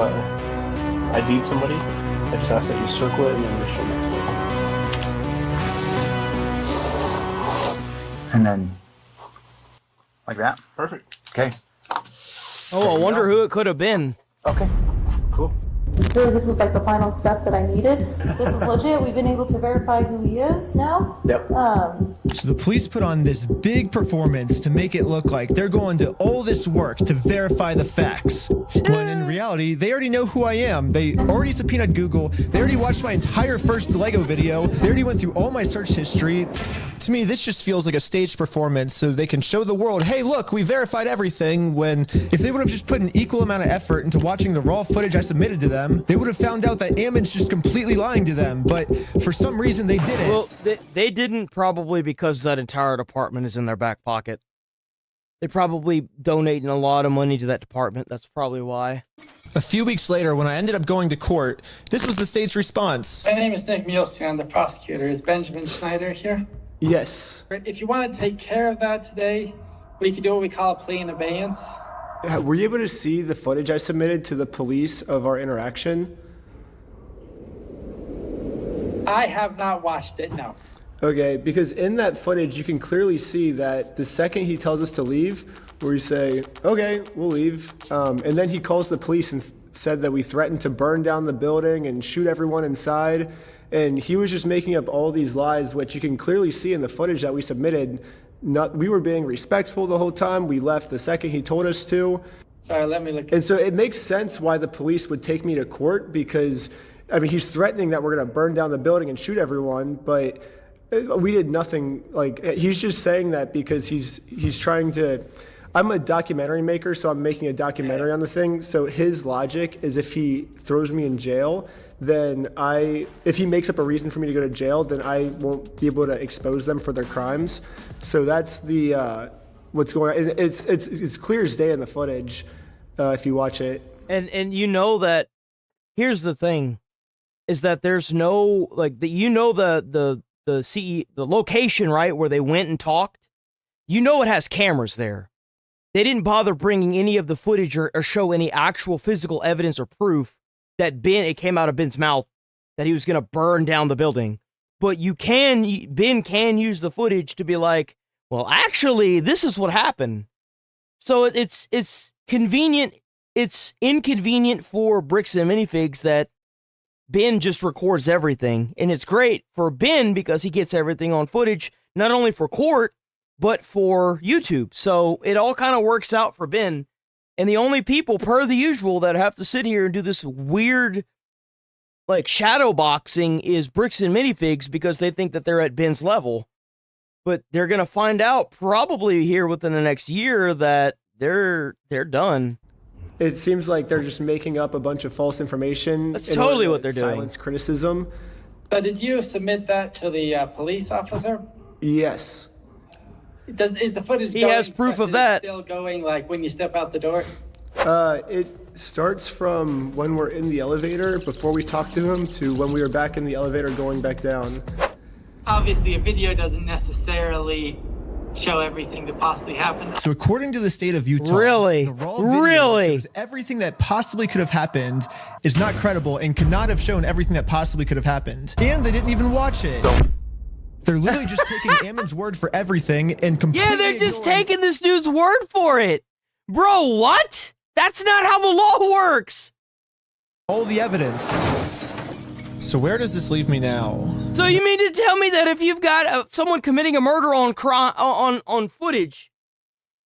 [SPEAKER 23] ID'd somebody, I just ask that you circle it and then initial next to it.
[SPEAKER 6] And then, like that?
[SPEAKER 23] Perfect.
[SPEAKER 6] Okay.
[SPEAKER 2] Oh, I wonder who it could have been.
[SPEAKER 6] Okay. Cool.
[SPEAKER 5] Really, this was like the final step that I needed. This is legit. We've been able to verify who he is now.
[SPEAKER 6] Yep.
[SPEAKER 9] So the police put on this big performance to make it look like they're going to all this work to verify the facts. When in reality, they already know who I am. They already subpoenaed Google. They already watched my entire first Lego video. They already went through all my search history. To me, this just feels like a staged performance so they can show the world, hey, look, we verified everything, when if they would have just put an equal amount of effort into watching the raw footage I submitted to them, they would have found out that Ammon's just completely lying to them, but for some reason they didn't.
[SPEAKER 2] Well, they didn't probably because that entire department is in their back pocket. They're probably donating a lot of money to that department. That's probably why.
[SPEAKER 9] A few weeks later, when I ended up going to court, this was the staged response.
[SPEAKER 21] My name is Nick Mielski. I'm the prosecutor. Is Benjamin Schneider here?
[SPEAKER 9] Yes.
[SPEAKER 21] If you want to take care of that today, we can do what we call a plea in abeyance.
[SPEAKER 20] Were you able to see the footage I submitted to the police of our interaction?
[SPEAKER 21] I have not watched it, no.
[SPEAKER 20] Okay, because in that footage, you can clearly see that the second he tells us to leave, where we say, okay, we'll leave, and then he calls the police and said that we threatened to burn down the building and shoot everyone inside, and he was just making up all these lies, which you can clearly see in the footage that we submitted. We were being respectful the whole time. We left the second he told us to.
[SPEAKER 21] Sorry, let me look.
[SPEAKER 20] And so it makes sense why the police would take me to court, because, I mean, he's threatening that we're going to burn down the building and shoot everyone, but we did nothing. Like, he's just saying that because he's trying to. I'm a documentary maker, so I'm making a documentary on the thing. So his logic is if he throws me in jail, then if he makes up a reason for me to go to jail, then I won't be able to expose them for their crimes. So that's the what's going on. It's clear as day in the footage if you watch it.
[SPEAKER 2] And you know that. Here's the thing, is that there's no the location, right, where they went and talked. You know it has cameras there. They didn't bother bringing any of the footage or show any actual physical evidence or proof that it came out of Ben's mouth that he was going to burn down the building. But Ben can use the footage to be like, well, actually, this is what happened. So it's convenient. It's inconvenient for Bricks and Minifigs that Ben just records everything. And it's great for Ben because he gets everything on footage, not only for court, but for YouTube. So it all kind of works out for Ben. And the only people, per the usual, that have to sit here and do this weird, like, shadow boxing is Bricks and Minifigs because they think that they're at Ben's level. But they're going to find out probably here within the next year that they're done.
[SPEAKER 20] It seems like they're just making up a bunch of false information.
[SPEAKER 2] That's totally what they're doing.
[SPEAKER 20] Silence criticism.
[SPEAKER 21] But did you submit that to the police officer?
[SPEAKER 20] Yes.
[SPEAKER 1] Is the footage?
[SPEAKER 2] He has proof of that.
[SPEAKER 1] Still going like when you step out the door.
[SPEAKER 20] It starts from when we're in the elevator before we talk to him to when we were back in the elevator going back down.
[SPEAKER 1] Obviously, a video doesn't necessarily show everything that possibly happened.
[SPEAKER 9] So according to the state of Utah,
[SPEAKER 2] really,
[SPEAKER 9] the raw video shows everything that possibly could have happened is not credible and could not have shown everything that possibly could have happened. And they didn't even watch it. They're literally just taking Ammon's word for everything and completely
[SPEAKER 2] they're just taking this dude's word for it. Bro, what? That's not how the law works.
[SPEAKER 9] All the evidence. So where does this leave me now?
[SPEAKER 2] So you mean to tell me that if you've got someone committing a murder on footage,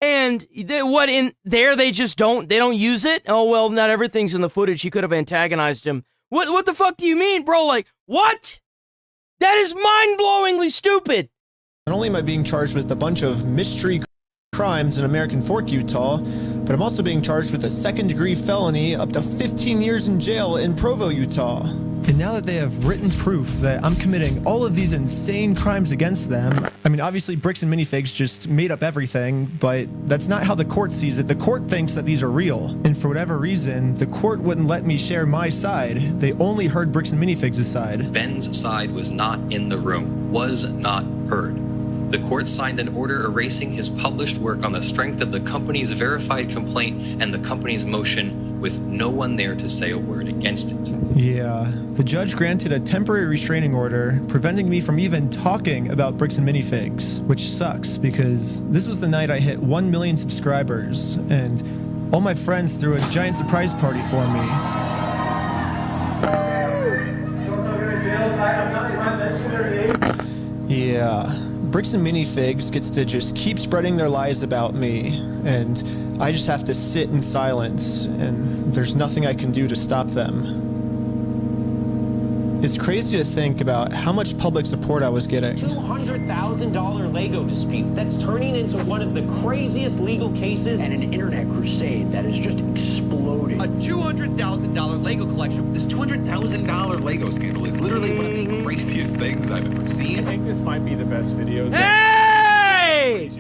[SPEAKER 2] and they just don't use it? Oh well, not everything's in the footage. He could have antagonized him. What the fuck do you mean, bro? Like what? That is mind-blowingly stupid.
[SPEAKER 9] Not only am I being charged with a bunch of mystery crimes in American Fork, Utah, but I'm also being charged with a second-degree felony up to 15 years in jail in Provo, Utah. And now that they have written proof that I'm committing all of these insane crimes against them, I mean, obviously Bricks and Minifigs just made up everything, but that's not how the court sees it. The court thinks that these are real. And for whatever reason, the court wouldn't let me share my side. They only heard Bricks and Minifigs' side.
[SPEAKER 3] Ben's side was not in the room, was not heard. The court signed an order erasing his published work on the strength of the company's verified complaint and the company's motion with no one there to say a word against it.
[SPEAKER 9] Yeah, the judge granted a temporary restraining order, preventing me from even talking about Bricks and Minifigs, which sucks because this was the night I hit 1 million subscribers, and all my friends threw a giant surprise party for me. Yeah, Bricks and Minifigs gets to just keep spreading their lies about me, and I just have to sit in silence, and there's nothing I can do to stop them. It's crazy to think about how much public support I was getting.
[SPEAKER 4] $200,000 Lego dispute that's turning into one of the craziest legal cases and an internet crusade that is just exploding.
[SPEAKER 7] A $200,000 Lego collection. This $200,000 Lego scandal is literally one of the craziest things I've ever seen.
[SPEAKER 21] I think this might be the best video.
[SPEAKER 2] Hey!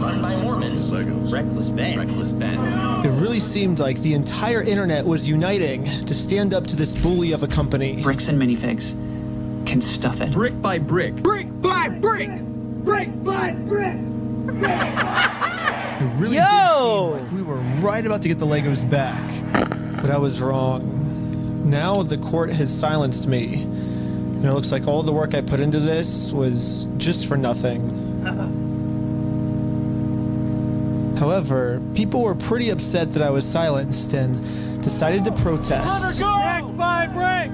[SPEAKER 4] Run by Mormons. Legos. Reckless Ben.
[SPEAKER 7] Reckless Ben.
[SPEAKER 9] It really seemed like the entire internet was uniting to stand up to this bully of a company.
[SPEAKER 4] Bricks and Minifigs can stuff it.
[SPEAKER 7] Brick by brick.
[SPEAKER 24] Brick by brick. Brick by brick.
[SPEAKER 9] It really did seem like we were right about to get the Legos back. But I was wrong. Now the court has silenced me. And it looks like all the work I put into this was just for nothing. However, people were pretty upset that I was silenced and decided to protest.
[SPEAKER 24] Brick by brick.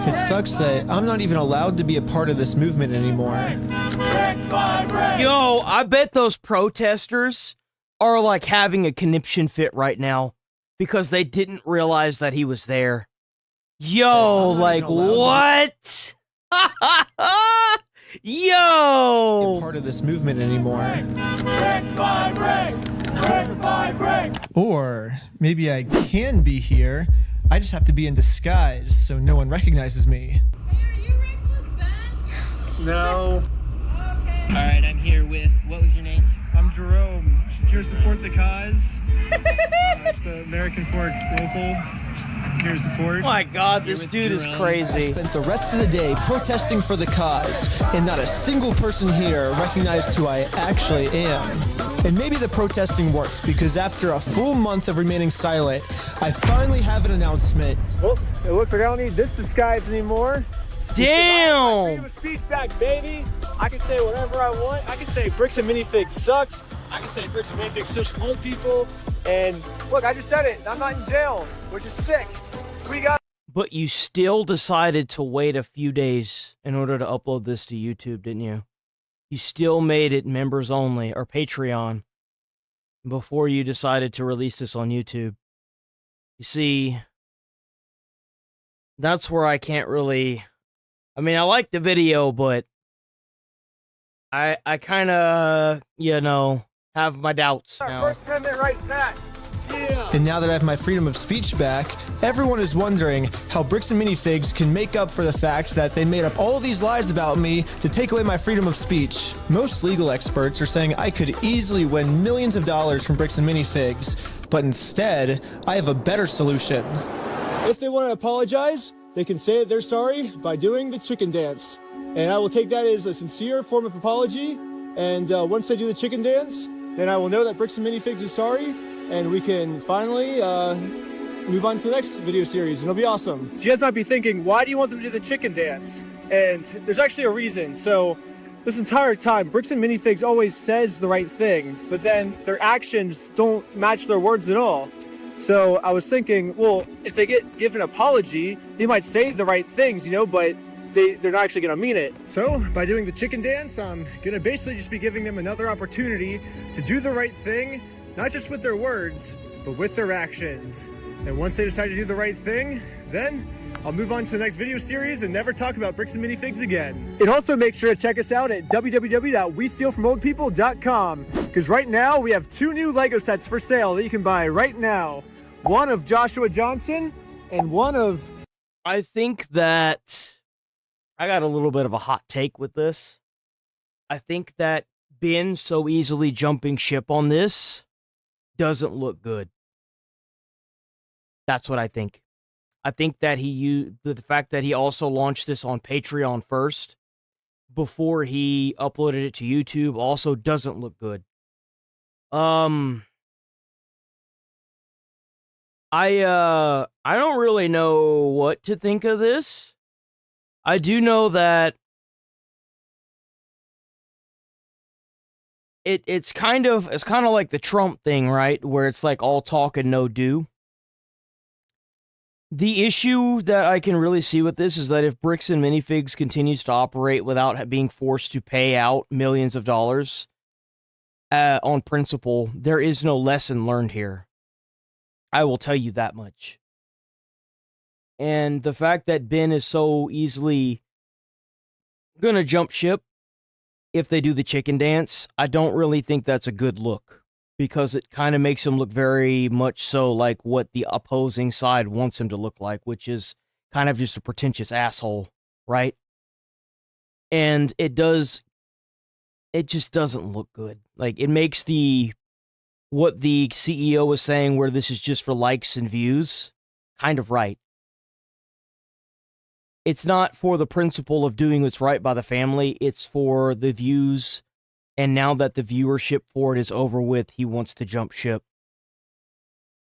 [SPEAKER 9] It sucks that I'm not even allowed to be a part of this movement anymore.
[SPEAKER 24] Brick by brick.
[SPEAKER 2] Yo, I bet those protesters are like having a conniption fit right now because they didn't realize that he was there. Yo, like what? Yo!
[SPEAKER 9] Be part of this movement anymore.
[SPEAKER 24] Brick by brick. Brick by brick.
[SPEAKER 9] Or maybe I can be here. I just have to be in disguise so no one recognizes me.
[SPEAKER 21] No.
[SPEAKER 25] All right, I'm here with, what was your name?
[SPEAKER 21] I'm Jerome. Just here to support the cause. Just the American Fork local. Just here to support.
[SPEAKER 2] Oh my God, this dude is crazy.
[SPEAKER 9] I spent the rest of the day protesting for the cause, and not a single person here recognized who I actually am. And maybe the protesting worked, because after a full month of remaining silent, I finally have an announcement.
[SPEAKER 21] Well, it looks like I don't need this disguise anymore.
[SPEAKER 2] Damn!
[SPEAKER 21] Freedom of speech back, baby. I can say whatever I want. I can say Bricks and Minifigs sucks. I can say Bricks and Minifigs such old people. And look, I just said it. I'm not in jail, which is sick. We got.
[SPEAKER 2] But you still decided to wait a few days in order to upload this to YouTube, didn't you? You still made it members only, or Patreon, before you decided to release this on YouTube. You see, that's where I can't really... I mean, I like the video, but I kind of, you know, have my doubts now.
[SPEAKER 21] First Amendment right back. Yeah.
[SPEAKER 9] And now that I have my freedom of speech back, everyone is wondering how Bricks and Minifigs can make up for the fact that they made up all these lies about me to take away my freedom of speech. Most legal experts are saying I could easily win millions of dollars from Bricks and Minifigs, but instead, I have a better solution.
[SPEAKER 21] If they want to apologize, they can say that they're sorry by doing the chicken dance. And I will take that as a sincere form of apology. And once they do the chicken dance, then I will know that Bricks and Minifigs is sorry, and we can finally move on to the next video series, and it'll be awesome. So you guys might be thinking, why do you want them to do the chicken dance? And there's actually a reason. So this entire time, Bricks and Minifigs always says the right thing, but then their actions don't match their words at all. So I was thinking, well, if they get given an apology, they might say the right things, you know, but they're not actually going to mean it. So by doing the chicken dance, I'm going to basically just be giving them another opportunity to do the right thing, not just with their words, but with their actions. And once they decide to do the right thing, then I'll move on to the next video series and never talk about Bricks and Minifigs again. And also make sure to check us out at www.westealfromoldpeople.com, because right now we have 2 new Lego sets for sale that you can buy right now. One of Joshua Johnson and one of...
[SPEAKER 2] I think that I got a little bit of a hot take with this. I think that Ben so easily jumping ship on this doesn't look good. That's what I think. I think that the fact that he also launched this on Patreon first before he uploaded it to YouTube also doesn't look good. I don't really know what to think of this. I do know that it's kind of like the Trump thing, right? Where it's like all talk and no do. The issue that I can really see with this is that if Bricks and Minifigs continues to operate without being forced to pay out millions of dollars on principle, there is no lesson learned here. I will tell you that much. And the fact that Ben is so easily gonna jump ship if they do the chicken dance, I don't really think that's a good look, because it kind of makes him look very much so like what the opposing side wants him to look like, which is kind of just a pretentious asshole, right? And it just doesn't look good. Like, it makes what the CEO was saying, where this is just for likes and views, kind of right. It's not for the principle of doing what's right by the family, it's for the views, and now that the viewership for it is over with, he wants to jump ship.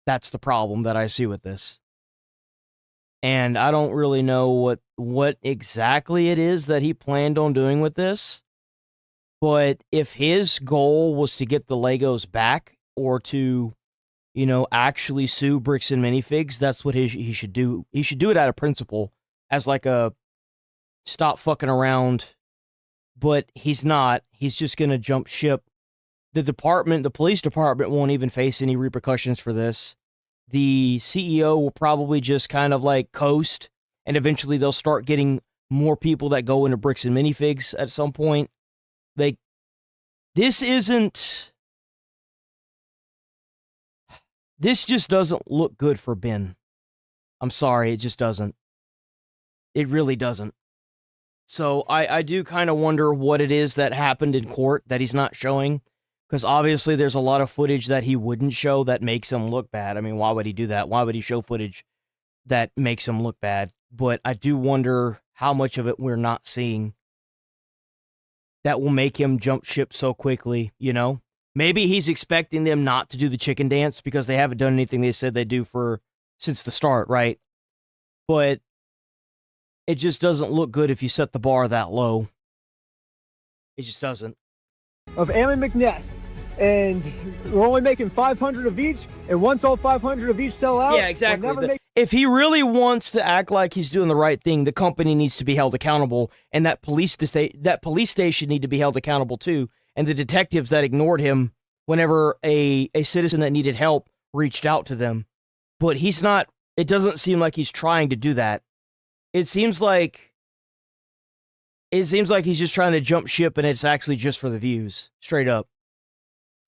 [SPEAKER 2] That's the problem that I see with this. And I don't really know what exactly it is that he planned on doing with this, but if his goal was to get the Legos back, or to, you know, actually sue Bricks and Minifigs, that's what he should do. He should do it out of principle, as like a stop fucking around, but he's not. He's just gonna jump ship. The police department won't even face any repercussions for this. The CEO will probably just kind of like coast, and eventually they'll start getting more people that go into Bricks and Minifigs at some point. Like, this just doesn't look good for Ben. I'm sorry, it just doesn't. It really doesn't. So I do kind of wonder what it is that happened in court that he's not showing, because obviously there's a lot of footage that he wouldn't show that makes him look bad. I mean, why would he do that? Why would he show footage that makes him look bad? But I do wonder how much of it we're not seeing that will make him jump ship so quickly, you know? Maybe he's expecting them not to do the chicken dance because they haven't done anything they said they do since the start, right? But it just doesn't look good if you set the bar that low. It just doesn't.
[SPEAKER 21] Of Ammon McNess. And we're only making 500 of each, and once all 500 of each sell out...
[SPEAKER 2] Yeah, exactly. If he really wants to act like he's doing the right thing, the company needs to be held accountable, and that police station need to be held accountable too, and the detectives that ignored him whenever a citizen that needed help reached out to them. But he's not... It doesn't seem like he's trying to do that. It seems like he's just trying to jump ship, and it's actually just for the views. Straight up.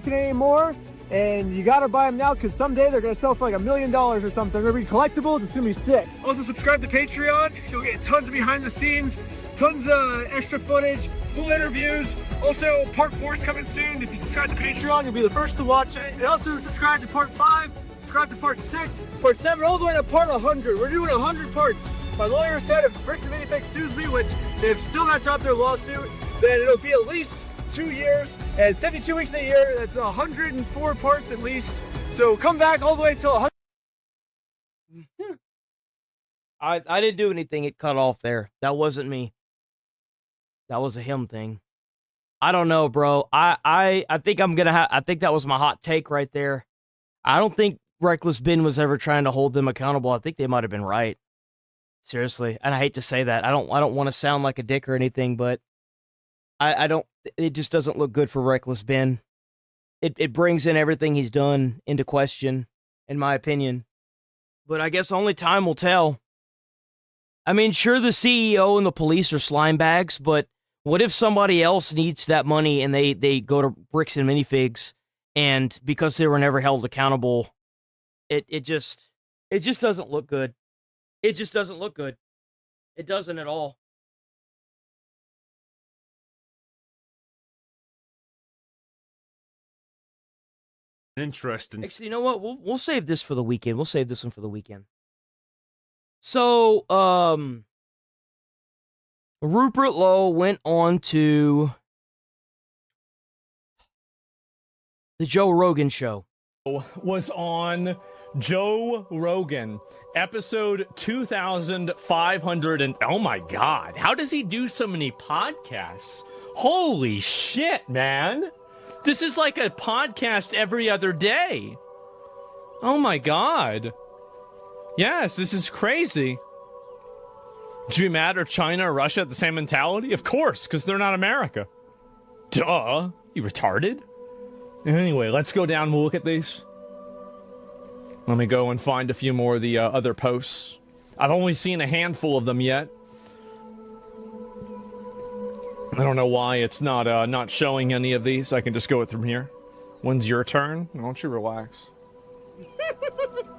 [SPEAKER 21] Anymore, and you gotta buy them now because someday they're gonna sell for like $1 million or something. They're gonna be collectibles. It's gonna be sick. Also, subscribe to Patreon. You'll get tons of behind the scenes, tons of extra footage, full interviews. Also, part 4 is coming soon. If you subscribe to Patreon, you'll be the first to watch it. And also, subscribe to part 5, subscribe to part 6, part 7, all the way to part 100. We're doing 100 parts. My lawyer said if Bricks and Minifigs sues me, which they've still not dropped their lawsuit, then it'll be at least 2 years and 52 weeks a year. That's 104 parts at least. So come back all the way till 100.
[SPEAKER 2] I didn't do anything. It cut off there. That wasn't me. That was a him thing. I don't know, bro. I think I'm gonna I think that was my hot take right there. I don't think Reckless Ben was ever trying to hold them accountable. I think they might have been right. Seriously. And I hate to say that. I don't want to sound like a dick or anything, but I don't, it just doesn't look good for Reckless Ben. It brings in everything he's done into question, in my opinion. But I guess only time will tell. I mean, sure, the CEO and the police are slime bags, but what if somebody else needs that money and they go to Bricks and Minifigs, and because they were never held accountable, it just doesn't look good. It just doesn't look good. It doesn't at all.
[SPEAKER 8] Interesting.
[SPEAKER 2] Actually, you know what? We'll save this for the weekend. We'll save this one for the weekend. So, Rupert Lowe went on to the Joe Rogan show.
[SPEAKER 12] Was on Joe Rogan, episode 2500, and oh my god, how does he do so many podcasts? Holy shit, man. This is like a podcast every other day. Oh my god. Yes, this is crazy. Should you be mad at China or Russia at the same mentality? Of course, because they're not America. Duh. You retarded? Anyway, let's go down and we'll look at these. Let me go and find a few more of the other posts. I've only seen a handful of them yet. I don't know why it's not showing any of these. I can just go it from here. When's your turn? Why don't you relax?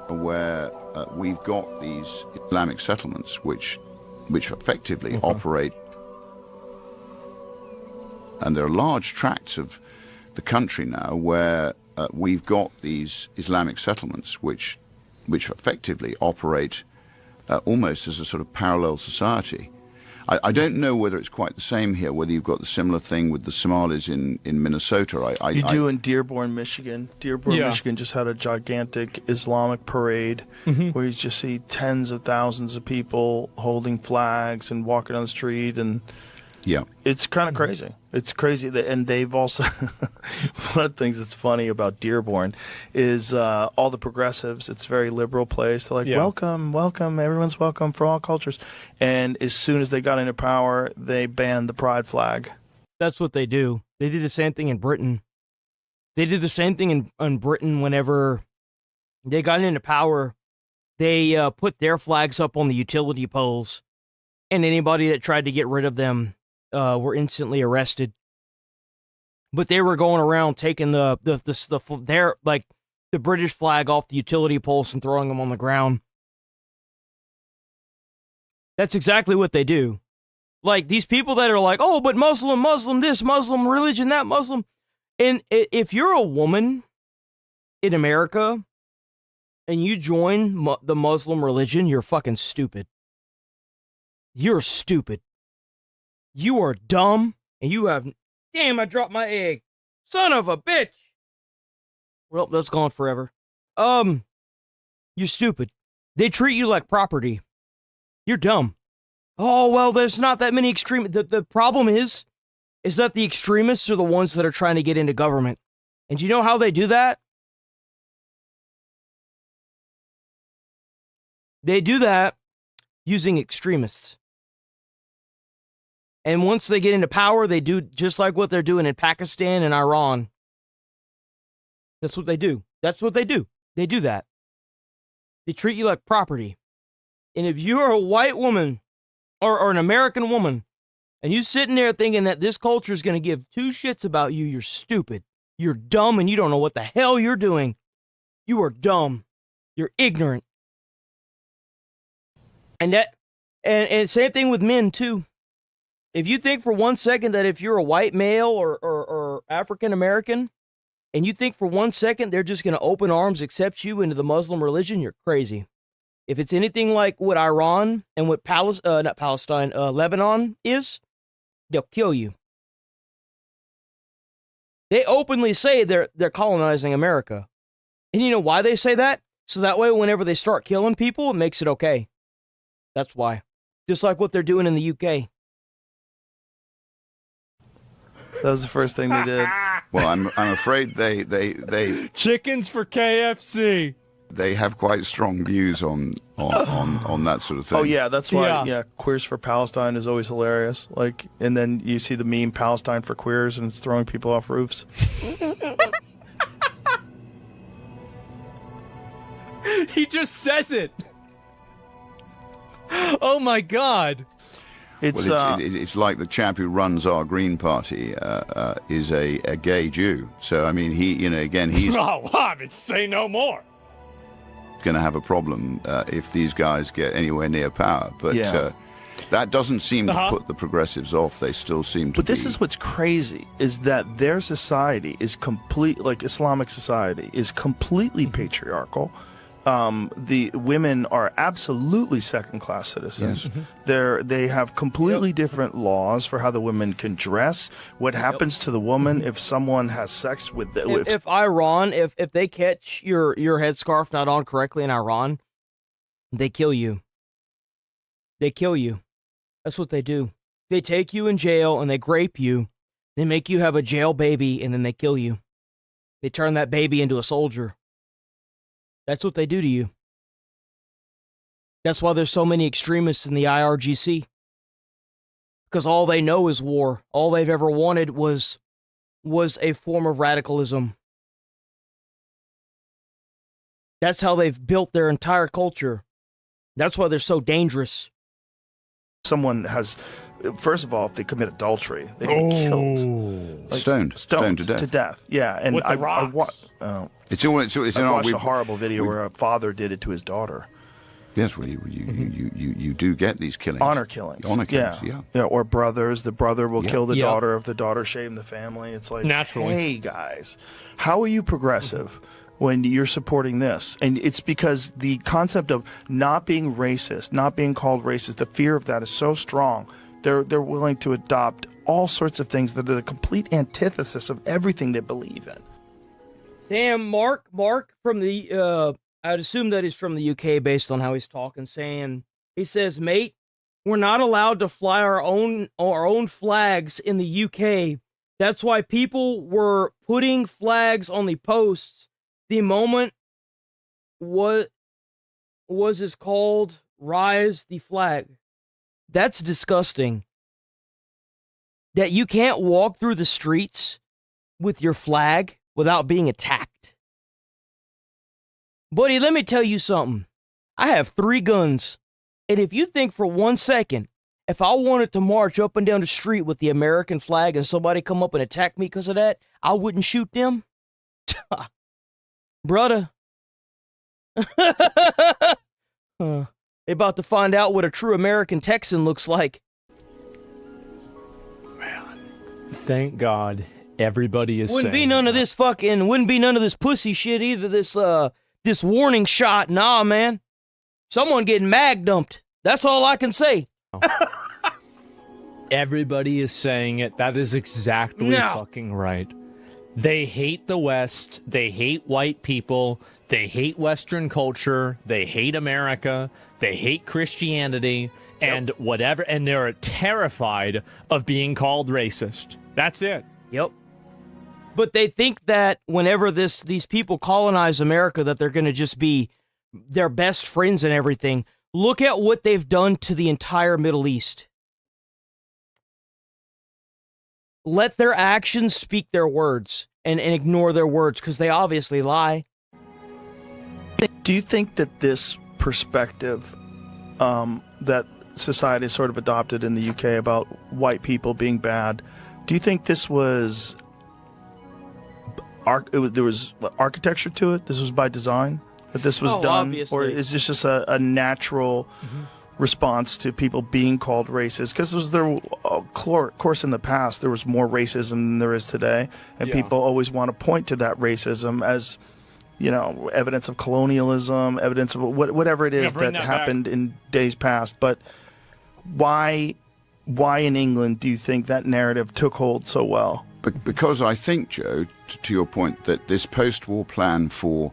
[SPEAKER 13] Where we've got these Islamic settlements which effectively operate, and there are large tracts of the country now where we've got these Islamic settlements which effectively operate almost as a sort of parallel society. I don't know whether it's quite the same here, whether you've got the similar thing with the Somalis in Minnesota.
[SPEAKER 14] You do in Dearborn, Michigan. Dearborn, Michigan just had a gigantic Islamic parade where you just see tens of thousands of people holding flags and walking on the street, and it's kind of crazy. It's crazy that, and they've also one of the things that's funny about Dearborn is all the progressives. It's a very liberal place. They're like, welcome, everyone's welcome for all cultures. And as soon as they got into power, they banned the pride flag.
[SPEAKER 2] That's what they do. They did the same thing in Britain. They did the same thing in Britain whenever they got into power. They put their flags up on the utility poles, and anybody that tried to get rid of them were instantly arrested. But they were going around taking their like the British flag off the utility poles and throwing them on the ground. That's exactly what they do. Like these people that are like, oh, but Muslim this, Muslim religion, that Muslim. And if you're a woman in America and you join the Muslim religion, you're fucking stupid. You're stupid. You are dumb, and you have... Damn, I dropped my egg. Son of a bitch. Well, that's gone forever. You're stupid. They treat you like property. You're dumb. Oh, well, there's not that many extreme... The problem is that the extremists are the ones that are trying to get into government. And do you know how they do that? They do that using extremists. And once they get into power, they do just like what they're doing in Pakistan and Iran. That's what they do. That's what they do. They do that. They treat you like property. And if you're a white woman or an American woman, and you're sitting there thinking that this culture is going to give two shits about you, you're stupid. You're dumb and you don't know what the hell you're doing. You are dumb. You're ignorant. And same thing with men too. If you think for 1 second that if you're a white male or African American, and you think for 1 second they're just going to open arms, accept you into the Muslim religion, you're crazy. If it's anything like what Iran and what Lebanon is, they'll kill you. They openly say they're colonizing America. And you know why they say that? So that way, whenever they start killing people, it makes it okay. That's why. Just like what they're doing in the UK.
[SPEAKER 14] That was the first thing they did.
[SPEAKER 13] Well, I'm afraid they
[SPEAKER 12] chickens for KFC.
[SPEAKER 13] They have quite strong views on that sort of thing.
[SPEAKER 14] Oh yeah, that's why Queers for Palestine is always hilarious. Like, and then you see the meme Palestine for queers, and it's throwing people off roofs.
[SPEAKER 12] He just says it. Oh my God.
[SPEAKER 14] It's
[SPEAKER 13] it's like the chap who runs our Green Party is a gay Jew. So I mean, he's
[SPEAKER 12] say no more.
[SPEAKER 13] Going to have a problem if these guys get anywhere near power. But that doesn't seem to put the progressives off. They still seem to.
[SPEAKER 14] But this is what's crazy, is that their society is like Islamic society is completely patriarchal. The women are absolutely second-class citizens.
[SPEAKER 13] Yes.
[SPEAKER 14] They have completely different laws for how the women can dress, what happens to the woman if someone has sex with
[SPEAKER 2] if Iran, if they catch your headscarf not on correctly in Iran, they kill you. They kill you. That's what they do. They take you in jail and they grape you. They make you have a jail baby and then they kill you. They turn that baby into a soldier. That's what they do to you. That's why there's so many extremists in the IRGC. Because all they know is war. All they've ever wanted was a form of radicalism. That's how they've built their entire culture. That's why they're so dangerous.
[SPEAKER 14] Someone has, first of all, if they commit adultery, they get killed.
[SPEAKER 13] Like, stoned to death.
[SPEAKER 14] Yeah, and
[SPEAKER 12] with the rocks.
[SPEAKER 14] I
[SPEAKER 13] watched
[SPEAKER 14] a horrible video where a father did it to his daughter.
[SPEAKER 13] Yes, well, you do get these killings.
[SPEAKER 14] Honor killings. Yeah, or brothers. The brother will kill the daughter if the daughter shamed the family. It's like,
[SPEAKER 12] naturally.
[SPEAKER 14] Hey, guys, how are you progressive when you're supporting this? And it's because the concept of not being racist, not being called racist, the fear of that is so strong. They're willing to adopt all sorts of things that are the complete antithesis of everything they believe in.
[SPEAKER 2] Damn, Mark from the, I'd assume that he's from the UK based on how he's talking, he says, mate, we're not allowed to fly our own flags in the UK. That's why people were putting flags on the posts the moment was is called Rise the Flag. That's disgusting. That you can't walk through the streets with your flag without being attacked. Buddy, let me tell you something. I have 3 guns. And if you think for 1 second, if I wanted to march up and down the street with the American flag and somebody come up and attack me because of that, I wouldn't shoot them? Brother. They about to find out what a true American Texan looks like.
[SPEAKER 12] Thank God everybody is
[SPEAKER 2] Wouldn't be none of this pussy shit either, this warning shot. Nah, man. Someone getting mag dumped. That's all I can say.
[SPEAKER 12] Everybody is saying it. That is exactly fucking right. They hate the West. They hate white people. They hate Western culture. They hate America. They hate Christianity and whatever. And they're terrified of being called racist. That's it.
[SPEAKER 2] Yep. But they think that whenever these people colonize America, that they're going to just be their best friends and everything. Look at what they've done to the entire Middle East. Let their actions speak their words and ignore their words, because they obviously lie.
[SPEAKER 14] Do you think that this perspective that society has sort of adopted in the UK about white people being bad, do you think this was there was architecture to it? This was by design? That this was done?
[SPEAKER 2] Obviously.
[SPEAKER 14] Or is this just a natural response to people being called racist? Because of course in the past there was more racism than there is today, and people always want to point to that racism as, you know, evidence of colonialism, evidence of whatever it is that happened in days past. But why in England do you think that narrative took hold so well?
[SPEAKER 13] Because I think, Joe, to your point, that this post-war plan for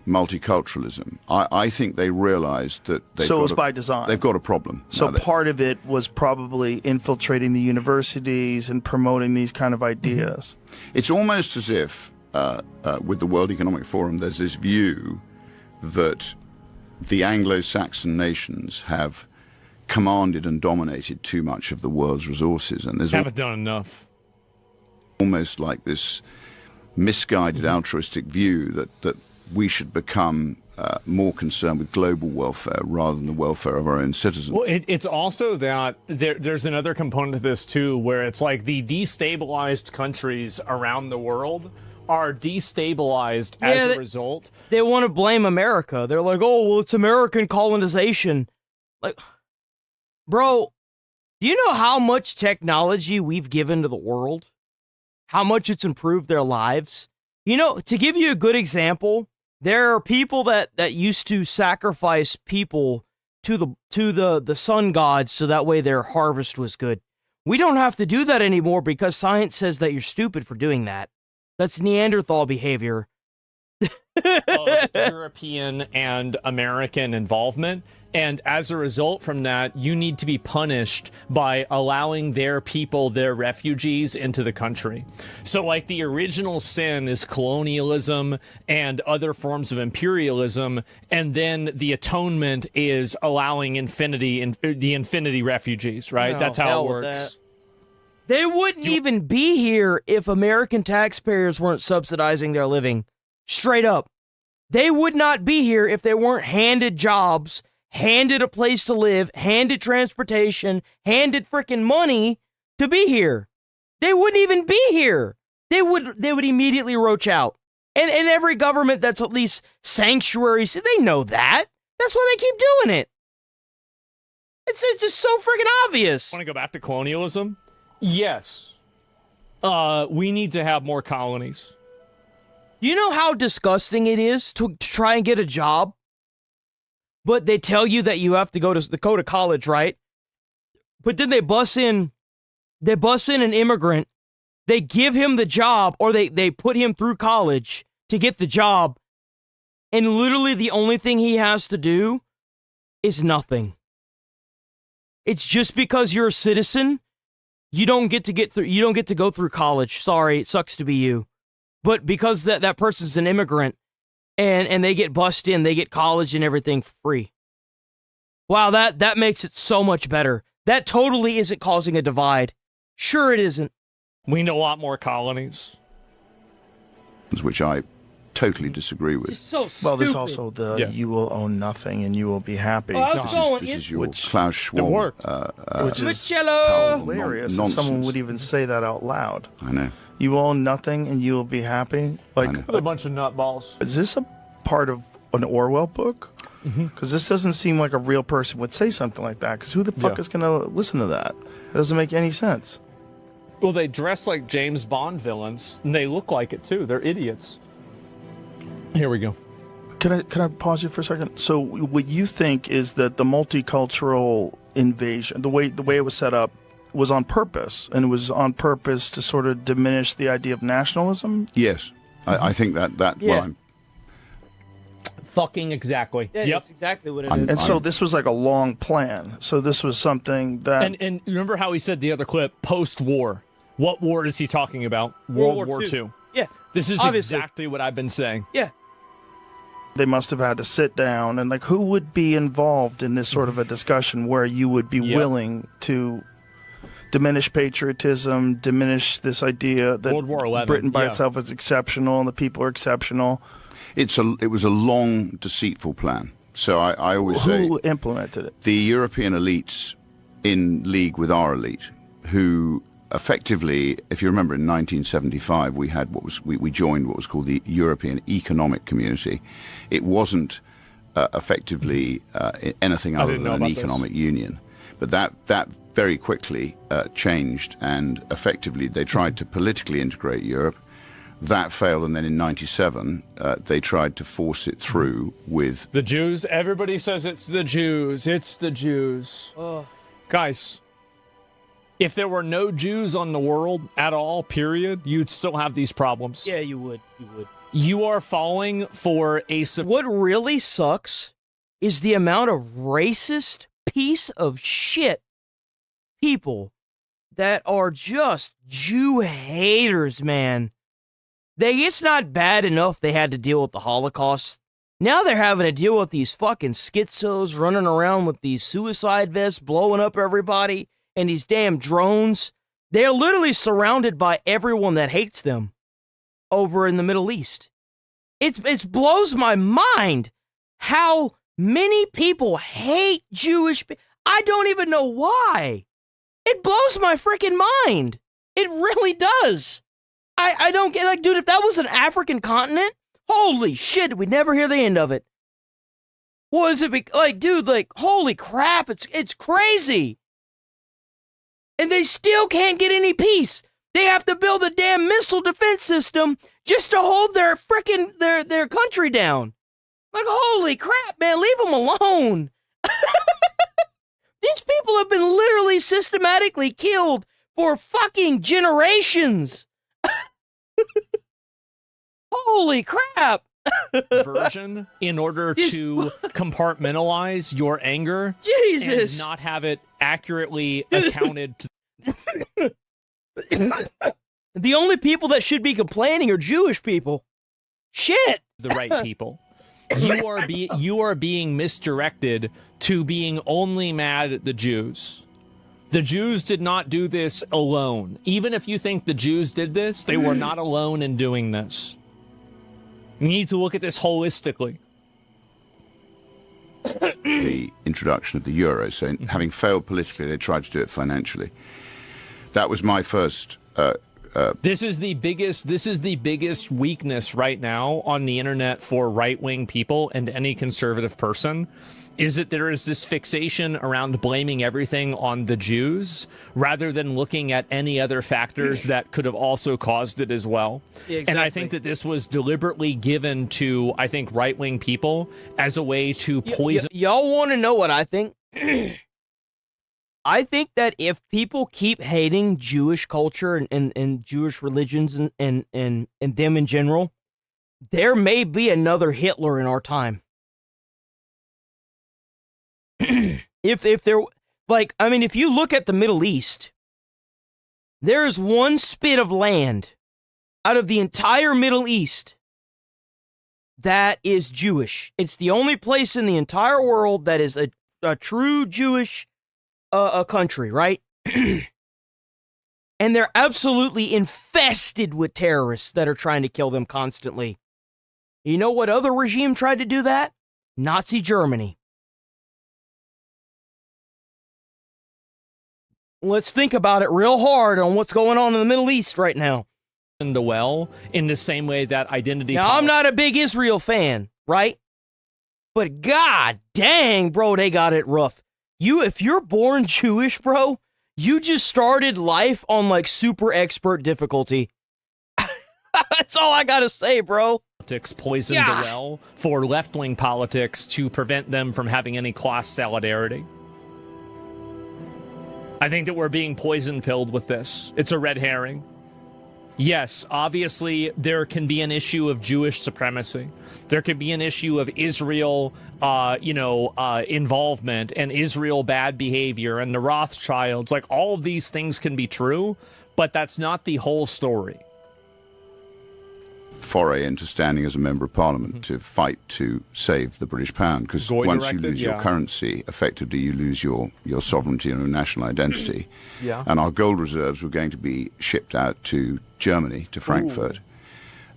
[SPEAKER 13] multiculturalism, I think they realized that
[SPEAKER 14] it was by design.
[SPEAKER 13] They've got a problem.
[SPEAKER 14] So part of it was probably infiltrating the universities and promoting these kind of ideas.
[SPEAKER 13] It's almost as if, with the World Economic Forum, there's this view that the Anglo-Saxon nations have commanded and dominated too much of the world's resources, and there's
[SPEAKER 12] haven't done enough.
[SPEAKER 13] Almost like this misguided altruistic view that we should become more concerned with global welfare rather than the welfare of our own citizens.
[SPEAKER 12] Well, it's also that there's another component to this too, where it's like the destabilized countries around the world are destabilized as a result.
[SPEAKER 2] They want to blame America. They're like, oh, well, it's American colonization. Like, bro, do you know how much technology we've given to the world? How much it's improved their lives? You know, to give you a good example, there are people that used to sacrifice people to the sun gods so that way their harvest was good. We don't have to do that anymore because science says that you're stupid for doing that. That's Neanderthal behavior.
[SPEAKER 12] Of European and American involvement, and as a result from that, you need to be punished by allowing their people, their refugees, into the country. So like the original sin is colonialism and other forms of imperialism, and then the atonement is allowing the infinity refugees, right?
[SPEAKER 2] No,
[SPEAKER 12] that's how it works.
[SPEAKER 2] They wouldn't even be here if American taxpayers weren't subsidizing their living. Straight up. They would not be here if they weren't handed jobs, handed a place to live, handed transportation, handed freaking money to be here. They wouldn't even be here. They would immediately roach out. And every government that's at least sanctuary, they know that. That's why they keep doing it. It's just so freaking obvious.
[SPEAKER 12] Want to go back to colonialism? Yes. We need to have more colonies.
[SPEAKER 2] Do you know how disgusting it is to try and get a job? But they tell you that you have to go to college, right? But then they bus in an immigrant, they give him the job, or they put him through college to get the job, and literally the only thing he has to do is nothing. It's just because you're a citizen, you don't get to go through college. Sorry, it sucks to be you. But because that person's an immigrant and they get bussed in, they get college and everything free. Wow, that makes it so much better. That totally isn't causing a divide. Sure it isn't.
[SPEAKER 12] We need a lot more colonies.
[SPEAKER 13] Which I totally disagree with.
[SPEAKER 2] It's so stupid.
[SPEAKER 14] Well, there's also the you will own nothing and you will be happy.
[SPEAKER 2] Oh,
[SPEAKER 13] This is your Klaus Schwab.
[SPEAKER 14] Which is
[SPEAKER 2] Marcello.
[SPEAKER 14] hilarious.
[SPEAKER 13] Nonsense.
[SPEAKER 14] Someone would even say that out loud.
[SPEAKER 13] I know.
[SPEAKER 14] You will own nothing and you will be happy. Like
[SPEAKER 12] a bunch of nutballs.
[SPEAKER 14] Is this a part of an Orwell book? Because this doesn't seem like a real person would say something like that. Because who the fuck is going to listen to that? It doesn't make any sense.
[SPEAKER 12] Well, they dress like James Bond villains, and they look like it too. They're idiots. Here we go.
[SPEAKER 14] Can I pause you for a second? So what you think is that the multicultural invasion, the way it was set up, was on purpose, and it was on purpose to sort of diminish the idea of nationalism?
[SPEAKER 13] Yes. I think that
[SPEAKER 2] Yeah.
[SPEAKER 13] well, I'm
[SPEAKER 12] Fucking exactly.
[SPEAKER 2] Yeah,
[SPEAKER 12] Yep.
[SPEAKER 2] that's exactly what it is.
[SPEAKER 14] And so this was like a long plan. So this was something that...
[SPEAKER 12] And remember how he said the other clip, post-war. What war is he talking about? World War II.
[SPEAKER 2] Yeah.
[SPEAKER 12] This is
[SPEAKER 2] obviously
[SPEAKER 12] exactly what I've been saying.
[SPEAKER 2] Yeah.
[SPEAKER 14] They must have had to sit down and like, who would be involved in this sort of a discussion where you would be willing to diminish patriotism, diminish this idea that
[SPEAKER 12] World War XI,
[SPEAKER 14] Britain by itself is exceptional and the people are exceptional?
[SPEAKER 13] it was a long, deceitful plan. So I always say...
[SPEAKER 14] Who implemented it?
[SPEAKER 13] The European elites in league with our elite who effectively, if you remember, in 1975, we had we joined what was called the European Economic Community. It wasn't effectively anything other than an economic union, but that very quickly changed, and effectively they tried to politically integrate Europe. That failed, and then in '97 they tried to force it through with
[SPEAKER 12] the Jews. Everybody says it's the Jews. It's the Jews. Guys, if there were no Jews on the world at all, period, you'd still have these problems.
[SPEAKER 2] Yeah, you would. You would.
[SPEAKER 12] You are falling for a...
[SPEAKER 2] What really sucks is the amount of racist piece of shit people that are just Jew haters, man. It's not bad enough they had to deal with the Holocaust. Now they're having to deal with these fucking schizos running around with these suicide vests, blowing up everybody, and these damn drones. They're literally surrounded by everyone that hates them over in the Middle East. It blows my mind how many people hate Jewish people. I don't even know why. It blows my freaking mind. It really does. I don't get, like, dude, if that was an African continent, holy shit, we'd never hear the end of it. What is it, like, dude, like, holy crap, it's crazy. And they still can't get any peace. They have to build a damn missile defense system just to hold their freaking, their country down. Like, holy crap, man, leave them alone. These people have been literally systematically killed for fucking generations. Holy crap.
[SPEAKER 12] Version in order to compartmentalize your anger.
[SPEAKER 2] Jesus.
[SPEAKER 12] And not have it accurately accounted to.
[SPEAKER 2] The only people that should be complaining are Jewish people. Shit.
[SPEAKER 12] The right people. You are being misdirected to being only mad at the Jews. The Jews did not do this alone. Even if you think the Jews did this, they were not alone in doing this. You need to look at this holistically.
[SPEAKER 13] The introduction of the euro. So having failed politically, they tried to do it financially. That was my first...
[SPEAKER 12] This is the biggest weakness right now on the internet for right-wing people and any conservative person, is that there is this fixation around blaming everything on the Jews rather than looking at any other factors that could have also caused it as well.
[SPEAKER 2] Yeah, exactly.
[SPEAKER 12] And I think that this was deliberately given to, I think, right-wing people as a way to poison...
[SPEAKER 2] Y'all want to know what I think? I think that if people keep hating Jewish culture and Jewish religions and them in general, there may be another Hitler in our time. if there, like, I mean, if you look at the Middle East, there is one spit of land out of the entire Middle East that is Jewish. It's the only place in the entire world that is a true Jewish a country, right? And they're absolutely infested with terrorists that are trying to kill them constantly. You know what other regime tried to do that? Nazi Germany. Let's think about it real hard on what's going on in the Middle East right now.
[SPEAKER 12] In the same way that identity...
[SPEAKER 2] Now, I'm not a big Israel fan, right? But god dang, bro, they got it rough. If you're born Jewish, bro, you just started life on, like, super expert difficulty. That's all I gotta say, bro.
[SPEAKER 12] Politics poisoned the well for left-wing politics to prevent them from having any class solidarity. I think that we're being poison-pilled with this. It's a red herring. Yes, obviously, there can be an issue of Jewish supremacy. There could be an issue of Israel, involvement and Israel bad behavior and the Rothschilds. Like, all of these things can be true, but that's not the whole story.
[SPEAKER 13] Foray into standing as a member of parliament to fight to save the British pound, because once you lose your currency, effectively you lose your sovereignty and your national identity. And our gold reserves were going to be shipped out to Germany, to Frankfurt.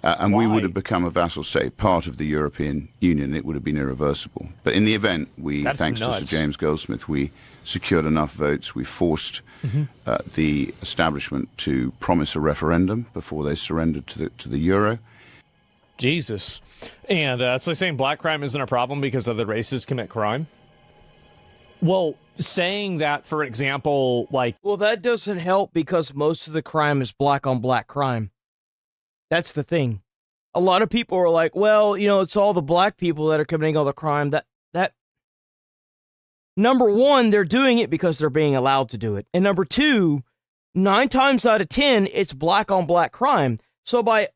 [SPEAKER 13] And we would have become a vassal state, part of the European Union. It would have been irreversible. But in the event, thanks to Sir James Goldsmith, we secured enough votes. We forced the establishment to promise a referendum before they surrendered to the euro.
[SPEAKER 12] Jesus. And it's like saying black crime isn't a problem because other races commit crime. Well, saying that, for example, like...
[SPEAKER 2] Well, that doesn't help because most of the crime is black on black crime. That's the thing. A lot of people are like, well, it's all the black people that are committing all the crime. That number one, they're doing it because they're being allowed to do it. And number two, 9 times out of 10, it's black on black crime. So by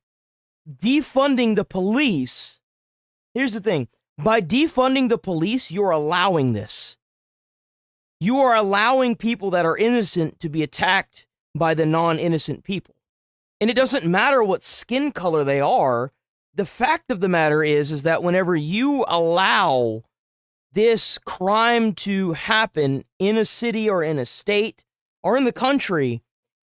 [SPEAKER 2] defunding the police, here's the thing. By defunding the police, you're allowing this. You are allowing people that are innocent to be attacked by the non-innocent people. And it doesn't matter what skin color they are. The fact of the matter is that whenever you allow this crime to happen in a city or in a state or in the country,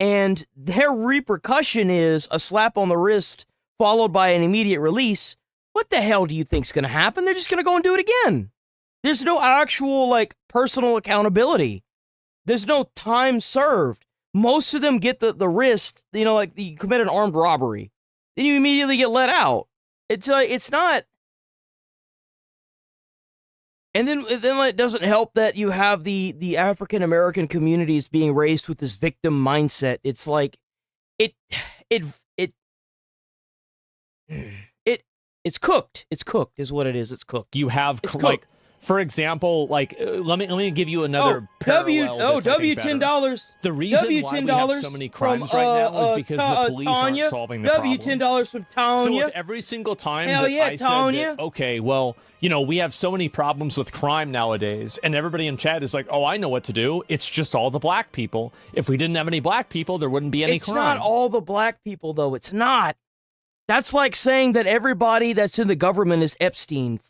[SPEAKER 2] and their repercussion is a slap on the wrist followed by an immediate release, what the hell do you think's going to happen? They're just going to go and do it again. There's no actual, personal accountability. There's no time served. Most of them get the wrist, you commit an armed robbery. Then you immediately get let out. It's not... And then it doesn't help that you have the African-American communities being raised with this victim mindset. It's like, it's cooked. It's cooked is what it is. It's cooked.
[SPEAKER 12] You have, for example, let me give you another parallel.
[SPEAKER 2] $10.
[SPEAKER 12] The reason why we have so many crimes right now is because the police aren't solving the problem.
[SPEAKER 2] $10 from Tanya.
[SPEAKER 12] So if every single time I said that, okay, well, we have so many problems with crime nowadays, and everybody in chat is like, oh, I know what to do. It's just all the black people. If we didn't have any black people, there wouldn't be any crime.
[SPEAKER 2] It's not all the black people, though. It's not. That's like saying that everybody that's in the government is Epstein,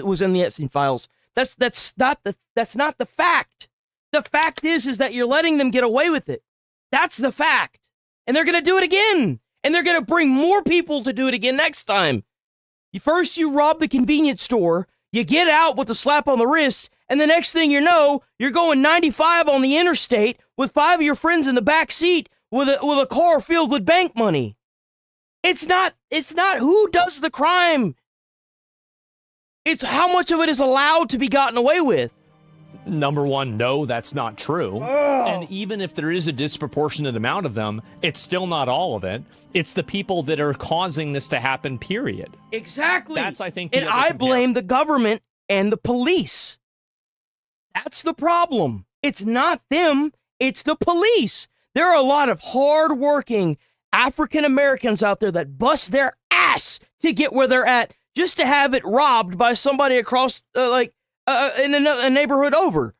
[SPEAKER 2] was in the Epstein files. That's not the fact. The fact is that you're letting them get away with it. That's the fact. And they're going to do it again. And they're going to bring more people to do it again next time. First, you rob the convenience store, you get out with a slap on the wrist, and the next thing you know, you're going 95 on the interstate with 5 of your friends in the back seat with a car filled with bank money. It's not who does the crime. It's how much of it is allowed to be gotten away with.
[SPEAKER 12] Number one, no, that's not true. And even if there is a disproportionate amount of them, it's still not all of it. It's the people that are causing this to happen, period.
[SPEAKER 2] Exactly.
[SPEAKER 12] That's, I think,
[SPEAKER 2] and I blame the government and the police. That's the problem. It's not them. It's the police. There are a lot of hard-working African Americans out there that bust their ass to get where they're at just to have it robbed by somebody across, in a neighborhood over.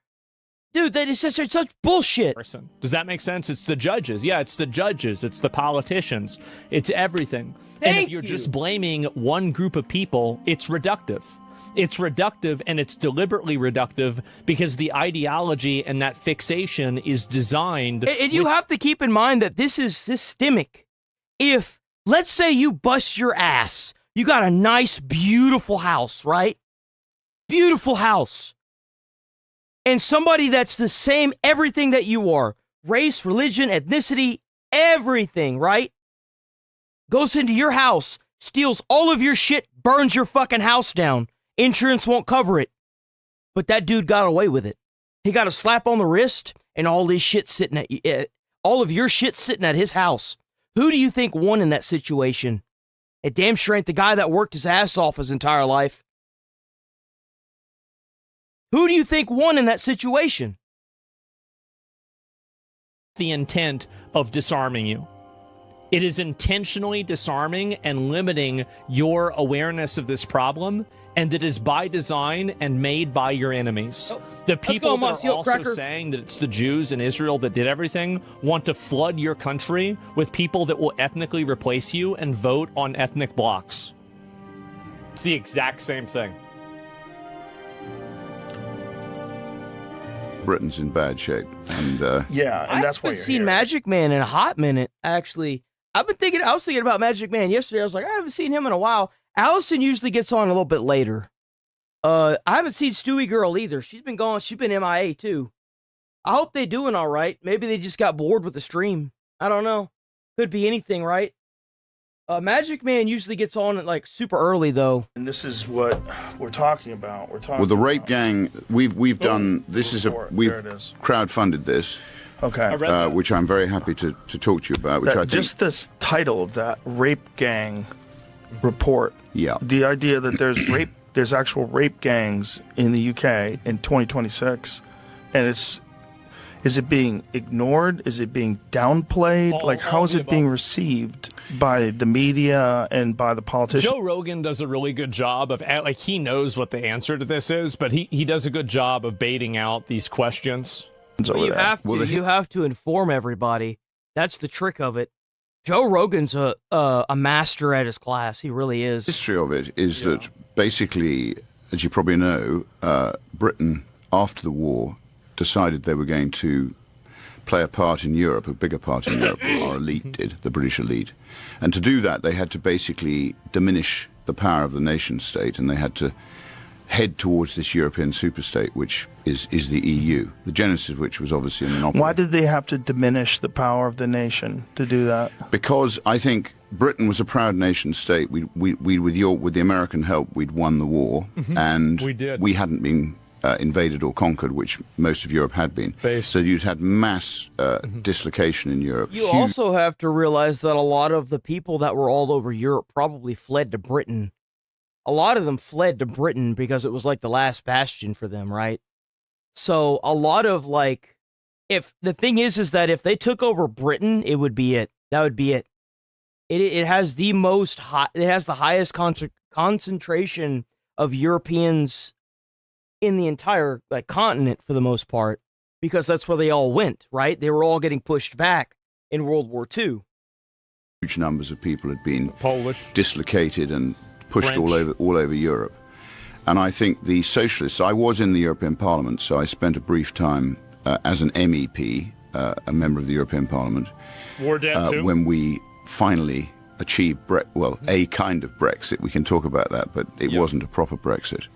[SPEAKER 2] Dude, that is such bullshit.
[SPEAKER 12] Does that make sense? It's the judges. Yeah, it's the judges. It's the politicians. It's everything. And if you're just blaming one group of people, it's reductive. It's reductive, and it's deliberately reductive because the ideology and that fixation is designed...
[SPEAKER 2] And you have to keep in mind that this is systemic. If, let's say you bust your ass, you got a nice, beautiful house, right? Beautiful house. And somebody that's the same everything that you are, race, religion, ethnicity, everything, right? Goes into your house, steals all of your shit, burns your fucking house down. Insurance won't cover it. But that dude got away with it. He got a slap on the wrist and all his shit sitting at all of your shit sitting at his house. Who do you think won in that situation? It damn sure ain't the guy that worked his ass off his entire life. Who do you think won in that situation?
[SPEAKER 12] The intent of disarming you. It is intentionally disarming and limiting your awareness of this problem, and it is by design and made by your enemies. The people that are also saying that it's the Jews in Israel that did everything want to flood your country with people that will ethnically replace you and vote on ethnic blocks. It's the exact same thing.
[SPEAKER 13] Britain's in bad shape, and
[SPEAKER 14] and that's why
[SPEAKER 2] I haven't seen Magic Man in a hot minute. Actually, I was thinking about Magic Man yesterday. I was like, I haven't seen him in a while. Allison usually gets on a little bit later. I haven't seen Stewie Girl either. She's been MIA too. I hope they doing all right. Maybe they just got bored with the stream. I don't know. Could be anything, right? Magic Man usually gets on at like super early though.
[SPEAKER 14] And this is what we're talking about.
[SPEAKER 13] Well, the rape gang, we've done. We've crowdfunded this.
[SPEAKER 14] Okay.
[SPEAKER 13] Which I'm very happy to talk to you about. Which I think
[SPEAKER 14] just this title of that rape gang report.
[SPEAKER 13] Yeah.
[SPEAKER 14] The idea that there's actual rape gangs in the UK in 2026, and is it being ignored? Is it being downplayed? How is it being received by the media and by the politicians?
[SPEAKER 12] Joe Rogan does a really good job of, he knows what the answer to this is, but he does a good job of baiting out these questions.
[SPEAKER 2] Well, you have to inform everybody. That's the trick of it. Joe Rogan's a master at his class. He really is.
[SPEAKER 13] The history of it is that basically, as you probably know, Britain, after the war, decided they were going to play a part in Europe, a bigger part in Europe, our elite did, the British elite. And to do that, they had to basically diminish the power of the nation state, and they had to head towards this European superstate, which is the EU, the genesis of which was obviously a monopoly.
[SPEAKER 14] Why did they have to diminish the power of the nation to do that?
[SPEAKER 13] Because I think Britain was a proud nation state. We with the American help, we'd won the war, and we hadn't been invaded or conquered, which most of Europe had been. So you'd had mass dislocation in Europe.
[SPEAKER 2] You also have to realize that a lot of the people that were all over Europe probably fled to Britain. A lot of them fled to Britain because it was like the last bastion for them, right? So a lot of if the thing is that if they took over Britain, it would be it. That would be it. It has the highest concentration of Europeans in the entire continent for the most part, because that's where they all went, right? They were all getting pushed back in World War II.
[SPEAKER 13] Huge numbers of people had been dislocated and pushed all over Europe. And I think the socialists, I was in the European Parliament, so I spent a brief time as an MEP, a member of the European Parliament,
[SPEAKER 12] War dead too?
[SPEAKER 13] When we finally achieved, a kind of Brexit. We can talk about that, but it wasn't a proper Brexit.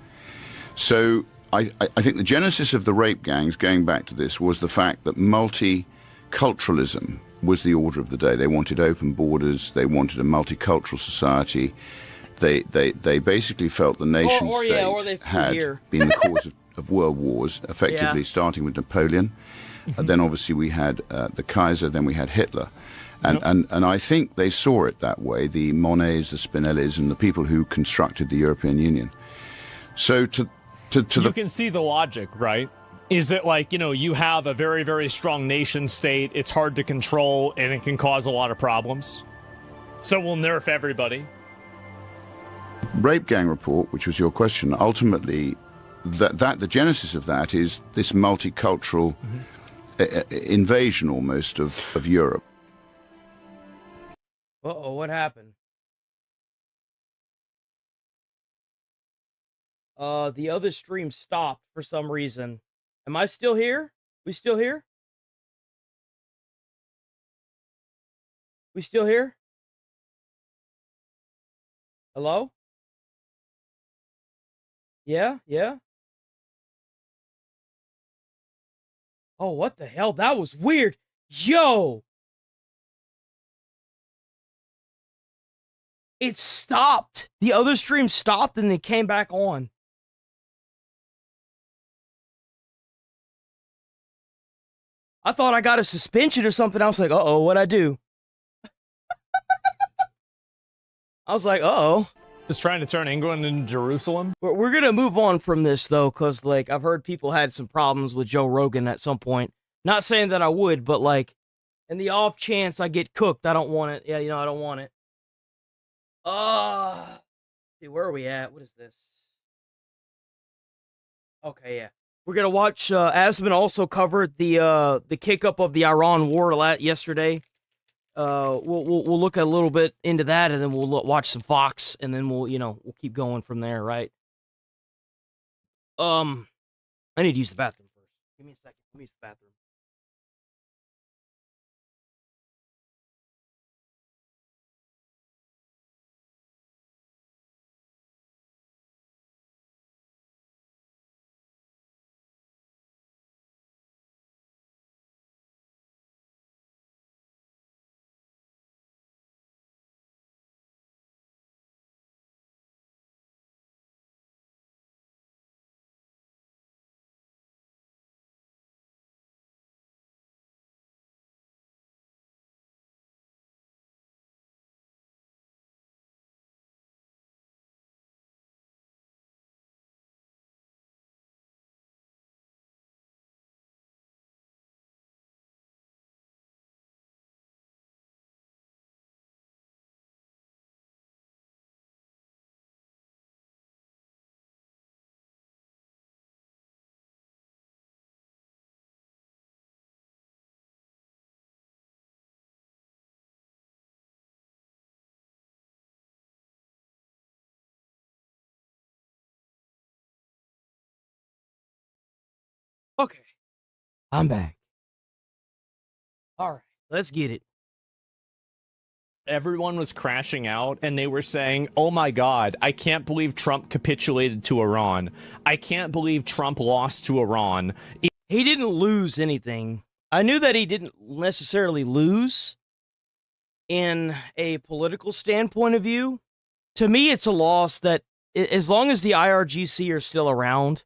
[SPEAKER 13] So I think the genesis of the rape gangs, going back to this, was the fact that multiculturalism was the order of the day. They wanted open borders. They wanted a multicultural society. They basically felt the nation state had been the cause of world wars, effectively starting with Napoleon. Then obviously we had the Kaiser, then we had Hitler. And I think they saw it that way, the Monnets, the Spinellis, and the people who constructed the European Union. So
[SPEAKER 12] you can see the logic, right? Is that you have a very, very strong nation state, it's hard to control, and it can cause a lot of problems. So we'll nerf everybody.
[SPEAKER 13] Rape gang report, which was your question, ultimately, the genesis of that is this multicultural invasion almost of Europe.
[SPEAKER 2] Uh-oh, what happened? The other stream stopped for some reason. Am I still here? We still here? We still here? Hello? Yeah? Oh, what the hell? That was weird. Yo! It stopped. The other stream stopped and it came back on. I thought I got a suspension or something. I was like, uh-oh, what'd I do? I was like, uh-oh.
[SPEAKER 12] Just trying to turn England into Jerusalem?
[SPEAKER 2] We're going to move on from this, though, because, I've heard people had some problems with Joe Rogan at some point. Not saying that I would, but, in the off chance I get cooked, I don't want it. Yeah, I don't want it. Dude, where are we at? What is this? Okay, yeah. We're going to watch, Asman also covered the kick-up of the Iran war yesterday. We'll look a little bit into that, and then we'll watch some Fox, and then we'll keep going from there, right? I need to use the bathroom first. Give me a second. Let me use the bathroom. Okay. I'm back. All right. Let's get it.
[SPEAKER 12] Everyone was crashing out and they were saying, oh my God, I can't believe Trump capitulated to Iran. I can't believe Trump lost to Iran.
[SPEAKER 2] He didn't lose anything. I knew that he didn't necessarily lose in a political standpoint of view. To me, it's a loss that, as long as the IRGC are still around,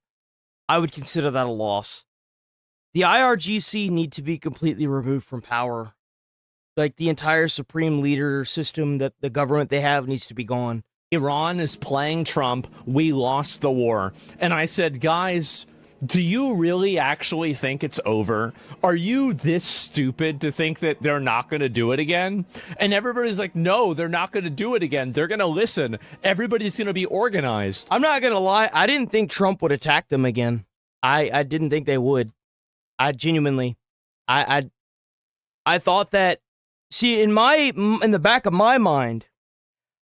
[SPEAKER 2] I would consider that a loss. The IRGC need to be completely removed from power. Like, the entire supreme leader system that the government they have needs to be gone.
[SPEAKER 12] Iran is playing Trump. We lost the war. And I said, guys, do you really actually think it's over? Are you this stupid to think that they're not going to do it again? And everybody's like, no, they're not going to do it again. They're going to listen. Everybody's going to be organized.
[SPEAKER 2] I'm not going to lie. I didn't think Trump would attack them again. I didn't think they would. I genuinely, I thought that, see, in the back of my mind,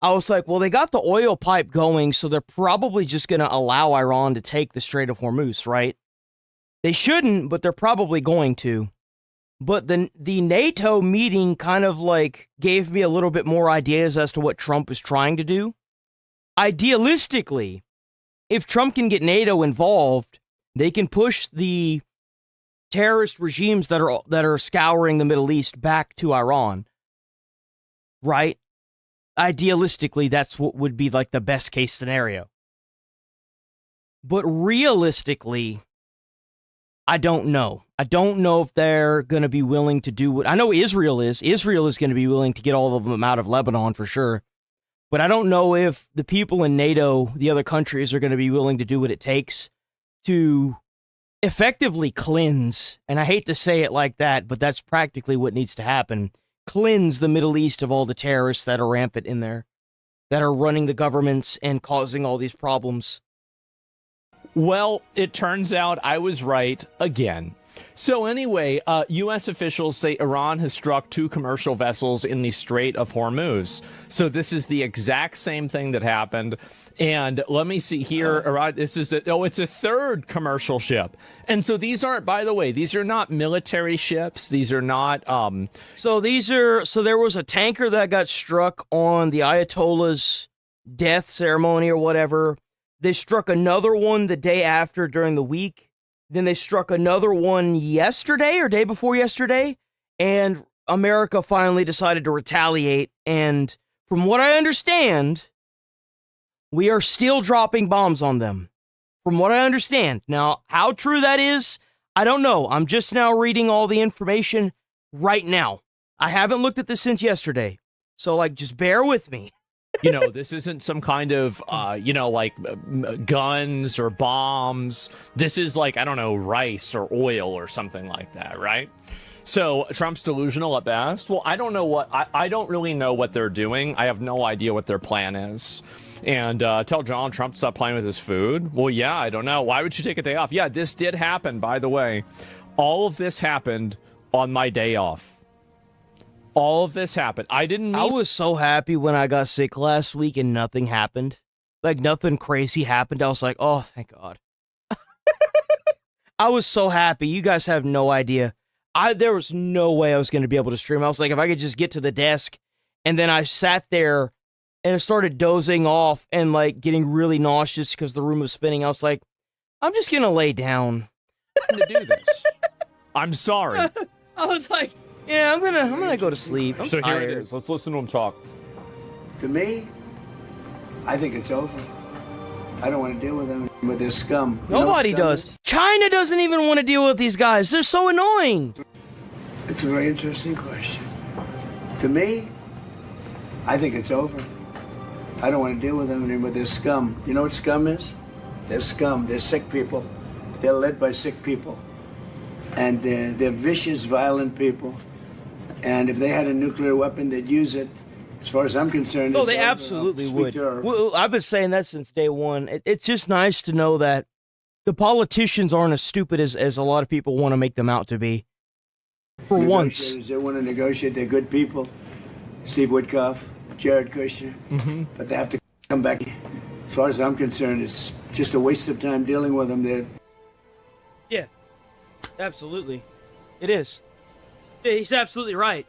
[SPEAKER 2] I was like, well, they got the oil pipe going, so they're probably just going to allow Iran to take the Strait of Hormuz, right? They shouldn't, but they're probably going to. But the NATO meeting kind of like gave me a little bit more ideas as to what Trump is trying to do. Idealistically, if Trump can get NATO involved, they can push the terrorist regimes that are scouring the Middle East back to Iran, right? Idealistically, that's what would be like the best case scenario. But realistically, I don't know. I don't know if they're going to be willing to do what... I know Israel is. Israel is going to be willing to get all of them out of Lebanon for sure. But I don't know if the people in NATO, the other countries, are going to be willing to do what it takes to effectively cleanse, and I hate to say it like that, but that's practically what needs to happen, cleanse the Middle East of all the terrorists that are rampant in there, that are running the governments and causing all these problems.
[SPEAKER 12] Well, it turns out I was right again. So anyway, U.S. officials say Iran has struck 2 commercial vessels in the Strait of Hormuz. So this is the exact same thing that happened. And let me see here. This is it's a 3rd commercial ship. And so these aren't, by the way, these are not military ships. These are not.
[SPEAKER 2] So there was a tanker that got struck on the Ayatollah's death ceremony or whatever. They struck another one the day after during the week. Then they struck another one yesterday or day before yesterday. And America finally decided to retaliate. And from what I understand, we are still dropping bombs on them. From what I understand. Now, how true that is, I don't know. I'm just now reading all the information right now. I haven't looked at this since yesterday. So, like, just bear with me.
[SPEAKER 12] You know, this isn't some kind of, guns or bombs. This is like, I don't know, rice or oil or something like that, right? So Trump's delusional at best. Well, I don't know I don't really know what they're doing. I have no idea what their plan is. And tell Donald Trump to stop playing with his food. Well, yeah, I don't know. Why would you take a day off? Yeah, this did happen, by the way. All of this happened on my day off. All of this happened. I
[SPEAKER 2] was so happy when I got sick last week and nothing happened. Like, nothing crazy happened. I was like, oh, thank God. I was so happy. You guys have no idea. There was no way I was going to be able to stream. I was like, if I could just get to the desk. And then I sat there and I started dozing off and, like, getting really nauseous because the room was spinning. I was like, I'm just going to lay down.
[SPEAKER 12] To do this. I'm sorry.
[SPEAKER 2] I was like, yeah, I'm gonna go to sleep. I'm
[SPEAKER 12] so
[SPEAKER 2] tired.
[SPEAKER 12] Here it is. Let's listen to him talk.
[SPEAKER 8] To me, I think it's over. I don't want to deal with them, with this scum.
[SPEAKER 2] Nobody does. China doesn't even want to deal with these guys. They're so annoying.
[SPEAKER 8] It's a very interesting question. To me, I think it's over. I don't want to deal with them, with this scum. You know what scum is? They're scum. They're sick people. They're led by sick people. And they're vicious, violent people. And if they had a nuclear weapon, they'd use it. As far as I'm concerned,
[SPEAKER 2] no, they absolutely would. Well, I've been saying that since day one. It's just nice to know that the politicians aren't as stupid as a lot of people want to make them out to be. For once.
[SPEAKER 8] They want to negotiate. They're good people. Steve Witkoff, Jared Kushner.
[SPEAKER 12] Mm-hmm.
[SPEAKER 8] But they have to come back. As far as I'm concerned, it's just a waste of time dealing with them.
[SPEAKER 2] Yeah. Absolutely. It is. He's absolutely right.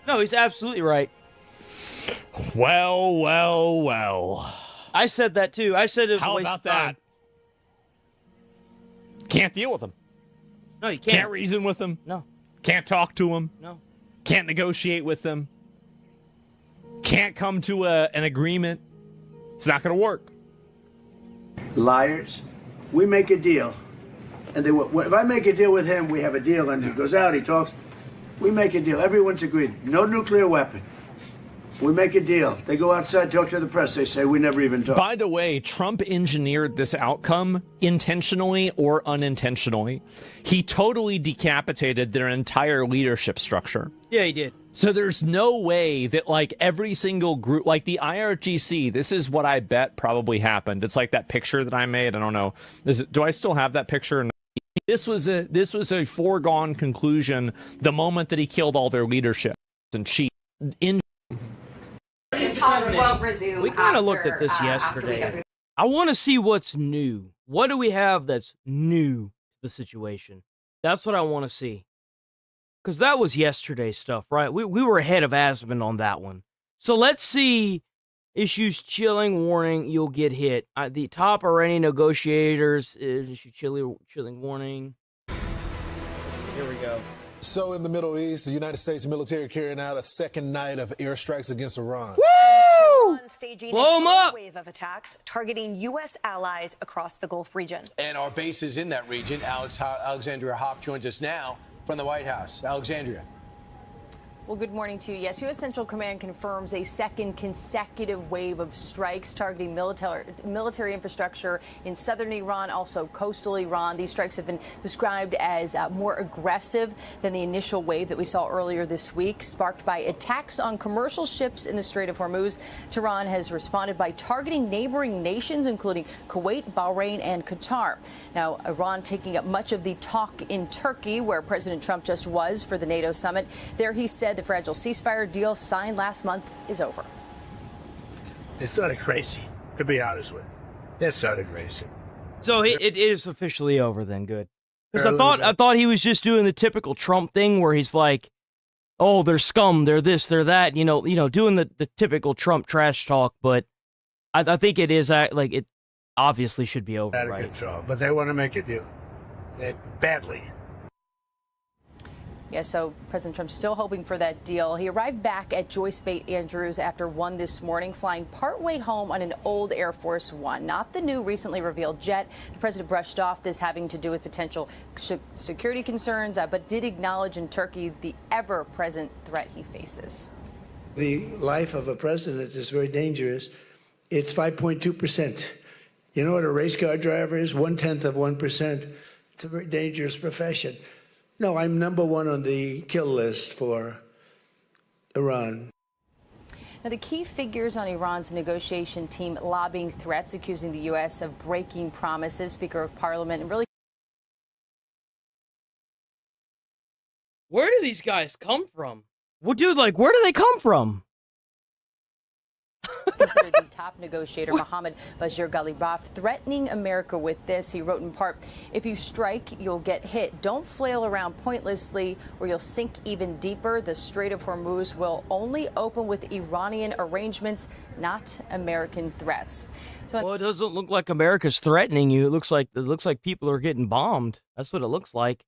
[SPEAKER 2] No, he's absolutely right.
[SPEAKER 12] Well, well, well.
[SPEAKER 2] I said that too. I said it was a
[SPEAKER 12] How
[SPEAKER 2] waste
[SPEAKER 12] about
[SPEAKER 2] of time.
[SPEAKER 12] that? Can't deal with him.
[SPEAKER 2] No, you can't.
[SPEAKER 12] Can't reason with him.
[SPEAKER 2] No.
[SPEAKER 12] Can't talk to him.
[SPEAKER 2] No.
[SPEAKER 12] Can't negotiate with them. Can't come to an agreement. It's not going to work.
[SPEAKER 8] Liars. We make a deal. And if I make a deal with him, we have a deal, and he goes out, he talks. We make a deal. Everyone's agreed. No nuclear weapon. We make a deal. They go outside, talk to the press. They say, we never even talked.
[SPEAKER 12] By the way, Trump engineered this outcome intentionally or unintentionally. He totally decapitated their entire leadership structure.
[SPEAKER 2] Yeah, he did.
[SPEAKER 12] So there's no way that, like, every single group, like the IRGC, this is what I bet probably happened. It's like that picture that I made. I don't know. Do I still have that picture? This was a foregone conclusion the moment that he killed all their leadership and chief.
[SPEAKER 2] We kind of looked at this yesterday. I want to see what's new. What do we have that's new to the situation? That's what I want to see. Because that was yesterday's stuff, right? We were ahead of Asmund on that one. So let's see. Issues chilling warning, you'll get hit. The top Iranian negotiators is issue chilling warning. Here we go.
[SPEAKER 10] So in the Middle East, the United States military carrying out a second night of airstrikes against Iran.
[SPEAKER 2] Woo!
[SPEAKER 11] Staging
[SPEAKER 2] Blow 'em up!
[SPEAKER 11] a wave of attacks targeting U.S. allies across the Gulf region.
[SPEAKER 15] And our bases in that region, Alexandria Hoff joins us now from the White House. Alexandria.
[SPEAKER 16] Well, good morning to you. Yes, U.S. Central Command confirms a second consecutive wave of strikes targeting military infrastructure in southern Iran, also coastal Iran. These strikes have been described as more aggressive than the initial wave that we saw earlier this week, sparked by attacks on commercial ships in the Strait of Hormuz. Tehran has responded by targeting neighboring nations, including Kuwait, Bahrain, and Qatar. Now, Iran taking up much of the talk in Turkey, where President Trump just was for the NATO summit. There he said the fragile ceasefire deal signed last month is over.
[SPEAKER 17] It's sort of crazy, to be honest with you. It's sort of crazy.
[SPEAKER 2] So it is officially over then, good. Because I thought he was just doing the typical Trump thing where he's like, oh, they're scum, they're this, they're that, doing the typical Trump trash talk, but I think it is like it obviously should be over,
[SPEAKER 17] Out of
[SPEAKER 2] right?
[SPEAKER 17] control, but they want to make a deal. Badly.
[SPEAKER 16] Yeah, so President Trump's still hoping for that deal. He arrived back at Joyce Bay Andrews after 1 this morning, flying partway home on an old Air Force One, not the new recently revealed jet. The president brushed off this having to do with potential security concerns, but did acknowledge in Turkey the ever-present threat he faces.
[SPEAKER 8] The life of a president is very dangerous. It's 5.2%. You know what a race car driver is? 1/10 of 1%. It's a very dangerous profession. No, I'm number one on the kill list for Iran.
[SPEAKER 16] Now, the key figures on Iran's negotiation team lobbying threats, accusing the U.S. of breaking promises. Speaker of Parliament and really.
[SPEAKER 2] Where do these guys come from? Well, dude, where do they come from?
[SPEAKER 16] Considered the top negotiator, Mohammad Bashir Ghalibaf, threatening America with this. He wrote in part, if you strike, you'll get hit. Don't flail around pointlessly or you'll sink even deeper. The Strait of Hormuz will only open with Iranian arrangements, not American threats.
[SPEAKER 2] Well, it doesn't look like America's threatening you. It looks like people are getting bombed. That's what it looks like.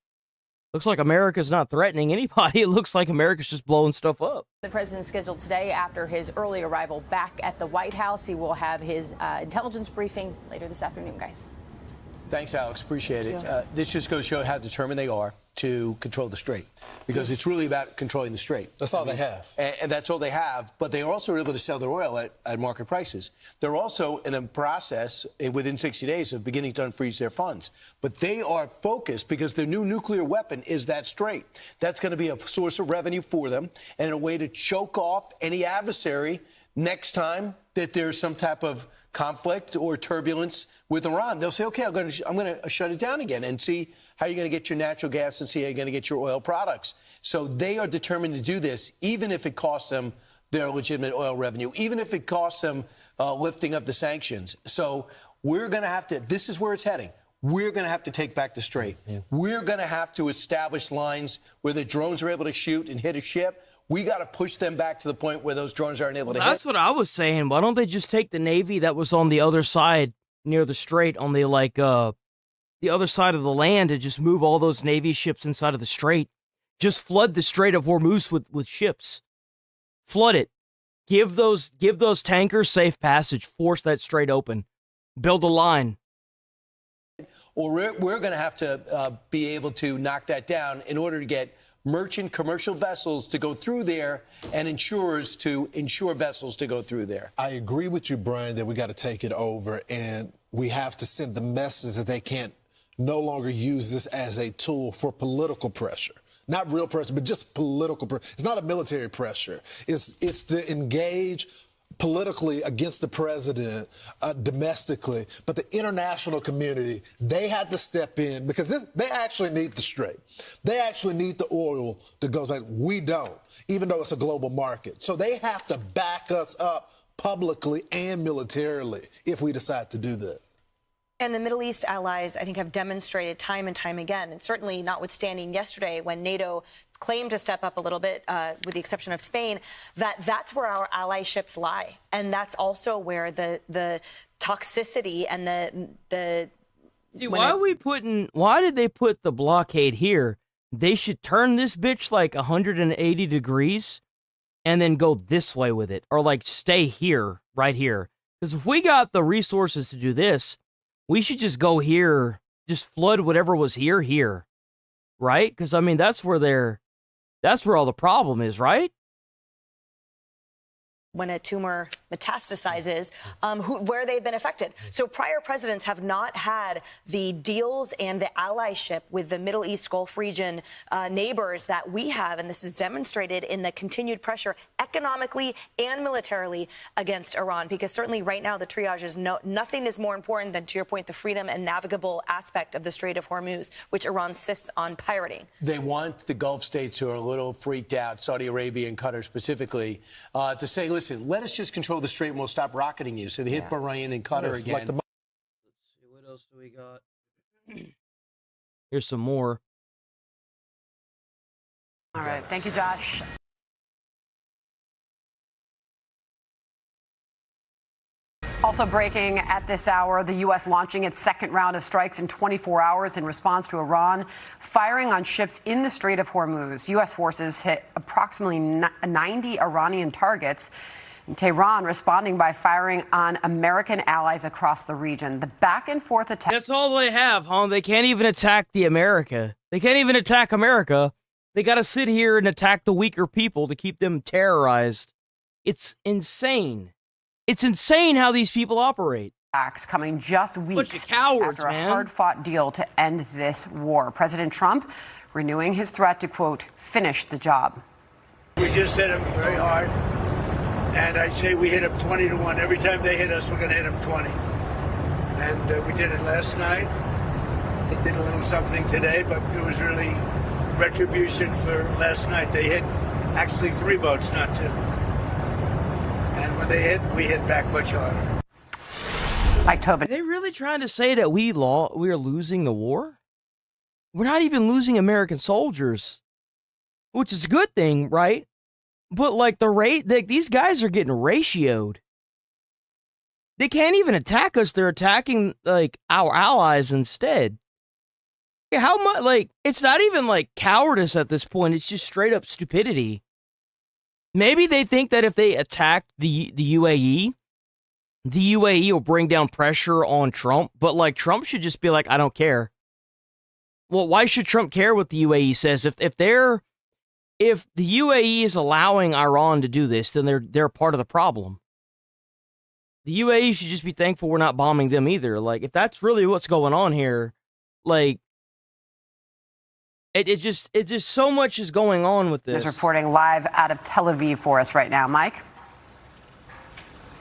[SPEAKER 2] Looks like America's not threatening anybody. It looks like America's just blowing stuff up.
[SPEAKER 16] The president scheduled today after his early arrival back at the White House. He will have his intelligence briefing later this afternoon, guys.
[SPEAKER 15] Thanks, Alex. Appreciate it. This just goes to show how determined they are to control the strait, because it's really about controlling the strait.
[SPEAKER 10] That's all they have.
[SPEAKER 15] And that's all they have, but they are also able to sell their oil at market prices. They're also in a process within 60 days of beginning to unfreeze their funds. But they are focused because their new nuclear weapon is that strait. That's going to be a source of revenue for them and a way to choke off any adversary next time that there's some type of conflict or turbulence with Iran. They'll say, okay, I'm going to shut it down again and see how you're going to get your natural gas and see how you're going to get your oil products. So they are determined to do this, even if it costs them their legitimate oil revenue, even if it costs them lifting up the sanctions. So we're going to have to, this is where it's heading. we're going to have to take back the strait. We're going to have to establish lines where the drones are able to shoot and hit a ship. We got to push them back to the point where those drones aren't able to hit.
[SPEAKER 2] That's what I was saying. Why don't they just take the Navy that was on the other side near the strait on the the other side of the land and just move all those Navy ships inside of the strait? Just flood the Strait of Hormuz with ships. Flood it. Give those tankers safe passage. Force that strait open. Build a line.
[SPEAKER 15] Or we're going to have to be able to knock that down in order to get merchant commercial vessels to go through there and insurers to insure vessels to go through there.
[SPEAKER 10] I agree with you, Brian, that we got to take it over, and we have to send the message that they can't no longer use this as a tool for political pressure. Not real pressure, but just political pressure. It's not a military pressure. It's to engage politically against the president domestically, but the international community, they had to step in because they actually need the strait. They actually need the oil to go back. We don't, even though it's a global market. So they have to back us up publicly and militarily if we decide to do that.
[SPEAKER 11] And the Middle East allies, I think, have demonstrated time and time again, and certainly notwithstanding yesterday when NATO claimed to step up a little bit, with the exception of Spain, that's where our ally ships lie. And that's also where the toxicity and the
[SPEAKER 2] why did they put the blockade here? They should turn this bitch like 180 degrees and then go this way with it, or like stay here, right here. Because if we got the resources to do this, we should just go here, just flood whatever was here, right? Because, I mean, that's where all the problem is, right?
[SPEAKER 11] When a tumor metastasizes, where they've been affected. So prior presidents have not had the deals and the allyship with the Middle East Gulf region neighbors that we have, and this is demonstrated in the continued pressure economically and militarily against Iran, because certainly right now the triage is nothing is more important than, to your point, the freedom and navigable aspect of the Strait of Hormuz, which Iran insists on pirating.
[SPEAKER 15] They want the Gulf states who are a little freaked out, Saudi Arabia and Qatar specifically, to say, listen, let us just control the strait and we'll stop rocketing you. So they hit Bahrain and Qatar again.
[SPEAKER 2] Let's see, what else do we got? Here's some more.
[SPEAKER 5] All right. Thank you, Josh. Also breaking at this hour, the U.S. launching its second round of strikes in 24 hours in response to Iran firing on ships in the Strait of Hormuz. U.S. forces hit approximately 90 Iranian targets. And Tehran responding by firing on American allies across the region. The back and forth attack.
[SPEAKER 2] That's all they have, huh? They can't even attack America. They can't even attack America. They got to sit here and attack the weaker people to keep them terrorized. It's insane. It's insane how these people operate.
[SPEAKER 5] Acts coming just weeks
[SPEAKER 2] cowards,
[SPEAKER 5] after a hard-fought deal to end this war. President Trump renewing his threat to, quote, finish the job.
[SPEAKER 21] We just hit them very hard. And I'd say we hit them 20-1. Every time they hit us, we're going to hit them 20. And we did it last night. They did a little something today, but it was really retribution for last night. They hit actually 3 boats, not 2. And when they hit, we hit back much harder.
[SPEAKER 2] Are they really trying to say that we are losing the war? We're not even losing American soldiers, which is a good thing, right? But like these guys are getting ratioed. They can't even attack us. They're attacking like our allies instead. How much? Like, it's not even like cowardice at this point. It's just straight up stupidity. Maybe they think that if they attack the UAE will bring down pressure on Trump. But like, Trump should just be like, I don't care. Well, why should Trump care what the UAE says? If the UAE is allowing Iran to do this, then they're part of the problem. The UAE should just be thankful we're not bombing them either. Like, if that's really what's going on here, like, it just so much is going on with this.
[SPEAKER 5] Is reporting live out of Tel Aviv for us right now, Mike.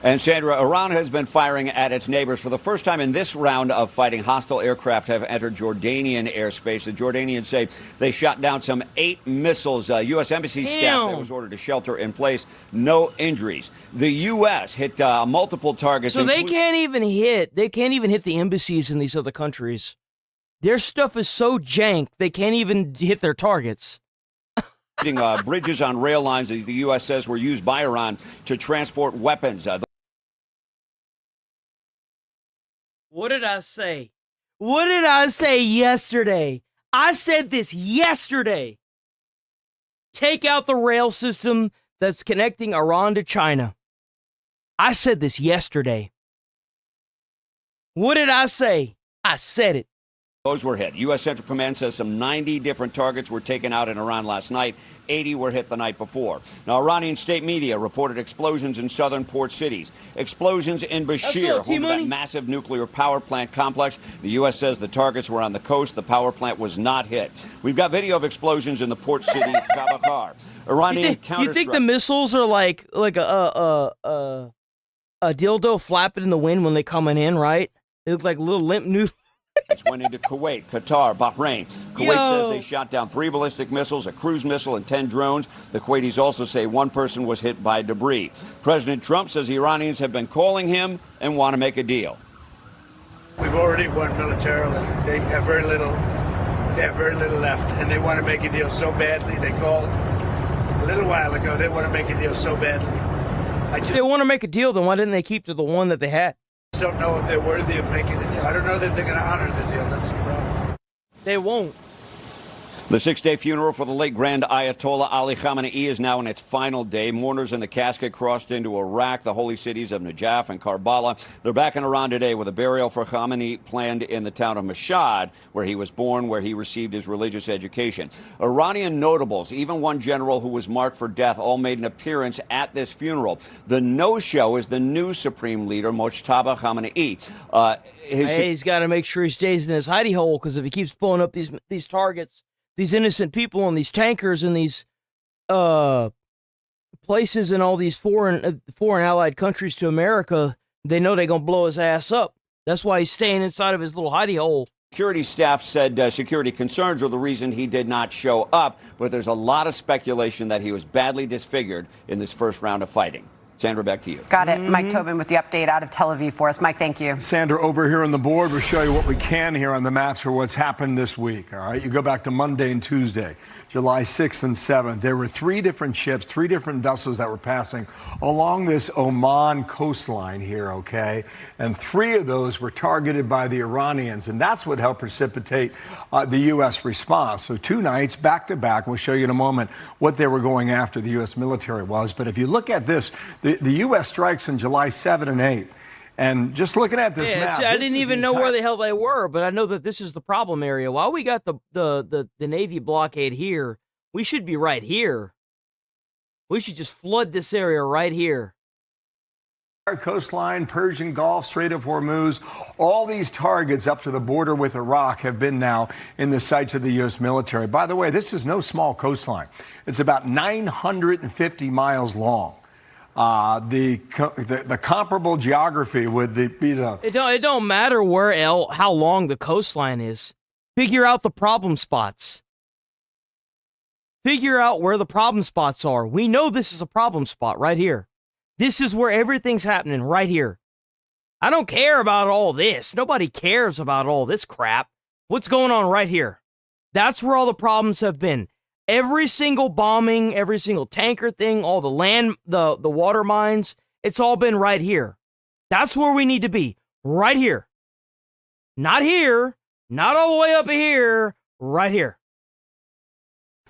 [SPEAKER 18] And Sandra, Iran has been firing at its neighbors for the first time in this round of fighting. Hostile aircraft have entered Jordanian airspace. The Jordanians say they shot down some 8 missiles. U.S. Embassy staff that was ordered to shelter in place. No injuries. The U.S. hit multiple targets.
[SPEAKER 2] So they can't even hit the embassies in these other countries. Their stuff is so jank, they can't even hit their targets.
[SPEAKER 18] Bridges on rail lines that the U.S. says were used by Iran to transport weapons.
[SPEAKER 2] What did I say? What did I say yesterday? I said this yesterday. Take out the rail system that's connecting Iran to China. I said this yesterday. What did I say? I said it.
[SPEAKER 18] Those were hit. U.S. Central Command says some 90 different targets were taken out in Iran last night. 80 were hit the night before. Now, Iranian state media reported explosions in southern port cities. Explosions in Bashir, home to that massive nuclear power plant complex. The U.S. says the targets were on the coast. The power plant was not hit. We've got video of explosions in the port city of Kabakar. Iranian
[SPEAKER 2] you think the missiles are like a dildo flapping in the wind when they're coming in, right? They look like little limp noodles.
[SPEAKER 18] It went into Kuwait, Qatar, Bahrain. Kuwait says they shot down 3 ballistic missiles, a cruise missile, and 10 drones. The Kuwaitis also say one person was hit by debris. President Trump says the Iranians have been calling him and want to make a deal.
[SPEAKER 17] We've already won militarily. They have very little. They have very little left, and they want to make a deal so badly. They called a little while ago. They want to make a deal so badly.
[SPEAKER 2] If they want to make a deal, then why didn't they keep to the one that they had?
[SPEAKER 17] Don't know if they're worthy of making a deal. I don't know that they're going to honor the deal. That's the problem.
[SPEAKER 2] They won't.
[SPEAKER 18] The 6-day funeral for the late Grand Ayatollah Ali Khamenei is now in its final day. Mourners in the casket crossed into Iraq, the holy cities of Najaf and Karbala. They're back in Iran today with a burial for Khamenei planned in the town of Mashhad, where he was born, where he received his religious education. Iranian notables, even one general who was marked for death, all made an appearance at this funeral. The no-show is the new supreme leader, Mojtaba Khamenei.
[SPEAKER 2] He's got to make sure he stays in his hidey hole, because if he keeps pulling up these targets, these innocent people and these tankers and these places in all these foreign allied countries to America, they know they're going to blow his ass up. That's why he's staying inside of his little hidey hole.
[SPEAKER 18] Security staff said security concerns were the reason he did not show up, but there's a lot of speculation that he was badly disfigured in this first round of fighting. Sandra, back to you.
[SPEAKER 5] Got it. Mike Tobin with the update out of Tel Aviv for us. Mike, thank you.
[SPEAKER 6] Sandra, over here on the board, we'll show you what we can here on the maps for what's happened this week. All right, you go back to Monday and Tuesday, July 6th and 7th. There were 3 different ships, 3 different vessels that were passing along this Oman coastline here, okay? And 3 of those were targeted by the Iranians, and that's what helped precipitate the U.S. response. So 2 nights back to back. We'll show you in a moment what they were going after, the U.S. military was. But if you look at this, the U.S. strikes in July 7 and 8. And just looking at this map,
[SPEAKER 2] I didn't even know where the hell they were, but I know that this is the problem area. While we got the Navy blockade here, we should be right here. We should just flood this area right here.
[SPEAKER 6] Coastline, Persian Gulf, Strait of Hormuz, all these targets up to the border with Iraq have been now in the sights of the U.S. military. By the way, this is no small coastline. It's about 950 miles long. The comparable geography would be the...
[SPEAKER 2] It don't matter how long the coastline is. Figure out the problem spots. Figure out where the problem spots are. We know this is a problem spot right here. This is where everything's happening right here. I don't care about all this. Nobody cares about all this crap. What's going on right here? That's where all the problems have been. Every single bombing, every single tanker thing, all the land, the water mines, it's all been right here. That's where we need to be. Right here. Not here. Not all the way up here. Right here.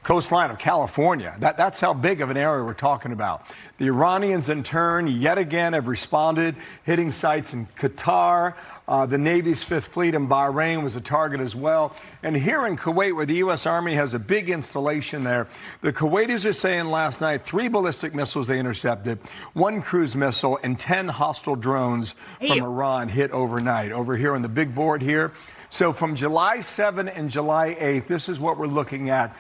[SPEAKER 6] Coastline of California. That's how big of an area we're talking about. The Iranians, in turn, yet again have responded, hitting sites in Qatar. The Navy's 5th Fleet in Bahrain was a target as well. And here in Kuwait, where the U.S. Army has a big installation there, the Kuwaitis are saying last night 3 ballistic missiles they intercepted, 1 cruise missile, and 10 hostile drones from Iran hit overnight. Over here on the big board here. So from July 7 and July 8, this is what we're looking at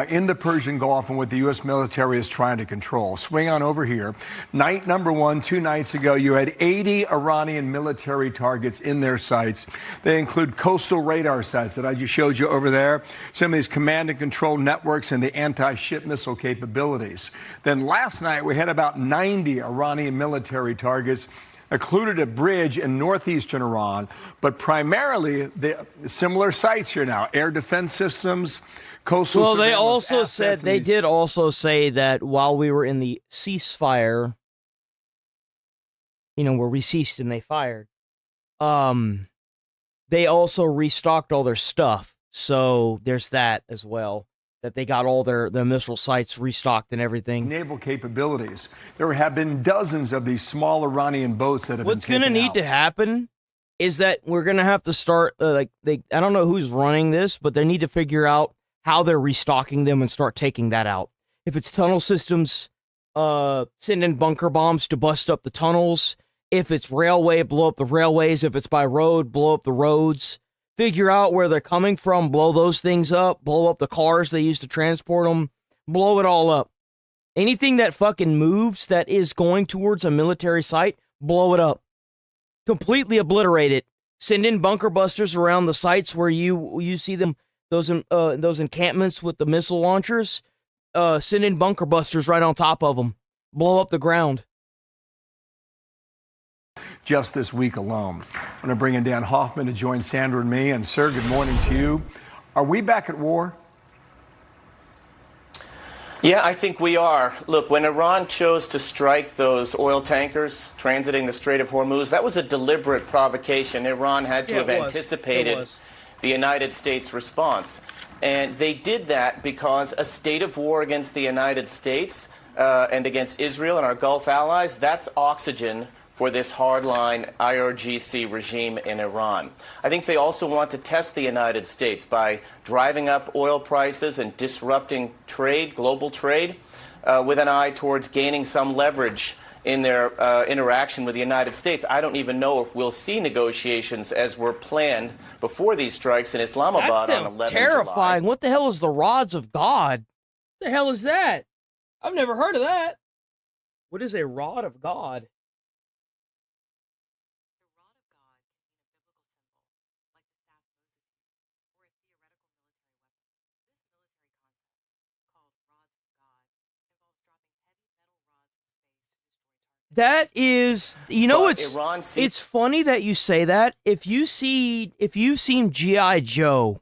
[SPEAKER 6] in the Persian Gulf and what the U.S. military is trying to control. Swing on over here. Night number 1, 2 nights ago, you had 80 Iranian military targets in their sights. They include coastal radar sites that I just showed you over there, some of these command and control networks and the anti-ship missile capabilities. Then last night, we had about 90 Iranian military targets occluded a bridge in northeastern Iran, but primarily the similar sites here now, air defense systems, coastal
[SPEAKER 2] Well, they
[SPEAKER 6] surveillance
[SPEAKER 2] also
[SPEAKER 6] assets,
[SPEAKER 2] said,
[SPEAKER 6] and
[SPEAKER 2] they
[SPEAKER 6] these-
[SPEAKER 2] did also say that while we were in the ceasefire, where we ceased and they fired, they also restocked all their stuff. So there's that as well, that they got all their missile sites restocked and everything.
[SPEAKER 6] naval capabilities. There have been dozens of these small Iranian boats that have
[SPEAKER 2] What's
[SPEAKER 6] been
[SPEAKER 2] going to
[SPEAKER 6] taken
[SPEAKER 2] need
[SPEAKER 6] out.
[SPEAKER 2] to happen is that we're going to have to start, I don't know who's running this, but they need to figure out how they're restocking them and start taking that out. If it's tunnel systems, send in bunker bombs to bust up the tunnels. If it's railway, blow up the railways. If it's by road, blow up the roads. Figure out where they're coming from, blow those things up, blow up the cars they use to transport them, blow it all up. Anything that fucking moves that is going towards a military site, blow it up. Completely obliterate it. Send in bunker busters around the sites where you see them, those encampments with the missile launchers. Send in bunker busters right on top of them. Blow up the ground.
[SPEAKER 6] Just this week alone. I'm going to bring in Dan Hoffman to join Sandra and me. And sir, good morning to you. Are we back at war?
[SPEAKER 1] Yeah, I think we are. Look, when Iran chose to strike those oil tankers transiting the Strait of Hormuz, that was a deliberate provocation. Iran had to have anticipated the United States response. And they did that because a state of war against the United States and against Israel and our Gulf allies, that's oxygen for this hardline IRGC regime in Iran. I think they also want to test the United States by driving up oil prices and disrupting trade, global trade, with an eye towards gaining some leverage in their interaction with the United States. I don't even know if we'll see negotiations as were planned before these strikes in Islamabad on 11
[SPEAKER 2] terrifying.
[SPEAKER 1] July.
[SPEAKER 2] What the hell is the rods of God? What the hell is that? I've never heard of that. What is a rod of God? That is, it's funny that you say that. If you've seen G.I. Joe,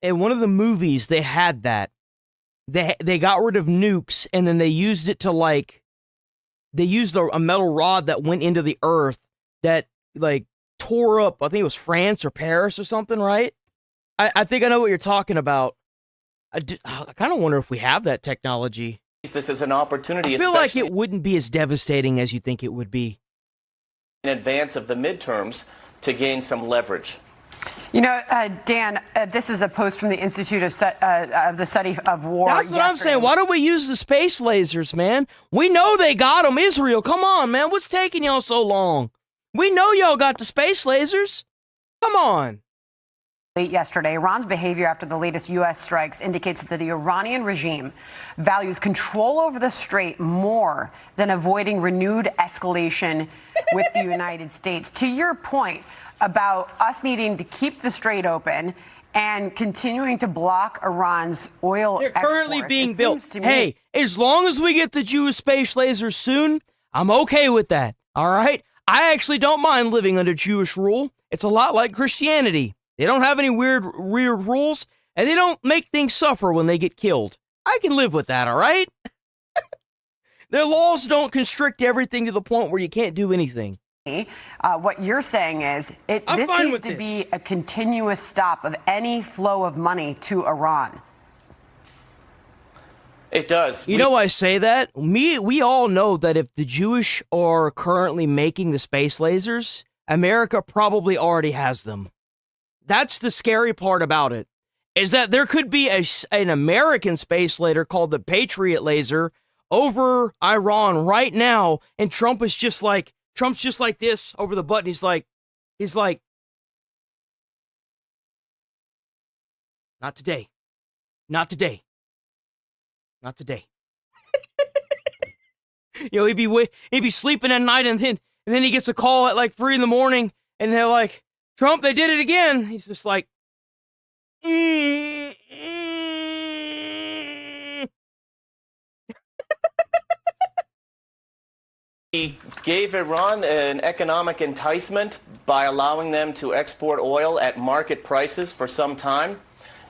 [SPEAKER 2] in one of the movies, they had that. They got rid of nukes, and then they used it to, they used a metal rod that went into the earth that, tore up, I think it was France or Paris or something, right? I think I know what you're talking about. I kind of wonder if we have that technology.
[SPEAKER 1] This is an opportunity,
[SPEAKER 2] I feel like
[SPEAKER 1] especially
[SPEAKER 2] it wouldn't be as devastating as you think it would be.
[SPEAKER 1] in advance of the midterms, to gain some leverage.
[SPEAKER 5] Dan, this is a post from the Institute of the Study of War.
[SPEAKER 2] That's what I'm saying. Why don't we use the space lasers, man? We know they got them, Israel. Come on, man. What's taking y'all so long? We know y'all got the space lasers. Come on.
[SPEAKER 5] Late yesterday, Iran's behavior after the latest U.S. strikes indicates that the Iranian regime values control over the strait more than avoiding renewed escalation with the United States. To your point about us needing to keep the strait open and continuing to block Iran's oil
[SPEAKER 2] They're currently
[SPEAKER 5] exports,
[SPEAKER 2] being
[SPEAKER 5] it
[SPEAKER 2] built.
[SPEAKER 5] seems to me-
[SPEAKER 2] Hey, as long as we get the Jewish space lasers soon, I'm okay with that. All right? I actually don't mind living under Jewish rule. It's a lot like Christianity. They don't have any weird rules, and they don't make things suffer when they get killed. I can live with that, all right? Their laws don't constrict everything to the point where you can't do anything.
[SPEAKER 5] What you're saying is
[SPEAKER 2] I'm
[SPEAKER 5] this
[SPEAKER 2] fine
[SPEAKER 5] needs
[SPEAKER 2] with
[SPEAKER 5] to
[SPEAKER 2] this.
[SPEAKER 5] be a continuous stop of any flow of money to Iran.
[SPEAKER 1] It does.
[SPEAKER 2] You know, I say that. We all know that if the Jewish are currently making the space lasers, America probably already has them. That's the scary part about it, is that there could be an American space laser called the Patriot laser over Iran right now, and Trump's just like this over the button. He's like, not today, not today, not today. He'd be sleeping at night, and then he gets a call at 3 a.m, and they're like, Trump, they did it again. He's just like,
[SPEAKER 1] He gave Iran an economic enticement by allowing them to export oil at market prices for some time,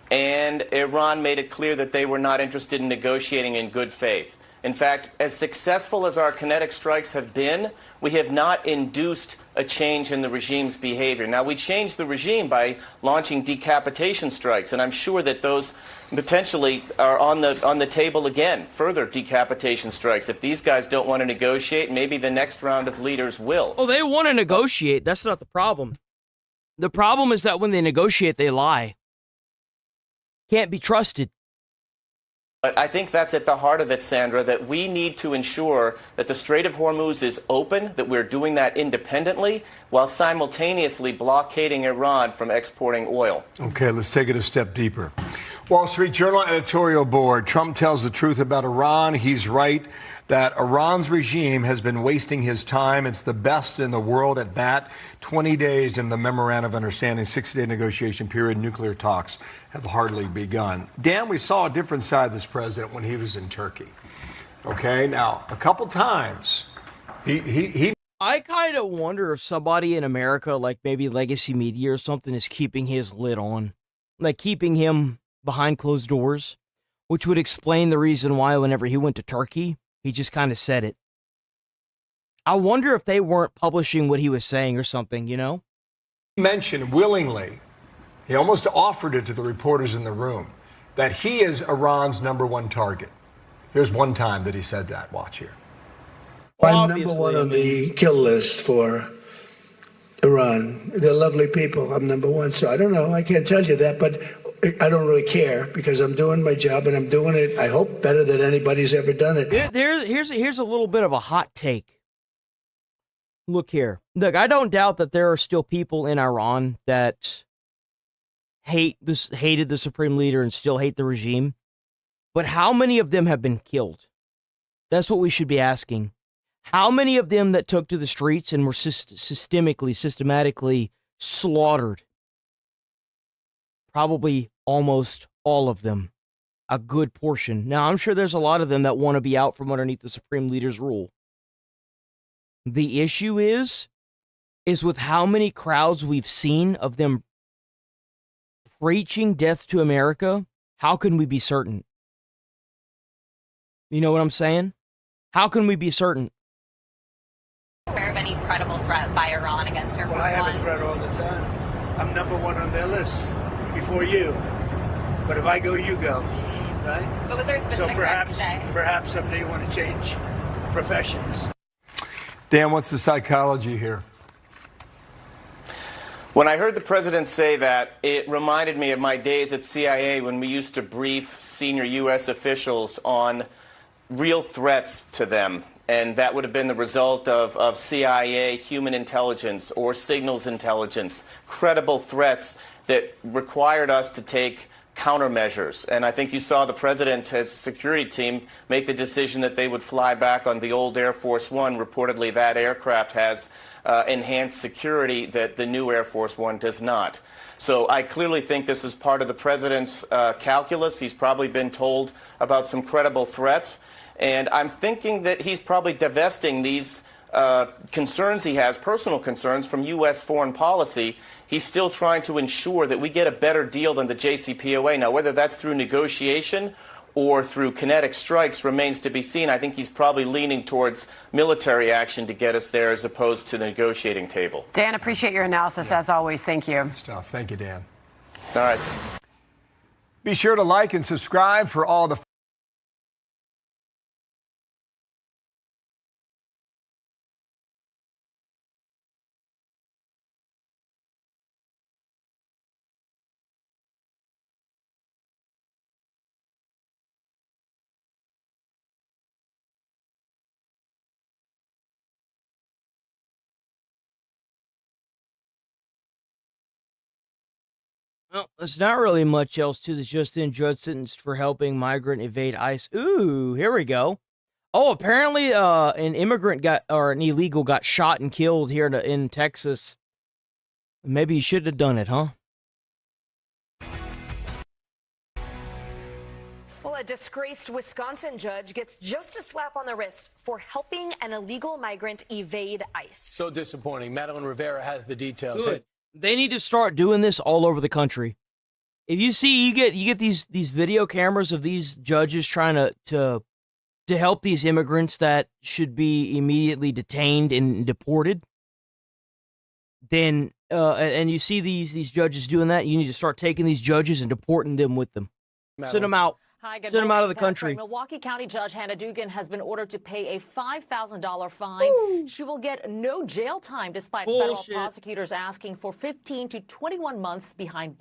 [SPEAKER 1] and Iran made it clear that they were not interested in negotiating in good faith. In fact, as successful as our kinetic strikes have been, we have not induced a change in the regime's behavior. Now, we changed the regime by launching decapitation strikes, and I'm sure that those potentially are on the table again, further decapitation strikes. If these guys don't want to negotiate, maybe the next round of leaders will.
[SPEAKER 2] Oh, they want to negotiate. That's not the problem. The problem is that when they negotiate, they lie. Can't be trusted.
[SPEAKER 1] But I think that's at the heart of it, Sandra, that we need to ensure that the Strait of Hormuz is open, that we're doing that independently, while simultaneously blockading Iran from exporting oil.
[SPEAKER 6] Okay, let's take it a step deeper. Wall Street Journal editorial board. Trump tells the truth about Iran. He's right that Iran's regime has been wasting his time. It's the best in the world at that. 20 days in the memorandum of understanding, 60-day negotiation period, nuclear talks have hardly begun. Dan, we saw a different side of this president when he was in Turkey. Okay, now, a couple times,
[SPEAKER 2] I kind of wonder if somebody in America, like maybe Legacy Media or something, is keeping his lid on. Like keeping him behind closed doors, which would explain the reason why whenever he went to Turkey, he just kind of said it. I wonder if they weren't publishing what he was saying or something, you know?
[SPEAKER 6] He mentioned willingly, he almost offered it to the reporters in the room, that he is Iran's #1 target. Here's one time that he said that. Watch here.
[SPEAKER 8] I'm #1 on the kill list for Iran. They're lovely people. I'm #1. So I don't know. I can't tell you that, but I don't really care because I'm doing my job and I'm doing it, I hope, better than anybody's ever done it.
[SPEAKER 2] Here's a little bit of a hot take. Look here. Look, I don't doubt that there are still people in Iran that hated the supreme leader and still hate the regime. But how many of them have been killed? That's what we should be asking. How many of them that took to the streets and were systematically slaughtered? Probably almost all of them. A good portion. Now, I'm sure there's a lot of them that want to be out from underneath the supreme leader's rule. The issue is with how many crowds we've seen of them preaching death to America, how can we be certain? You know what I'm saying? How can we be certain?
[SPEAKER 3] Aware of any credible threat by Iran against Air Force One?
[SPEAKER 17] I have a threat all the time. I'm #1 on their list before you. But if I go, you go. Right?
[SPEAKER 3] But was there a specific
[SPEAKER 17] so perhaps someday you want to change professions.
[SPEAKER 6] Dan, what's the psychology here?
[SPEAKER 1] When I heard the president say that, it reminded me of my days at CIA when we used to brief senior U.S. officials on real threats to them. And that would have been the result of CIA human intelligence or signals intelligence, credible threats that required us to take countermeasures. And I think you saw the president, his security team, make the decision that they would fly back on the old Air Force One. Reportedly, that aircraft has enhanced security that the new Air Force One does not. So I clearly think this is part of the president's calculus. He's probably been told about some credible threats. And I'm thinking that he's probably divesting these concerns he has, personal concerns, from U.S. foreign policy. He's still trying to ensure that we get a better deal than the JCPOA. Now, whether that's through negotiation or through kinetic strikes remains to be seen. I think he's probably leaning towards military action to get us there as opposed to the negotiating table.
[SPEAKER 5] Dan, appreciate your analysis as always. Thank you.
[SPEAKER 6] Good stuff. Thank you, Dan.
[SPEAKER 1] All right.
[SPEAKER 6] Be sure to like and subscribe for all the
[SPEAKER 2] Well, there's not really much else to this. Just in judge sentenced for helping migrant evade ICE. Ooh, here we go. Oh, apparently an illegal got shot and killed here in Texas. Maybe he should have done it, huh?
[SPEAKER 11] Well, a disgraced Wisconsin judge gets just a slap on the wrist for helping an illegal migrant evade ICE.
[SPEAKER 15] So disappointing. Madeline Rivera has the details.
[SPEAKER 2] Good. They need to start doing this all over the country. If you see, you get these video cameras of these judges trying to help these immigrants that should be immediately detained and deported. Then and you see these judges doing that, you need to start taking these judges and deporting them with them. Send them out.
[SPEAKER 4] Hi, good
[SPEAKER 2] Send them out of the
[SPEAKER 4] morning,
[SPEAKER 2] country.
[SPEAKER 4] Patrick. Milwaukee County Judge Hannah Dugan has been ordered to pay a $5,000 fine. She will get no jail time despite federal prosecutors asking for 15 to 21 months behind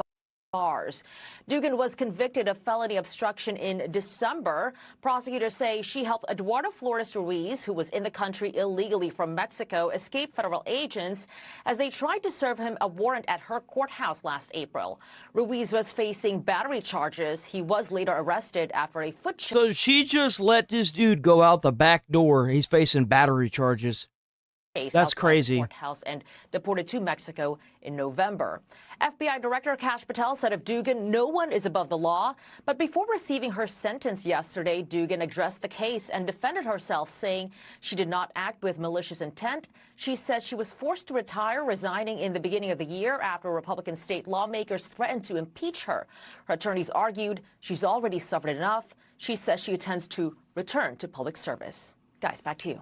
[SPEAKER 4] bars. Dugan was convicted of felony obstruction in December. Prosecutors say she helped Eduardo Flores Ruiz, who was in the country illegally from Mexico, escape federal agents as they tried to serve him a warrant at her courthouse last April. Ruiz was facing battery charges. He was later arrested after a foot check.
[SPEAKER 2] So she just let this dude go out the back door. He's facing battery charges. That's crazy.
[SPEAKER 4] Courthouse and deported to Mexico in November. FBI Director Kash Patel said of Dugan, no one is above the law. But before receiving her sentence yesterday, Dugan addressed the case and defended herself, saying she did not act with malicious intent. She said she was forced to retire, resigning in the beginning of the year after Republican state lawmakers threatened to impeach her. Her attorneys argued she's already suffered enough. She says she intends to return to public service. Guys, back to you.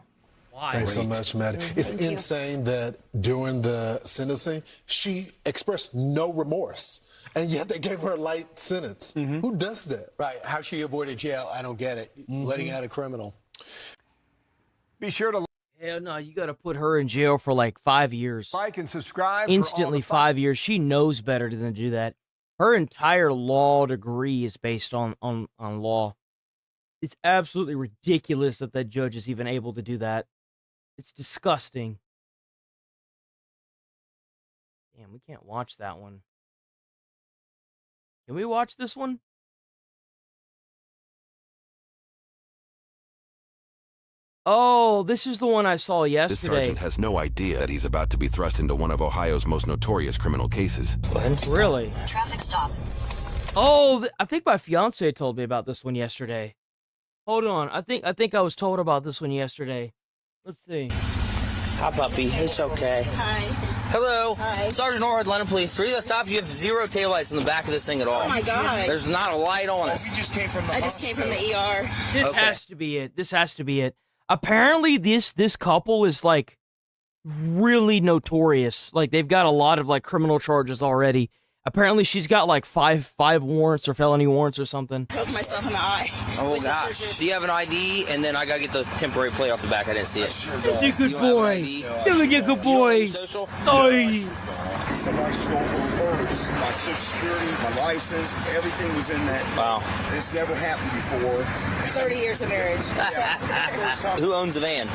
[SPEAKER 10] Thanks so much, Maddie. It's insane that during the sentencing, she expressed no remorse, and yet they gave her a light sentence. Who does that?
[SPEAKER 15] Right. How she avoided jail, I don't get it. Letting out a criminal.
[SPEAKER 6] Be sure to
[SPEAKER 2] Hell no, you got to put her in jail for like 5 years.
[SPEAKER 6] like and subscribe.
[SPEAKER 2] Instantly 5 years. She knows better than to do that. Her entire law degree is based on law. It's absolutely ridiculous that that judge is even able to do that. It's disgusting. Damn, we can't watch that one. Can we watch this one? Oh, this is the one I saw yesterday.
[SPEAKER 19] This sergeant has no idea that he's about to be thrust into one of Ohio's most notorious criminal cases.
[SPEAKER 2] Really?
[SPEAKER 20] Traffic stop.
[SPEAKER 2] Oh, I think my fiance told me about this one yesterday. Hold on, I think I was told about this one yesterday. Let's see.
[SPEAKER 22] Hi, puppy. It's okay.
[SPEAKER 20] Hi.
[SPEAKER 22] Hello.
[SPEAKER 20] Hi.
[SPEAKER 22] Sergeant Norwood, Atlanta Police. 3 that stops. You have 0 taillights in the back of this thing at all.
[SPEAKER 20] Oh, my God.
[SPEAKER 22] There's not a light on it.
[SPEAKER 20] I just came from the ER.
[SPEAKER 2] This has to be it. This has to be it. Apparently, this couple is like really notorious. Like they've got a lot of like criminal charges already. Apparently, she's got like five warrants or felony warrants or something.
[SPEAKER 20] Poked myself in the eye.
[SPEAKER 22] Oh, gosh. Do you have an ID? And then I got to get the temporary plate off the back. I didn't see it.
[SPEAKER 2] That's a good boy. Look at good boy.
[SPEAKER 22] Social?
[SPEAKER 2] Oi.
[SPEAKER 23] Somebody stole my purse, my Social Security, my license, everything was in that.
[SPEAKER 22] Wow.
[SPEAKER 23] It's never happened before.
[SPEAKER 20] 30 years of marriage.
[SPEAKER 22] Who owns the van?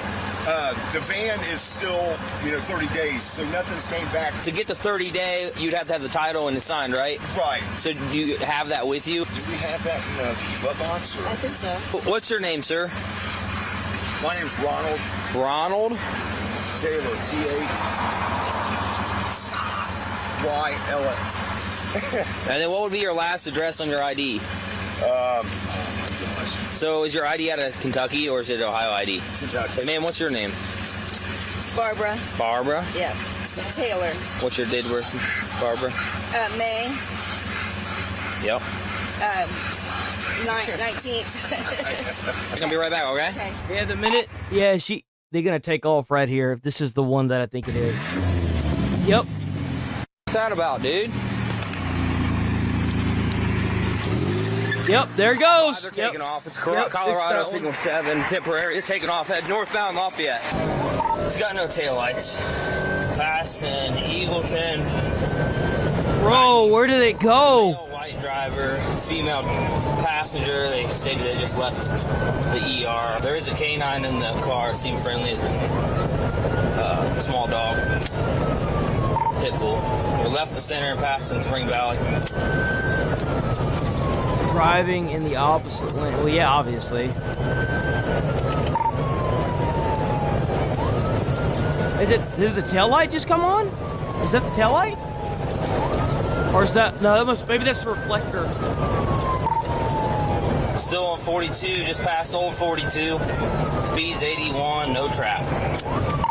[SPEAKER 23] The van is still, 30 days, so nothing's came back.
[SPEAKER 22] To get the 30-day, you'd have to have the title and the signed, right?
[SPEAKER 23] Right.
[SPEAKER 22] So do you have that with you?
[SPEAKER 23] Do we have that in the glove box?
[SPEAKER 20] I think so.
[SPEAKER 22] What's your name, sir?
[SPEAKER 23] My name's Ronald.
[SPEAKER 22] Ronald?
[SPEAKER 23] Taylor, T-A-Y-L-A.
[SPEAKER 22] And then what would be your last address on your ID? So is your ID out of Kentucky or is it Ohio ID?
[SPEAKER 23] Kentucky.
[SPEAKER 22] Hey, ma'am, what's your name?
[SPEAKER 20] Barbara.
[SPEAKER 22] Barbara?
[SPEAKER 20] Yeah. Taylor.
[SPEAKER 22] What's your date of birth, Barbara?
[SPEAKER 20] May.
[SPEAKER 22] Yep.
[SPEAKER 20] 19th.
[SPEAKER 22] I'm gonna be right back, okay?
[SPEAKER 2] Yeah, the minute. Yeah, they're gonna take off right here. If this is the one that I think it is. Yep.
[SPEAKER 22] What's that about, dude?
[SPEAKER 2] Yep, there it goes.
[SPEAKER 22] They're taking off. It's Colorado Signal 7, temporary. They're taking off. Head northbound Lafayette. It's got no taillights. Passing Eagleton.
[SPEAKER 2] Bro, where did it go?
[SPEAKER 22] White driver, female passenger. They stated they just left the ER. There is a canine in the car. Seemed friendly as a small dog. Pit bull. We left the center and passed in Spring Valley.
[SPEAKER 2] Driving in the opposite lane. Well, yeah, obviously. Did the taillight just come on? Is that the taillight? Or is that... No, maybe that's the reflector.
[SPEAKER 22] Still on 42, just past old 42. Speed's 81, no traffic.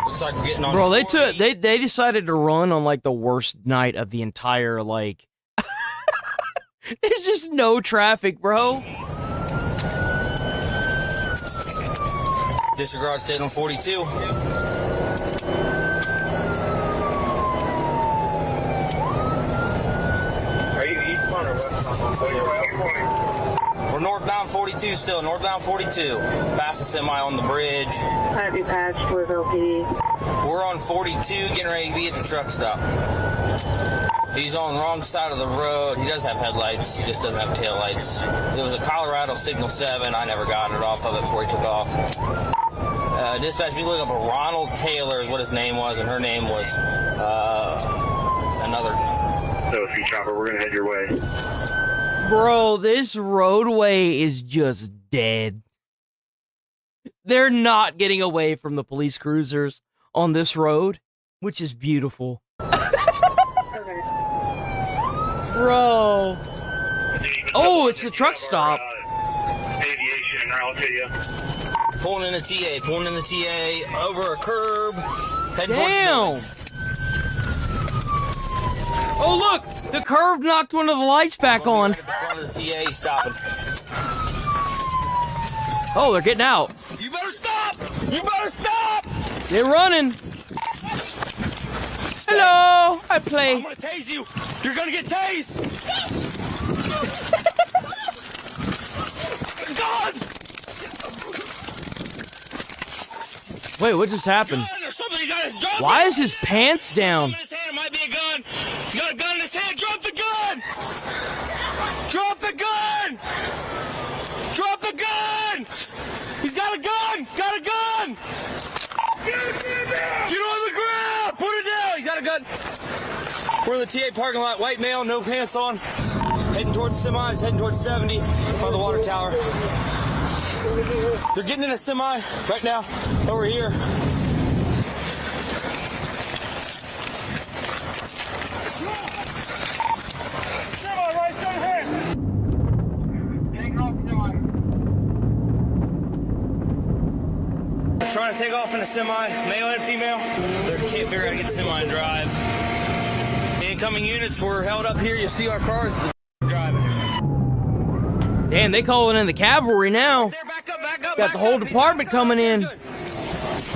[SPEAKER 22] Looks like we're getting on.
[SPEAKER 2] Bro, they decided to run on like the worst night of the entire like. There's just no traffic, bro.
[SPEAKER 22] Disregard stayed on 42.
[SPEAKER 7] Are you eastbound or westbound?
[SPEAKER 22] We're northbound 42 still, northbound 42. Past the semi on the bridge.
[SPEAKER 9] Have you passed Louisville PD?
[SPEAKER 22] We're on 42, getting ready to be at the truck stop. He's on the wrong side of the road. He does have headlights. He just doesn't have tail lights. It was a Colorado Signal 7. I never got it off of it before he took off. Dispatch, if you look up Ronald Taylor is what his name was, and her name was another.
[SPEAKER 7] So, if you chopper, we're going to head your way.
[SPEAKER 2] Bro, this roadway is just dead. They're not getting away from the police cruisers on this road, which is beautiful. Bro. Oh, it's a truck stop.
[SPEAKER 7] Aviation, I'll tell you.
[SPEAKER 22] Pulling in the TA, over a curb.
[SPEAKER 2] Damn. Oh, look, the curve knocked one of the lights back on.
[SPEAKER 22] Right at the front of the TA, stopping.
[SPEAKER 2] Oh, they're getting out.
[SPEAKER 22] You better stop! You better stop!
[SPEAKER 2] They're running. Hello, I play.
[SPEAKER 22] I'm gonna tase you. You're gonna get tased. God!
[SPEAKER 2] Wait, what just happened? Why is his pants down?
[SPEAKER 22] He's got a gun in his hand. Drop the gun! Drop the gun! Drop the gun! He's got a gun! He's got a gun! Get on the ground! Put it down! He's got a gun! We're in the TA parking lot. White male, no pants on. Heading towards semis, heading towards 70 by the water tower. They're getting in a semi right now over here. Trying to take off in a semi, male and female. They can't figure out how to get the semi and drive. The incoming units were held up here. You see our cars driving.
[SPEAKER 2] Damn, they calling in the cavalry now. Got the whole department coming in.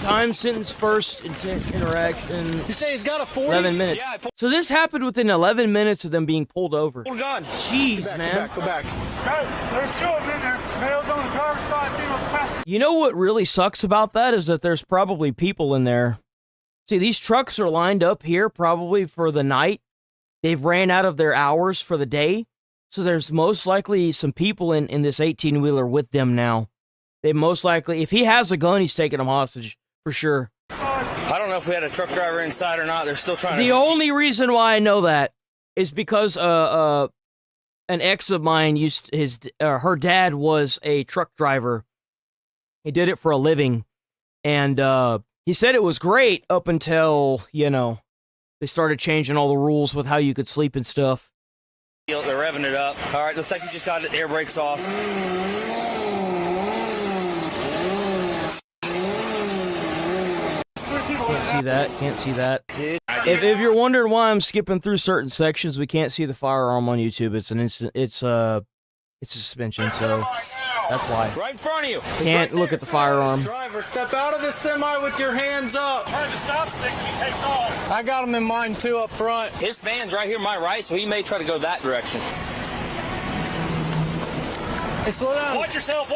[SPEAKER 2] Time sentence first interaction.
[SPEAKER 22] You say he's got a 40?
[SPEAKER 2] 11 minutes.
[SPEAKER 22] Yeah,
[SPEAKER 2] So this happened within 11 minutes of them being pulled over.
[SPEAKER 22] Hold on.
[SPEAKER 2] Jeez, man.
[SPEAKER 22] Go back.
[SPEAKER 21] There's two of them in there. Males on the driver's side, females passenger.
[SPEAKER 2] You know what really sucks about that is that there's probably people in there. See, these trucks are lined up here probably for the night. They've ran out of their hours for the day. So there's most likely some people in this 18-wheeler with them now. They most likely, if he has a gun, he's taking them hostage for sure.
[SPEAKER 22] I don't know if we had a truck driver inside or not. They're still trying to...
[SPEAKER 2] The only reason why I know that is because an ex of mine her dad was a truck driver. He did it for a living, and he said it was great up until, they started changing all the rules with how you could sleep and stuff.
[SPEAKER 22] They're revving it up. All right, looks like he just got the air brakes off.
[SPEAKER 2] Can't see that. If you're wondering why I'm skipping through certain sections, we can't see the firearm on YouTube. It's a suspension, so that's why.
[SPEAKER 22] Right in front of you.
[SPEAKER 2] Can't look at the firearm.
[SPEAKER 22] Driver, step out of the semi with your hands up.
[SPEAKER 21] Hard to stop 6 if he takes off.
[SPEAKER 22] I got him in mine too up front. His van's right here, my right, so he may try to go that direction. Hey, slow down.
[SPEAKER 21] Watch yourself.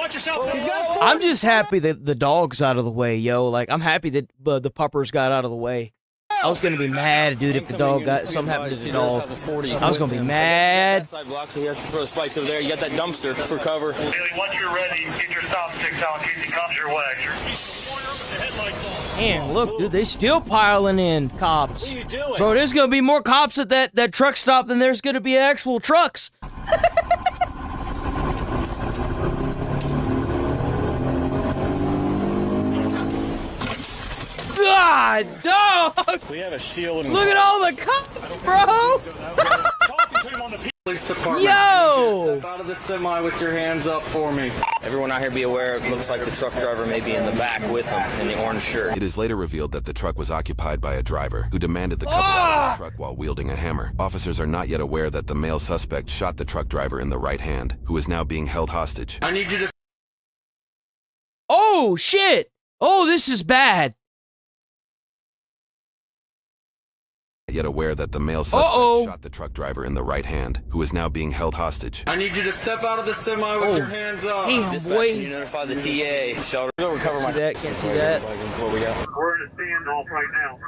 [SPEAKER 2] I'm just happy that the dog's out of the way, yo. Like, I'm happy that the puppers got out of the way. I was gonna be mad, dude, if the dog got something happened to the dog. I was gonna be mad.
[SPEAKER 22] Side block, so you have to throw the spikes over there. You got that dumpster for cover.
[SPEAKER 7] Bailey, once you're ready, get your stop sticks out in case he comes your way.
[SPEAKER 2] Man, look, dude, they still piling in cops.
[SPEAKER 22] What are you doing?
[SPEAKER 2] Bro, there's gonna be more cops at that truck stop than there's gonna be actual trucks. God, dog!
[SPEAKER 21] We have a shield.
[SPEAKER 2] Look at all the cops, bro!
[SPEAKER 12] Police department.
[SPEAKER 2] Yo!
[SPEAKER 12] Step out of the semi with your hands up for me.
[SPEAKER 22] Everyone out here be aware, it looks like the truck driver may be in the back with him in the orange shirt.
[SPEAKER 19] It is later revealed that the truck was occupied by a driver who demanded the couple out of his truck while wielding a hammer. Officers are not yet aware that the male suspect shot the truck driver in the right hand, who is now being held hostage.
[SPEAKER 12] I need you to...
[SPEAKER 2] Oh, shit! Oh, this is bad.
[SPEAKER 19] Yet aware that the male suspect shot the truck driver in the right hand, who is now being held hostage.
[SPEAKER 12] I need you to step out of the semi with your hands up.
[SPEAKER 2] Damn, boy.
[SPEAKER 22] You notify the TA. Shelter, go recover my...
[SPEAKER 2] Can't see that.
[SPEAKER 12] What we got?
[SPEAKER 7] We're in a standoff right now.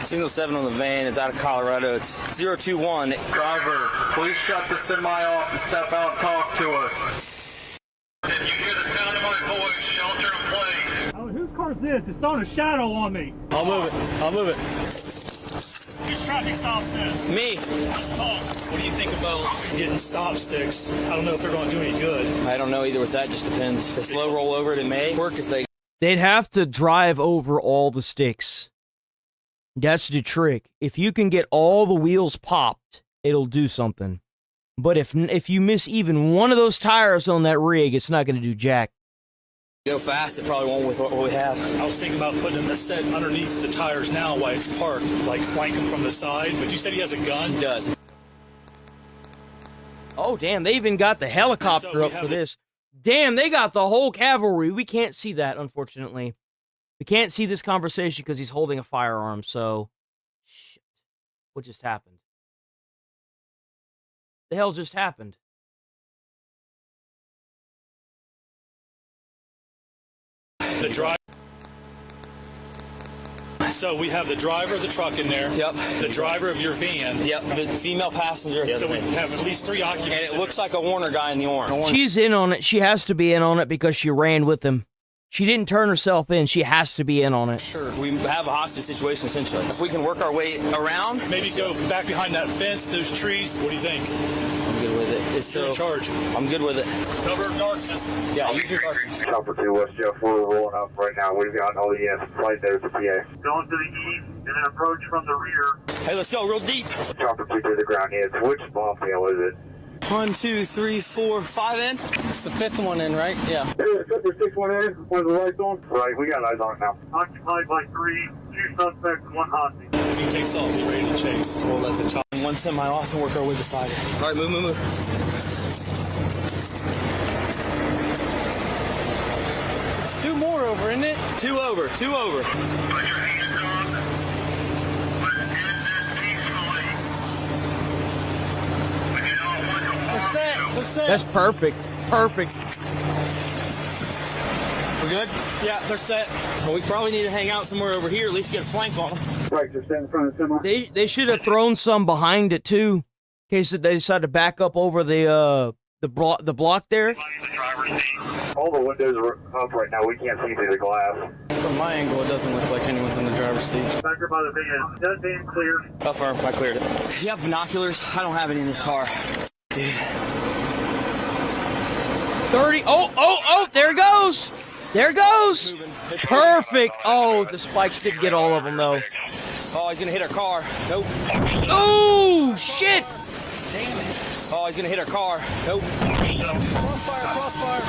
[SPEAKER 22] Single 7 on the van. It's out of Colorado. It's 021.
[SPEAKER 12] Driver, please shut the semi off and step out and talk to us.
[SPEAKER 7] If you hear the sound of my voice, shelter in place.
[SPEAKER 13] Oh, whose car is this? It's throwing a shadow on me.
[SPEAKER 12] I'll move it. I'll move it.
[SPEAKER 13] Whose traffic stops this?
[SPEAKER 22] Me.
[SPEAKER 13] What do you think about getting stop sticks? I don't know if they're going to do any good.
[SPEAKER 22] I don't know either with that. Just depends. If they slow roll over it, it may work. If they...
[SPEAKER 2] They'd have to drive over all the sticks. That's the trick. If you can get all the wheels popped, it'll do something. But if you miss even one of those tires on that rig, it's not going to do jack.
[SPEAKER 22] Go fast, it probably won't with what we have.
[SPEAKER 13] I was thinking about putting a set underneath the tires now while it's parked, like flank him from the side. But you said he has a gun?
[SPEAKER 22] He does.
[SPEAKER 2] Oh, damn, they even got the helicopter up for this. Damn, they got the whole cavalry. We can't see that, unfortunately. We can't see this conversation because he's holding a firearm, so... Shit. What just happened? The hell just happened?
[SPEAKER 13] The driver. So we have the driver of the truck in there.
[SPEAKER 22] Yep.
[SPEAKER 13] The driver of your van.
[SPEAKER 22] Yep. The female passenger.
[SPEAKER 13] So we have at least 3 occupants.
[SPEAKER 22] And it looks like a Warner guy in the orange.
[SPEAKER 2] She's in on it. She has to be in on it because she ran with him. She didn't turn herself in. She has to be in on it.
[SPEAKER 22] Sure. We have a hostage situation, essentially. If we can work our way around...
[SPEAKER 13] Maybe go back behind that fence, those trees. What do you think?
[SPEAKER 22] I'm good with it.
[SPEAKER 13] You're in charge.
[SPEAKER 22] I'm good with it.
[SPEAKER 13] Cover of darkness.
[SPEAKER 22] Yeah, use your darkness.
[SPEAKER 7] Chopper 2 West Jeff, we're rolling up right now. We've got all the units right there at the PA. Going to the east and then approach from the rear.
[SPEAKER 22] Hey, let's go real deep.
[SPEAKER 7] Chopper 2 to the ground hits. Which bomb tail is it?
[SPEAKER 22] 1, 2, 3, 4, 5 in. It's the 5th one in, right? Yeah.
[SPEAKER 7] Yeah, 5th or 6th one in. One of the lights on. Right, we got eyes on it now. Occupied by 3, 2 suspects, 1 hostage.
[SPEAKER 13] If he takes off, he's ready to chase.
[SPEAKER 22] We'll let the chop 1 semi off and work our way beside it. All right, move.
[SPEAKER 13] It's 2 more over, isn't it?
[SPEAKER 22] 2 over.
[SPEAKER 7] Put your hands on. Let's end this peacefully. We do not want to harm you.
[SPEAKER 2] That's perfect. Perfect.
[SPEAKER 22] We're good? Yeah, they're set. Well, we probably need to hang out somewhere over here, at least get a flank on them.
[SPEAKER 7] Right, just stand in front of the semi.
[SPEAKER 2] They should have thrown some behind it too, in case they decide to back up over the block there.
[SPEAKER 7] All the windows are up right now. We can't see through the glass.
[SPEAKER 12] From my angle, it doesn't look like anyone's in the driver's seat.
[SPEAKER 7] Back up by the van. That van clear.
[SPEAKER 22] Affirm, I cleared it. Do you have binoculars? I don't have any in this car. Dude.
[SPEAKER 2] 30. Oh, there it goes. There it goes. Perfect. Oh, the spikes didn't get all of them, though.
[SPEAKER 22] Oh, he's going to hit our car. Nope.
[SPEAKER 2] Oh, shit.
[SPEAKER 22] Damn it. Oh, he's going to hit our car. Nope.
[SPEAKER 12] Crossfire.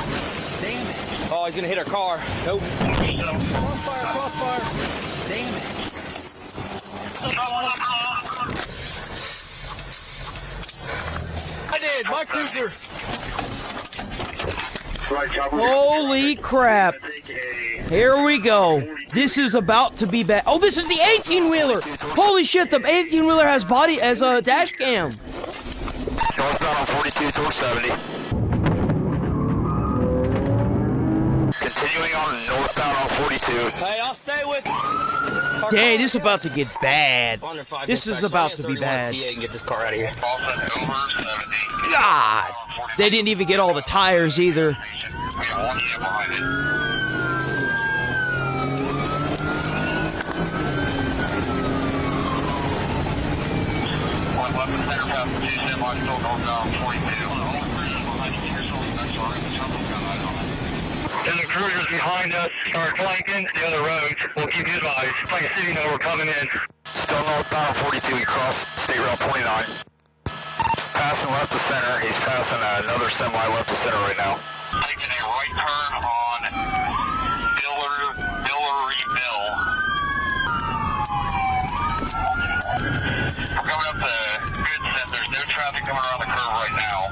[SPEAKER 22] Damn it. Oh, he's going to hit our car. Nope.
[SPEAKER 12] Crossfire.
[SPEAKER 22] Damn it.
[SPEAKER 12] I did. My cruiser.
[SPEAKER 2] Holy crap. Here we go. This is about to be bad. Oh, this is the 18-wheeler. Holy shit, the 18-wheeler has a dash cam.
[SPEAKER 7] Northbound on 42 towards 70. Continuing on northbound on 42.
[SPEAKER 22] Hey, I'll stay with you.
[SPEAKER 2] Dang, this is about to get bad. This is about to be bad.
[SPEAKER 22] TA can get this car out of here.
[SPEAKER 2] God. They didn't even get all the tires either.
[SPEAKER 7] And the cruisers behind us start flanking the other roads. We'll keep you advised. It's like a city know we're coming in. Still northbound 42, he crossed State Route 29. Passing left to center, he's passing another semi left to center right now. Taking a right turn on Billeryville. We're coming up to Goodson, there's no traffic coming around the curve right now.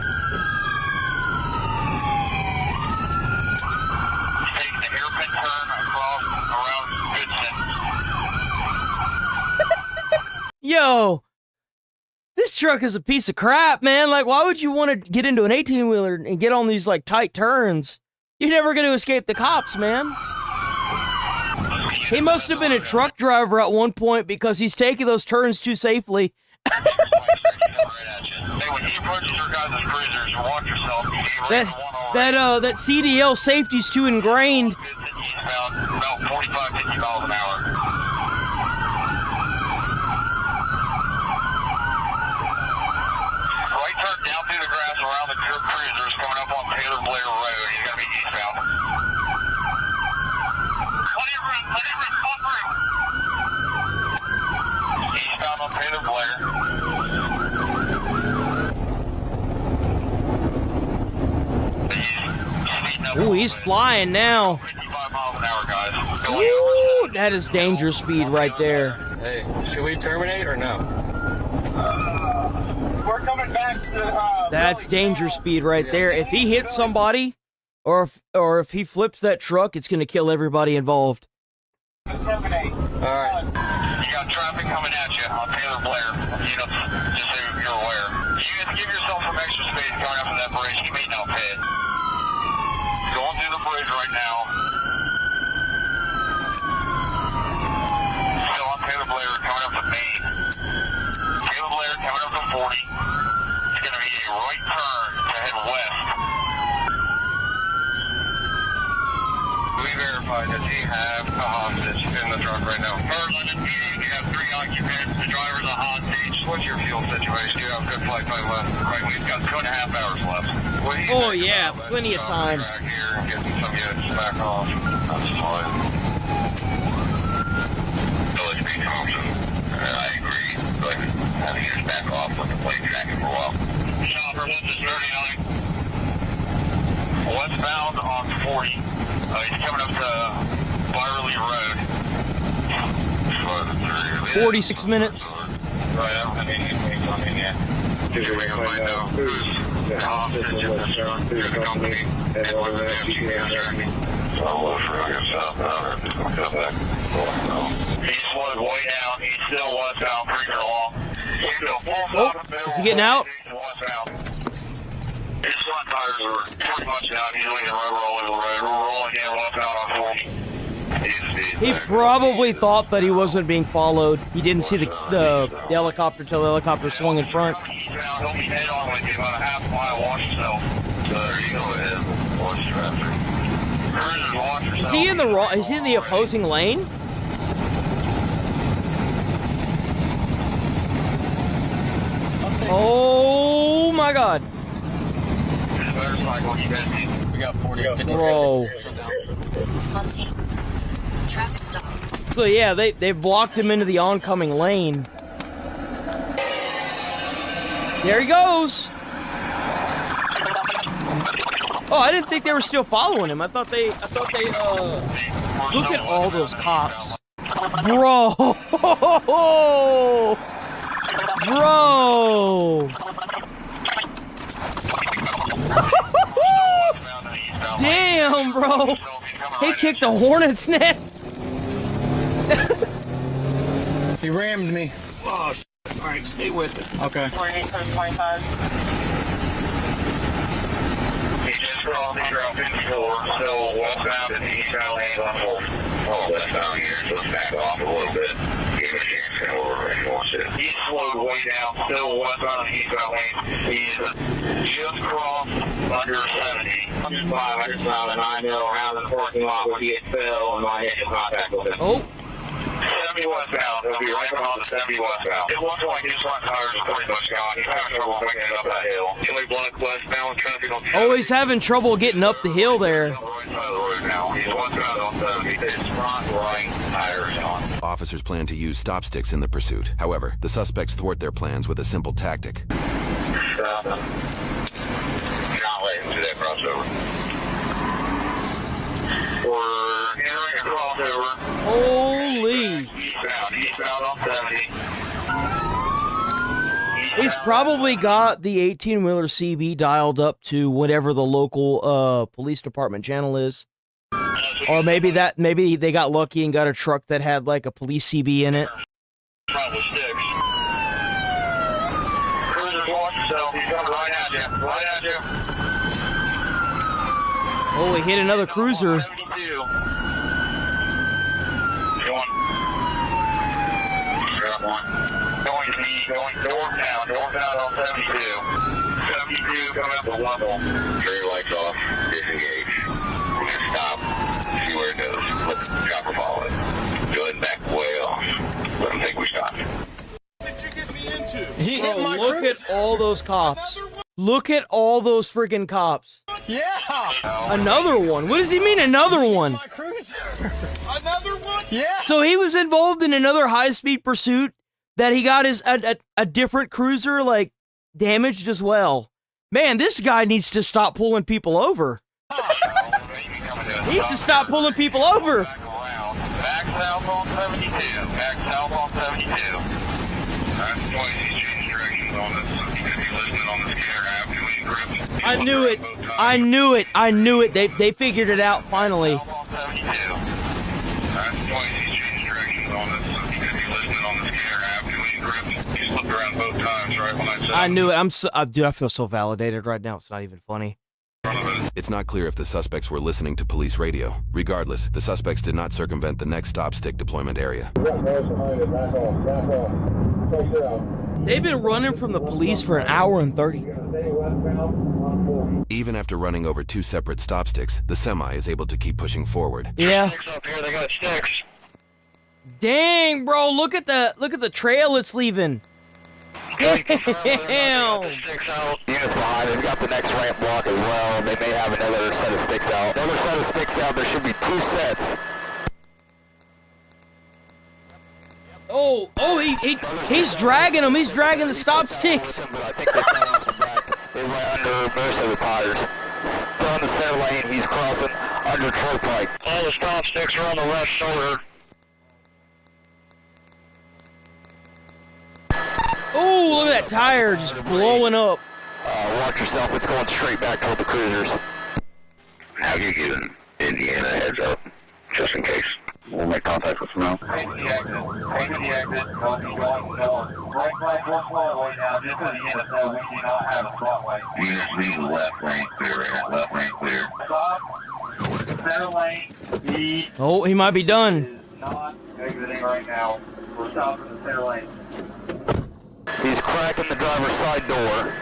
[SPEAKER 7] Taking the hairpin turn across around Goodson.
[SPEAKER 2] Yo, this truck is a piece of crap, man. Like, why would you want to get into an 18-wheeler and get on these, like, tight turns? You're never going to escape the cops, man. He must have been a truck driver at one point because he's taking those turns too safely. That CDL safety's too ingrained.
[SPEAKER 7] About 45, 50 miles an hour. Right turn down through the grass around the cruisers coming up on Taylor Blair Road. He's going to be eastbound. Eastbound on Taylor Blair.
[SPEAKER 2] Ooh, he's flying now.
[SPEAKER 7] 55 miles an hour, guys.
[SPEAKER 2] Ooh, that is dangerous speed right there.
[SPEAKER 14] Hey, should we terminate or no?
[SPEAKER 7] We're coming back to
[SPEAKER 2] That's danger speed right there. If he hits somebody, or if he flips that truck, it's gonna kill everybody involved.
[SPEAKER 7] terminate. Alright. You got traffic coming at you on Taylor Blair. You know, just so you're aware. You have to give yourself some extra space going up to that bridge. You may not pay it. Going through the bridge right now. Still on Taylor Blair, coming up to Maine. Taylor Blair coming up to 40. It's going to be a right turn to head west. We verified that he have a hostage in the truck right now. First, we have 3 occupants. The driver's a hostage. What's your fuel situation? You have a good flight time left. Right, we've got 2.5 hours left.
[SPEAKER 2] Oh yeah, plenty of time.
[SPEAKER 7] Here and getting some units back off. That's fine. LHB Thompson, I agree, but having units back off with the plate tracking for a while. Chopper, this is 39. Westbound on 40. He's coming up to Byerly Road.
[SPEAKER 2] 46 minutes.
[SPEAKER 7] Right, I mean, yeah. Just we can find out who's the hostage in the truck, who's the company, and what the FGK tracking. I'll look for him southbound and come back. He slowed way down. He's still westbound, creeping along. He's still full
[SPEAKER 2] Is he getting out?
[SPEAKER 7] His front tires are pretty much down. He's leaning rubber all over the road. We're rolling in westbound on 40.
[SPEAKER 2] He probably thought that he wasn't being followed. He didn't see the helicopter till the helicopter swung in front.
[SPEAKER 7] He'll be head on with you about a half mile. Watch yourself. So there you go ahead. Watch traffic. Cruisers, watch yourself.
[SPEAKER 2] Is he in the opposing lane? Oh my God!
[SPEAKER 7] We got 40.
[SPEAKER 2] Bro.
[SPEAKER 4] Traffic stop.
[SPEAKER 2] So yeah, they've blocked him into the oncoming lane. There he goes. Oh, I didn't think they were still following him. I thought they look at all those cops. Bro. Bro. Damn, bro. He kicked a hornet's nest.
[SPEAKER 14] He rammed me. Oh, shit. All right, stay with it. Okay.
[SPEAKER 7] 28.25. He just crossed the Route 54, still westbound and eastbound lanes on 40. Oh, westbound here, so let's back off a little bit. Give him a chance to come over and watch it. He slowed way down, still westbound and eastbound lanes. He's just crossed under 70. 500 miles an hour around the parking lot where he had fell and I hit contact with him.
[SPEAKER 2] Oh.
[SPEAKER 7] 70 westbound. He'll be right behind the 70 westbound. It looks like his front tires are pretty much gone. He's having trouble making it up that hill. Chili block westbound traffic on.
[SPEAKER 2] Oh, he's having trouble getting up the hill there.
[SPEAKER 7] Right side of the road now. He's westbound on 70. His front right tires on.
[SPEAKER 19] Officers plan to use stop sticks in the pursuit. However, the suspects thwart their plans with a simple tactic.
[SPEAKER 7] Stop them. Not letting to that crossover. We're entering a crossover.
[SPEAKER 2] Holy!
[SPEAKER 7] Eastbound on 70.
[SPEAKER 2] He's probably got the 18-wheeler CB dialed up to whatever the local police department channel is. Or maybe they got lucky and got a truck that had like a police CB in it.
[SPEAKER 7] Probably six. Cruiser's watch yourself. He's coming right at you. Right at you.
[SPEAKER 2] Oh, he hit another cruiser.
[SPEAKER 7] 72. Going. Drop one. Going to me. Going northbound. Northbound on 72. 72 coming up the level. Turn your lights off. Disengage. We're going to stop. See where it goes. Let the chopper follow it. Go ahead and back way off. Let them think we stopped.
[SPEAKER 13] What did you get me into?
[SPEAKER 14] He hit my
[SPEAKER 2] Look
[SPEAKER 14] cruiser.
[SPEAKER 2] at all those cops. Look at all those friggin' cops.
[SPEAKER 14] Yeah.
[SPEAKER 2] Another one. What does he mean another one?
[SPEAKER 14] My cruiser. Another one? Yeah.
[SPEAKER 2] So he was involved in another high-speed pursuit that he got his a different cruiser like damaged as well. Man, this guy needs to stop pulling people over. He needs to stop pulling people over.
[SPEAKER 7] Back south on 72. Back south on 72. Alright, he's changing directions on this. He could be listening on the scanner app. Can we grip?
[SPEAKER 2] I knew it. I knew it. I knew it. They figured it out finally.
[SPEAKER 7] South on 72. Alright, he's changing directions on this. He could be listening on the scanner app. Can we grip? He slipped around both times right when I said
[SPEAKER 2] I knew it. Dude, I feel so validated right now. It's not even funny.
[SPEAKER 19] It's not clear if the suspects were listening to police radio. Regardless, the suspects did not circumvent the next stop stick deployment area.
[SPEAKER 2] They've been running from the police for an hour and 30.
[SPEAKER 19] Even after running over two separate stop sticks, the semi is able to keep pushing forward.
[SPEAKER 2] Yeah.
[SPEAKER 7] up here, they got sticks.
[SPEAKER 2] Dang, bro, look at the trail it's leaving. Damn.
[SPEAKER 7] Sticks out. Units behind, they've got the next ramp block as well. They may have another set of sticks out. Another set of sticks out, there should be two sets.
[SPEAKER 2] He's dragging them. He's dragging the stop sticks.
[SPEAKER 7] But I think they fell off the back. They went under most of the tires. Still in the center lane, he's crossing under truck pipe. All the stop sticks are on the left shoulder.
[SPEAKER 2] Oh, look at that tire just blowing up.
[SPEAKER 7] Watch yourself, it's going straight back toward the cruisers. Have you given Indiana a heads up, just in case? We'll make contact with them now. Take the exit. Take the exit. We'll be going north. Right forward now. Just so you know, we do not have a front way. Units leave the left lane clear. Left lane clear. Stop. Center lane.
[SPEAKER 2] Oh, he might be done.
[SPEAKER 7] Is not exiting right now. We're stopping the center lane. He's cracking the driver's side door.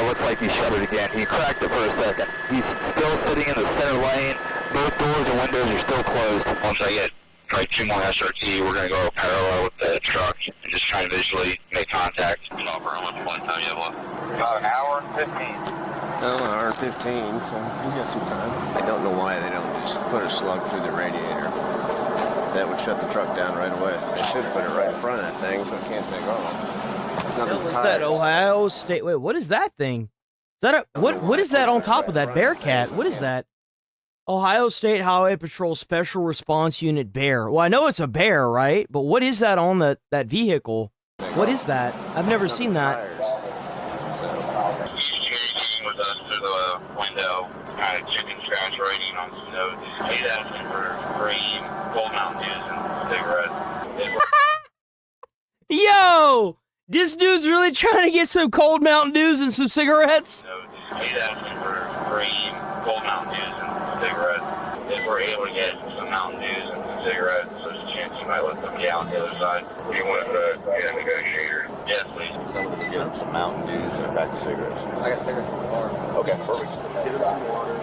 [SPEAKER 7] Looks like he shut it again. He cracked it for a second. He's still sitting in the center lane. Both doors and windows are still closed. Once I get probably two more SRT, we're going to go parallel with the truck and just try and visually make contact. Stop her. How much flight time you have left? About an hour and 15.
[SPEAKER 8] Oh, an hour and 15, so he's got some time. I don't know why they don't just put a slug through the radiator. That would shut the truck down right away. They should put it right in front of that thing so it can't take off.
[SPEAKER 2] What's that, Ohio State? Wait, what is that thing? Is that what is that on top of that Bearcat? What is that? Ohio State Highway Patrol Special Response Unit Bear. Well, I know it's a bear, right? But what is that on that vehicle? What is that? I've never seen that.
[SPEAKER 7] He's with us through the window, kind of chicken scratch writing on some notes. He's asking for cream, Cold Mountain Dews, and cigarettes.
[SPEAKER 2] Yo! This dude's really trying to get some Cold Mountain Dews and some cigarettes?
[SPEAKER 7] He's asking for cream, Cold Mountain Dews, and cigarettes. If we're able to get some Mountain Dews and some cigarettes, there's a chance you might let them get on the other side. Do you want to get a negotiator? Yes, please.
[SPEAKER 8] Somebody get him some Mountain Dews and a pack of cigarettes. I got cigarettes in the car. Okay, perfect. Get him some waters.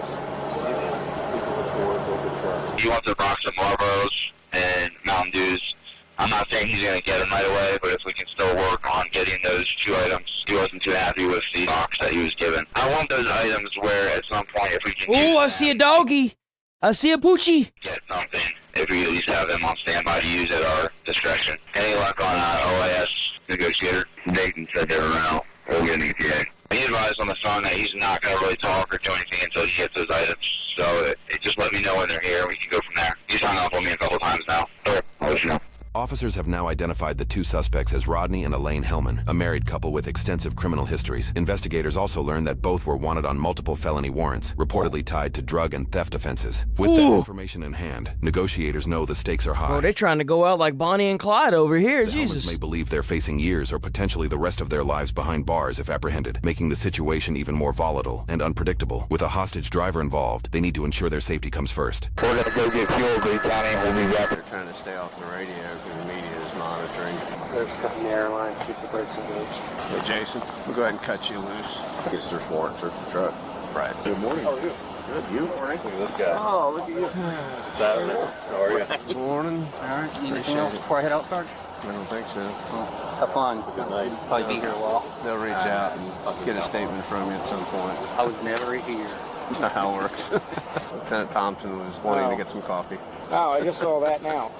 [SPEAKER 7] He wants a box of Marlboros and Mountain Dews. I'm not saying he's going to get them right away, but if we can still work on getting those two items, he wasn't too happy with the box that he was given. I want those items where at some point if we can
[SPEAKER 2] Ooh, I see a doggy. I see a poochie.
[SPEAKER 7] get something if we at least have them on standby to use at our discretion. Any luck on OAS negotiator? Dayton said they were out. We'll get an ETA. He advised on the phone that he's not going to really talk or do anything until he gets those items. So just let me know when they're here. We can go from there. He's hung up on me a couple times now. Okay, I'll let you know.
[SPEAKER 19] Officers have now identified the two suspects as Rodney and Elaine Hellman, a married couple with extensive criminal histories. Investigators also learned that both were wanted on multiple felony warrants, reportedly tied to drug and theft offenses. With that information in hand, negotiators know the stakes are high.
[SPEAKER 2] Bro, they're trying to go out like Bonnie and Clyde over here.
[SPEAKER 19] The
[SPEAKER 2] Jesus.
[SPEAKER 19] Hellmans may believe they're facing years or potentially the rest of their lives behind bars if apprehended, making the situation even more volatile and unpredictable. With a hostage driver involved, they need to ensure their safety comes first.
[SPEAKER 7] We're going to go get fuel, Green County. We'll be back.
[SPEAKER 8] They're trying to stay off the radio because the media is monitoring.
[SPEAKER 21] They're just cutting the airlines, keep the brakes engaged.
[SPEAKER 8] Hey, Jason, we'll go ahead and cut you loose. Get a search warrant, search the truck. Right. Good morning.
[SPEAKER 21] How are you?
[SPEAKER 8] Good. You?
[SPEAKER 21] Morning. Look at this guy. Oh, look at you. What's happening? How are you?
[SPEAKER 8] Good morning.
[SPEAKER 21] All right. Need anything else before I head out, Sarge?
[SPEAKER 8] I don't think so.
[SPEAKER 21] Well, have fun. Good night. Probably be here a while.
[SPEAKER 8] They'll reach out and get a statement from you at some point.
[SPEAKER 21] I was never here.
[SPEAKER 8] That's not how it works. Lieutenant Thompson was wanting to get some coffee.
[SPEAKER 21] Oh, I just saw that now.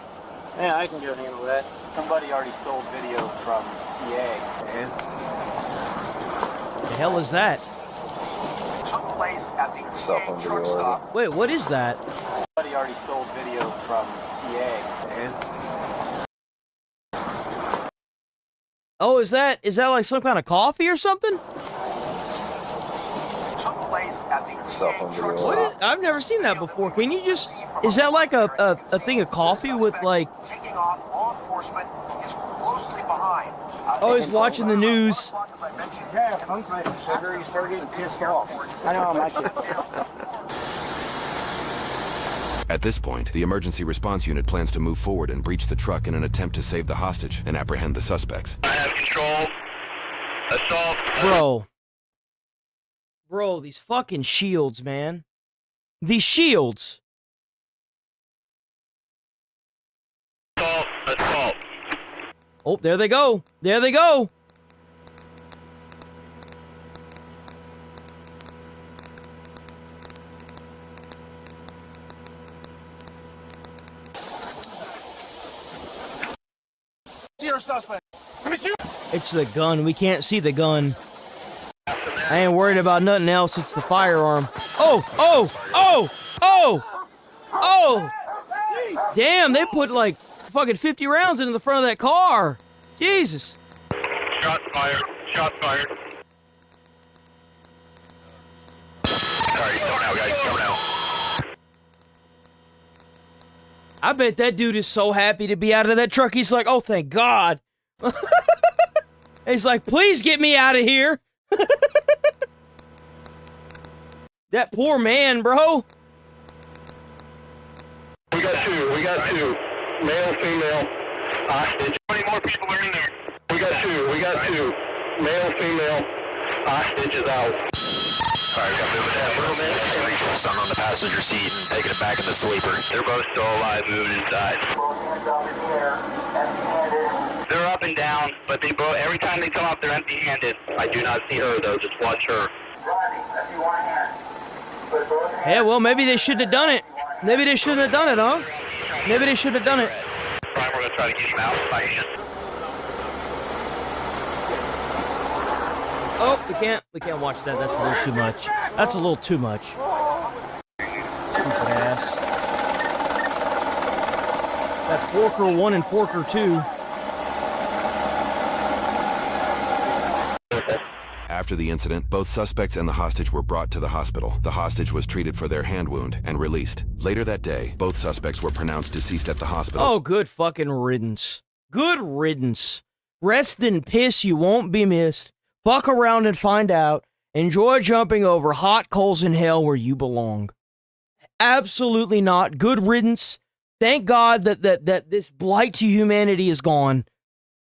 [SPEAKER 21] Yeah, I can go handle that. Somebody already sold video from TA.
[SPEAKER 8] And?
[SPEAKER 2] The hell is that?
[SPEAKER 3] Took place at the TA truck stop.
[SPEAKER 2] Wait, what is that?
[SPEAKER 21] Somebody already sold video from TA.
[SPEAKER 8] And?
[SPEAKER 2] Oh, is that like some kind of coffee or something?
[SPEAKER 3] Took place at the TA truck stop.
[SPEAKER 2] What is, I've never seen that before. Can you just... Is that like a thing of coffee with like...
[SPEAKER 3] Taking off, law enforcement is closely behind.
[SPEAKER 2] Oh, he's watching the news.
[SPEAKER 21] Yeah, sometimes sugar, you start getting pissed off. I know, I'm like it.
[SPEAKER 19] At this point, the emergency response unit plans to move forward and breach the truck in an attempt to save the hostage and apprehend the suspects.
[SPEAKER 7] I have control. Assault.
[SPEAKER 2] Bro, these fucking shields, man. These shields.
[SPEAKER 7] Assault.
[SPEAKER 2] Oh, there they go. There they go.
[SPEAKER 3] See our suspect.
[SPEAKER 2] It's the gun. We can't see the gun. I ain't worried about nothing else. It's the firearm. Oh, oh, oh, oh, oh. Damn, they put like fucking 50 rounds into the front of that car. Jesus.
[SPEAKER 7] Shots fired. Shots fired. Sorry, coming out, guys. Coming out.
[SPEAKER 2] I bet that dude is so happy to be out of that truck. He's like, oh, thank God. He's like, please get me out of here. That poor man, bro.
[SPEAKER 7] We got two. Male, female, hostage. How many more people are in there? We got two. Male, female, hostage is out. Alright, got moving that a little bit. Regional son on the passenger seat and taking it back in the sleeper. They're both still alive, moving inside. They're up and down, but they both, every time they come up, they're empty-handed. I do not see her, though. Just watch her.
[SPEAKER 2] Yeah, well, maybe they shouldn't have done it. Maybe they shouldn't have done it, huh? Maybe they should have done it.
[SPEAKER 7] We're going to try to get him out by hand.
[SPEAKER 2] Oh, we can't watch that. That's a little too much. That's a little too much. Stupid ass. That Porker 1 and Porker 2.
[SPEAKER 19] After the incident, both suspects and the hostage were brought to the hospital. The hostage was treated for their hand wound and released. Later that day, both suspects were pronounced deceased at the hospital.
[SPEAKER 2] Oh, good fucking riddance. Good riddance. Rest in piss, you won't be missed. Fuck around and find out. Enjoy jumping over hot coals in hell where you belong. Absolutely not. Good riddance. Thank God that this blight to humanity is gone.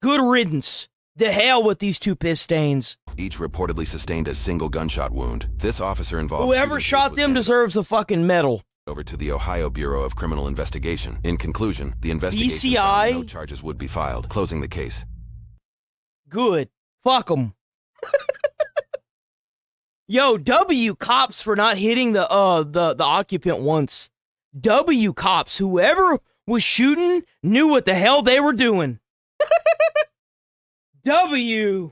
[SPEAKER 2] Good riddance. The hell with these two piss stains.
[SPEAKER 19] Each reportedly sustained a single gunshot wound. This officer involved...
[SPEAKER 2] Whoever shot them deserves a fucking medal.
[SPEAKER 19] Over to the Ohio Bureau of Criminal Investigation. In conclusion, the investigation found no charges would be filed, closing the case.
[SPEAKER 2] Good. Fuck them. Yo, W cops for not hitting the occupant once. W cops, whoever was shooting knew what the hell they were doing. W.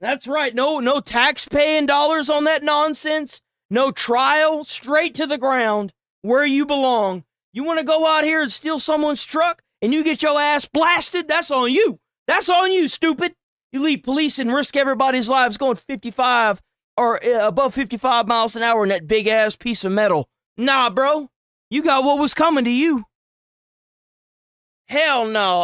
[SPEAKER 2] That's right. No tax paying dollars on that nonsense. No trial. Straight to the ground where you belong. You want to go out here and steal someone's truck and you get your ass blasted? That's on you. That's on you, stupid. You lead police and risk everybody's lives going 55 or above 55 miles an hour in that big ass piece of metal. Nah, bro. You got what was coming to you. Hell no.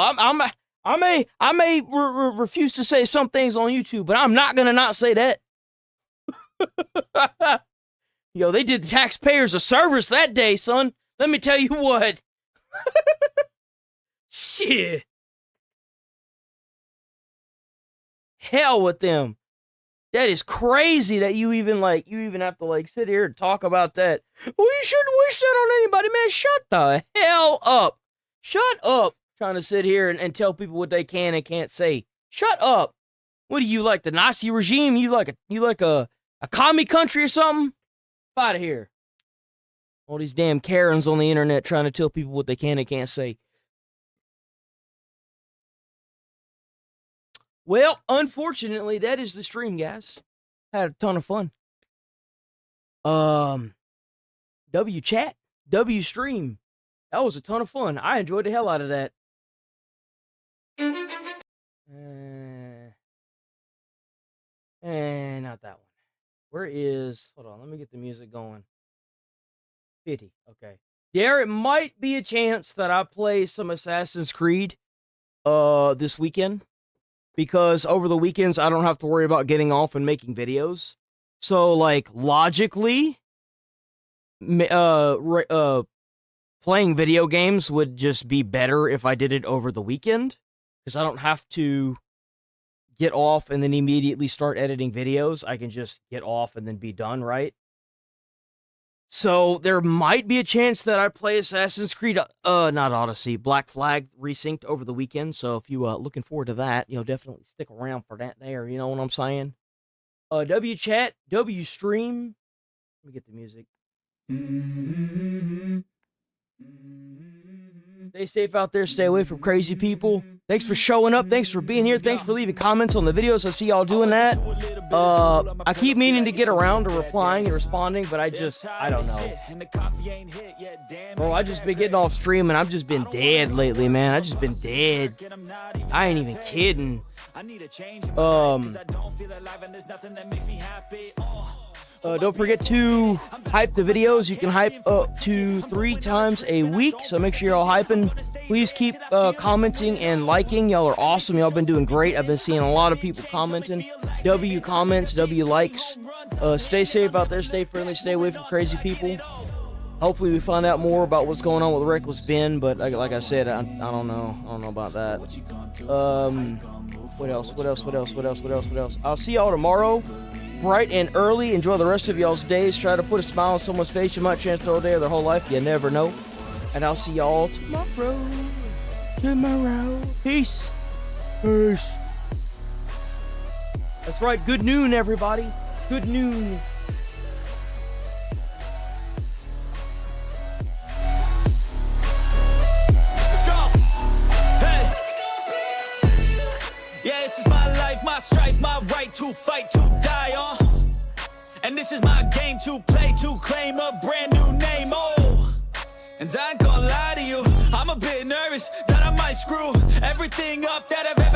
[SPEAKER 2] I may refuse to say some things on YouTube, but I'm not gonna not say that. Yo, they did the taxpayers a service that day, son. Let me tell you what. Shit. Hell with them. That is crazy that you even have to sit here and talk about that. Well, you shouldn't wish that on anybody, man. Shut the hell up. Shut up. Trying to sit here and tell people what they can and can't say. Shut up. What do you like, the Nazi regime? You like a commie country or something? Get out of here. All these damn Karens on the internet trying to tell people what they can and can't say. Well, unfortunately, that is the stream, guys. Had a ton of fun. W chat, W stream. That was a ton of fun. I enjoyed the hell out of that. Not that one. Where is... Hold on, let me get the music going. 50, okay. There might be a chance that I play some Assassin's Creed this weekend. Because over the weekends, I don't have to worry about getting off and making videos. So, logically, playing video games would just be better if I did it over the weekend. Because I don't have to get off and then immediately start editing videos. I can just get off and then be done, right? So there might be a chance that I play Assassin's Creed, not Odyssey, Black Flag resynced over the weekend. So if you looking forward to that, definitely stick around for that there. You know what I'm saying? W chat, W stream. Let me get the music. Stay safe out there. Stay away from crazy people. Thanks for showing up. Thanks for being here. Thanks for leaving comments on the videos. I see y'all doing that. I keep meaning to get around to replying and responding, but I don't know. Bro, I just been getting off stream and I've just been dead lately, man. I just been dead. I ain't even kidding. Don't forget to hype the videos. You can hype up to 3 times a week, so make sure you're all hyping. Please keep commenting and liking. Y'all are awesome. Y'all been doing great. I've been seeing a lot of people commenting. W comments, W likes. Stay safe out there. Stay friendly. Stay away from crazy people. Hopefully we find out more about what's going on with Reckless Ben, but like I said, I don't know. I don't know about that. What else? I'll see y'all tomorrow. Bright and early. Enjoy the rest of y'all's days. Try to put a smile on someone's face. You might chance all day or their whole life. You never know. And I'll see y'all tomorrow. Peace. That's right. Good noon, everybody. Good noon.
[SPEAKER 16] Let's go. Hey. Yeah, this is my life, my strife, my right to fight, to die on. And this is my game to play, to claim a brand new name, oh. And I ain't gonna lie to you, I'm a bit nervous that I might screw everything up that I've ever